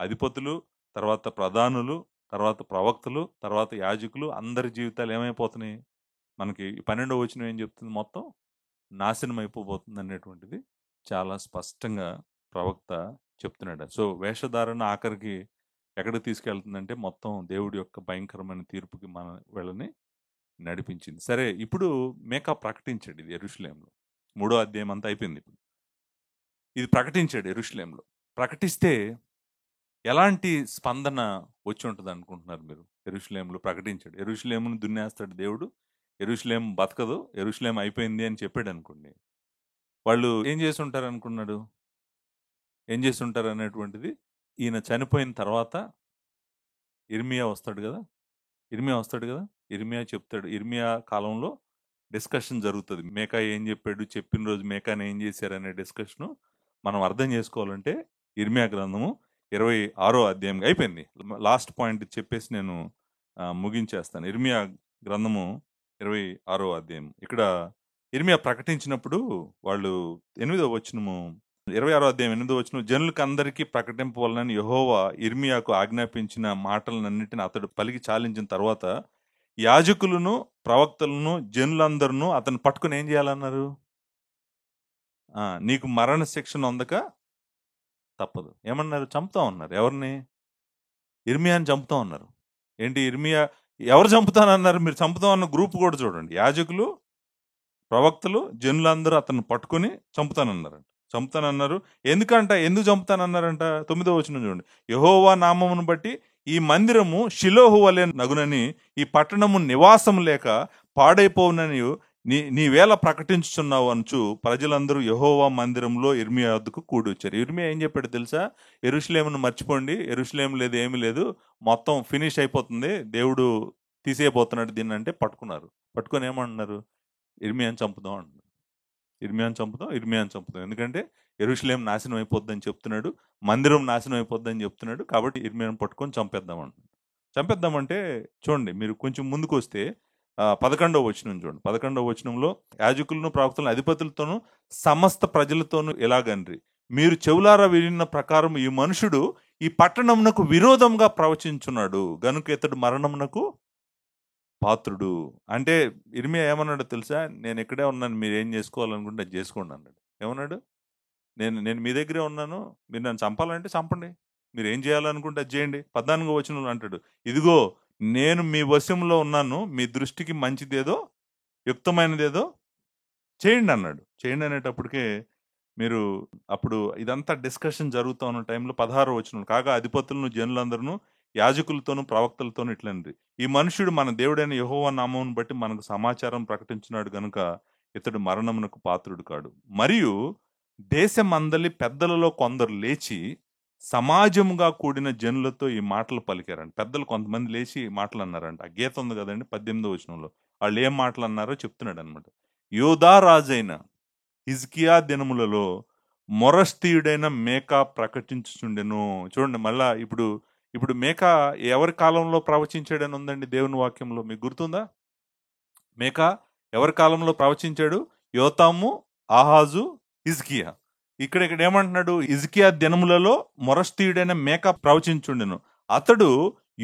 అధిపతులు, తర్వాత ప్రధానులు, తర్వాత ప్రవక్తలు, తర్వాత యాజకులు అందరి జీవితాలు ఏమైపోతున్నాయి? మనకి 12వ వచనం ఏం చెప్తుంది? మొత్తం నాశనం అయిపోబోతుంది అనేటువంటిది చాలా స్పష్టంగా ప్రవక్త చెప్తున్నాడు. సో, వేషధారణ ఆఖరికి ఎక్కడికి తీసుకెళ్తుందంటే మొత్తం దేవుడి యొక్క భయంకరమైన తీర్పుకి వీళ్ళని నడిపించింది. సరే ఇప్పుడు మీకా ప్రకటించాడు ఇది యెరూషలేములో. 3వ అధ్యాయం అంతా అయిపోయింది ఇప్పుడు. ఇది ప్రకటించాడు యెరూషలేములో. ప్రకటిస్తే ఎలాంటి స్పందన వచ్చి ఉంటదనుకుంటున్నారు మీరు? యెరూషలేములో ప్రకటించాడు. యెరూషలేమును దున్నేస్తాడు దేవుడు. యెరూషలేము బతకదు. యెరూషలేము అయిపోయింది అని చెప్పాడనుకోండి. వాళ్ళు ఏం చేసుంటారనుకున్నాడు? ఏం చేసుంటారనేటువంటిది ఈయన చనిపోయిన తర్వాత యిర్మీయా వస్తాడు గదా! యిర్మీయా చెప్తాడు. యిర్మీయా కాలంలో డిస్కషన్ జరుగుతది. మీకా ఏం జెప్పాడు? చెప్పిన రోజు మీకాని ఏం జేశారనే డిస్కషను మనం అర్థం జేసుకోవాలంటే యిర్మీయా గ్రంథము 26వ అధ్యాయం అయిపోయింది. లాస్ట్ పాయింట్ చెప్పేసి నేను ముగించేస్తాను. యిర్మీయా గ్రంథము 26వ అధ్యాయం. ఇక్కడ యిర్మీయా ప్రకటించినప్పుడు వాళ్ళు 8వ వచనము 26వ అధ్యాయం 8వ వచనం, జనులకు అందరికీ ప్రకటింపవలనని యెహోవా యిర్మీయాకు ఆజ్ఞాపించిన మాటలన్నిటిని అతడు పలికి చాలించిన తర్వాత యాజకులను ప్రవక్తలను జనులందరూ అతను పట్టుకుని ఏం చేయాలన్నారు? నీకు మరణ శిక్ష నొందక తప్పదు. ఏమన్నారు? చంపుతా ఉన్నారు. ఎవరిని? యిర్మీయాని చంపుతా ఉన్నారు. ఏంటి యిర్మీయా ఎవరు చంపుతానన్నారు? మీరు చంపుతాం అన్న గ్రూప్ కూడా చూడండి. యాజకులు, ప్రవక్తలు, జనులందరూ అతన్ని పట్టుకుని చంపుతానన్నారంట. చంపుతానన్నారు. ఎందుకు చంపుతానన్నారంట? 9వ వచనం చూడండి. యెహోవా నామమును బట్టి ఈ మందిరము షిలోహు వలె నగునని, ఈ పట్టణము నివాసం లేక పాడైపోవునని నీవేళ ప్రకటించుచున్నావు అనుచు ప్రజలందరూ యెహోవా మందిరంలో యిర్మీయా వద్దకు కూడి వచ్చారు. యిర్మీయా ఏం చెప్పాడు తెలుసా? యెరూషలేమును మర్చిపోండి, యెరూషలేము లేదు, ఏమీ లేదు, మొత్తం ఫినిష్ అయిపోతుంది, దేవుడు తీసేయబోతున్నాడు దీన్ని అంటే పట్టుకున్నారు. పట్టుకొని ఏమంటున్నారు? యిర్మీయాని చంపుదాం అంటున్నారు. యిర్మీయాని చంపుదాం. ఎందుకంటే యెరూషలేము నాశనం అయిపోద్దని చెప్తున్నాడు, మందిరం నాశనం అయిపోద్దని చెప్తున్నాడు. కాబట్టి యిర్మీయాని పట్టుకొని చంపేద్దాం అంటున్నాడు. చంపేద్దామంటే చూడండి, మీరు కొంచెం ముందుకు వస్తే 11వ వచనం చూడండి. 11వ వచనంలో యాజకులను, ప్రవక్తలను, అధిపతులతోనూ సమస్త ప్రజలతోనూ ఎలాగండ్రి, మీరు చెవులారా వినిన ప్రకారం ఈ మనుషుడు ఈ పట్టణమునకు విరోధంగా ప్రవచించున్నాడు గనుక ఇతడు మరణమునకు పాత్రుడు. అంటే యిర్మీయా ఏమన్నాడో తెలుసా? నేను ఇక్కడే ఉన్నాను, మీరు ఏం చేసుకోవాలనుకుంటే అది చేసుకోండి అన్నాడు. ఏమన్నాడు? నేను నేను మీ దగ్గరే ఉన్నాను, మీరు నన్ను చంపాలంటే చంపండి, మీరు ఏం చేయాలనుకుంటే అది చేయండి. 14వ వచనంలో అంటాడు, ఇదిగో నేను మీ వశంలో ఉన్నాను, మీ దృష్టికి మంచిదేదో యుక్తమైనదేదో చేయండి అన్నాడు. చేయండి అనేటప్పటికే మీరు అప్పుడు ఇదంతా డిస్కషన్ జరుగుతూ ఉన్న టైంలో 16వ వచనం, కాగా అధిపతులను జనులందరూ యాజకులతోనూ ప్రవక్తలతోనూ ఇట్లనిరి, ఈ మనుష్యుడు మన దేవుడైన యెహోవా నామమును బట్టి మనకు సమాచారం ప్రకటించున్నాడు గనుక ఇతడు మరణమునకు పాత్రుడు కాడు. మరియు దేశమందలి పెద్దలలో కొందరు లేచి సమాజముగా కూడిన జనులతో ఈ మాటలు పలికారంట. పెద్దలు కొంతమంది లేచి మాటలు అన్నారంట. ఆ గీత ఉంది కదండి 18వ వచనంలో, వాళ్ళు ఏం మాటలు అన్నారో చెప్తున్నాడు అనమాట. యోధా రాజైన హిజ్కియా దినములలో మొరస్తీయుడైన మేకా ప్రకటించుచుండెను. చూడండి మళ్ళా ఇప్పుడు మేకా ఎవరి కాలంలో ప్రవచించాడని ఉందండి దేవుని వాక్యంలో, మీకు గుర్తుందా? మేకా ఎవరి కాలంలో ప్రవచించాడు? యోతాము, ఆహాజు, హిజ్కియా. ఇక్కడ ఏమంటున్నాడు? హిజ్కియా దినములలో మొరస్తీయుడైన మేకా ప్రవచించుండెను, అతడు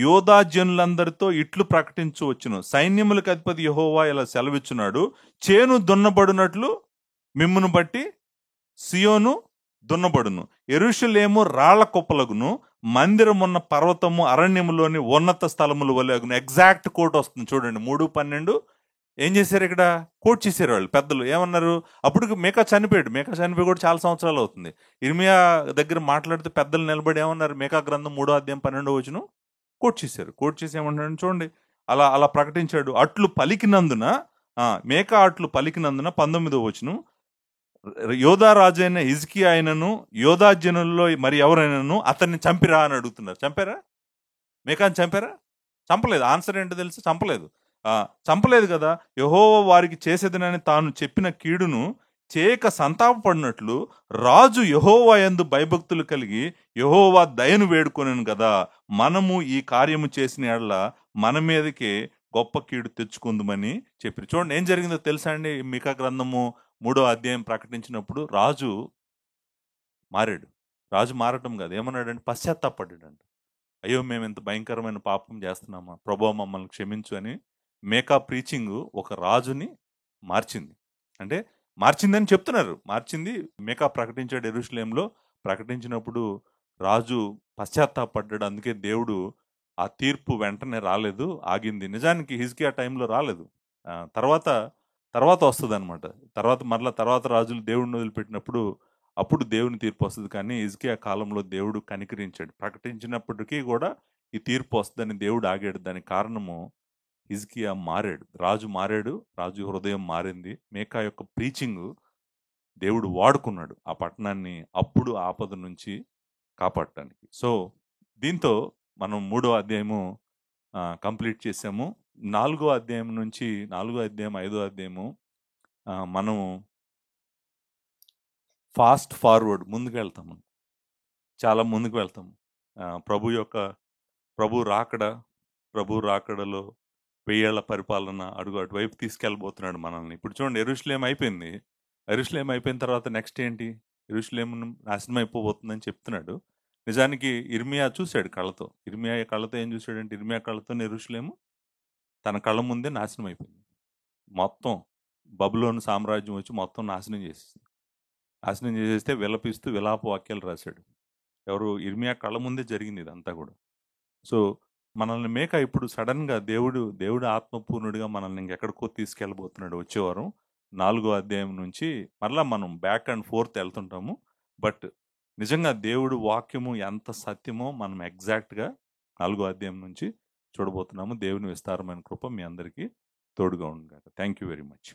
యోధా జనులందరితో ఇట్లు ప్రకటించు వచ్చును, సైన్యములకు అధిపతి యెహోవా ఇలా సెలవిచ్చున్నాడు, చేను దున్నబడినట్లు మిమ్మును బట్టి సియోను దున్నబడును, యెరూషలేము రాళ్ల కుప్పలగును, మందిరమున్న పర్వతము అరణ్యములోని ఉన్నత స్థలముల వలె. ఎగ్జాక్ట్ కోట్ వస్తుంది చూడండి. 3:12 ఏం చేశారు ఇక్కడ? కోట్ చేశారు వాళ్ళు పెద్దలు. ఏమన్నారు? అప్పుడు మేకా చనిపోయి కూడా చాలా సంవత్సరాలు అవుతుంది. యిర్మీయా దగ్గర మాట్లాడితే పెద్దలు నిలబడి ఏమన్నారు? మేకా గ్రంథం 3వ అధ్యాయం 12వ వచనం కోట్ చేశారు. కోట్ చేసి ఏమన్నాడు చూడండి, అలా అలా ప్రకటించాడు. అట్లు పలికినందున మేకా అట్లు పలికినందున 19వ వచనం, యోధా రాజైన హిజ్కియా అయినను యోధా జనుల్లో మరి ఎవరైనాను అతన్ని చంపిరా అని అడుగుతున్నారు. చంపారా? మేకాని చంపారా? చంపలేదు. ఆన్సర్ ఏంటో తెలుసు? చంపలేదు కదా. యెహోవా వారికి చేసేదనని తాను చెప్పిన కీడును చేయక సంతాపపడినట్లు రాజు యెహోవా యందు భయభక్తులు కలిగి యెహోవా దయను వేడుకొనెను కదా, మనము ఈ కార్యము చేసిన యెడల మన మీదకే గొప్ప కీడు తెచ్చుకుందామని చెప్పి. చూడండి ఏం జరిగిందో తెలుసా అండి? మీకా గ్రంథము 3వ అధ్యాయం ప్రకటించినప్పుడు రాజు మారాడు. రాజు మారటం కాదు, ఏమన్నాడంటే పశ్చాత్తాపడ్డాడంట. అయ్యో మేము ఇంత భయంకరమైన పాపం చేస్తున్నామా, ప్రభువా మమ్మల్ని క్షమించు అని మేకా ప్రీచింగ్ ఒక రాజుని మార్చింది. అంటే మార్చిందని చెప్తున్నారు. మార్చింది. మేకా ప్రకటించాడు యెరూషలేములో. ప్రకటించినప్పుడు రాజు పశ్చాత్తాపడ్డాడు. అందుకే దేవుడు ఆ తీర్పు వెంటనే రాలేదు, ఆగింది. నిజానికి హిజ్కియా టైంలో రాలేదు. తర్వాత వస్తుంది అనమాట. తర్వాత రాజులు దేవుడిని వదిలిపెట్టినప్పుడు అప్పుడు దేవుని తీర్పు వస్తుంది. కానీ హిజ్కియా కాలంలో దేవుడు కనికరించాడు. ప్రకటించినప్పటికీ కూడా ఈ తీర్పు వస్తుందని దేవుడు ఆగాడు. దానికి కారణము హిజ్కియా మారాడు. రాజు హృదయం మారింది. మేకా యొక్క ప్రీచింగ్ దేవుడు వాడుకున్నాడు ఆ పట్టణాన్ని అప్పుడు ఆపద నుంచి కాపాడటానికి. సో దీంతో మనం 3వ అధ్యాయము కంప్లీట్ చేసాము. 4వ అధ్యాయం నుంచి 5వ అధ్యాయము మనము ఫాస్ట్ ఫార్వర్డ్ ముందుకు వెళ్తాము, చాలా ముందుకు వెళ్తాము. ప్రభు రాకడలో 1000 ఏళ్ల పరిపాలన అటువైపు తీసుకెళ్ళబోతున్నాడు మనల్ని. ఇప్పుడు చూడండి, యెరూషలేం అయిపోయింది. యెరూషలేం అయిపోయిన తర్వాత నెక్స్ట్ ఏంటి? యెరూషలేము నాశనం అయిపోబోతుందని చెప్తున్నాడు. నిజానికి ఇర్మియా చూసాడు కళ్ళతో. ఇర్మియా కళ్ళతో ఏం చూసాడంటే, ఇర్మియా కళ్ళతోని యెరూషలేము తన కళ్ళ ముందే నాశనం అయిపోయింది. మొత్తం బబులోను సామ్రాజ్యం వచ్చి మొత్తం నాశనం చేసేసింది. నాశనం చేసేస్తే విలపిస్తూ విలాప వాక్యాలు రాశాడు. ఎవరు? ఇర్మియా కళ్ళ ముందే జరిగింది ఇదంతా కూడా. సో, మనల్ని ఇప్పుడు సడెన్‌గా దేవుడు ఆత్మపూర్ణుడిగా మనల్ని ఇంకెక్కడికో తీసుకెళ్ళబోతున్నాడు వచ్చే వారం. 4 అధ్యాయం నుంచి మరలా మనం బ్యాక్ అండ్ ఫోర్త్ ఎళ్తుంటాము. బట్ నిజంగా దేవుడు వాక్యము ఎంత సత్యమో మనం ఎగ్జాక్ట్‌గా 4 అధ్యాయం నుంచి చూడబోతున్నాము. దేవుని విస్తారమైన కృప మీ అందరికీ తోడుగా ఉండుగాక. Thank you very much.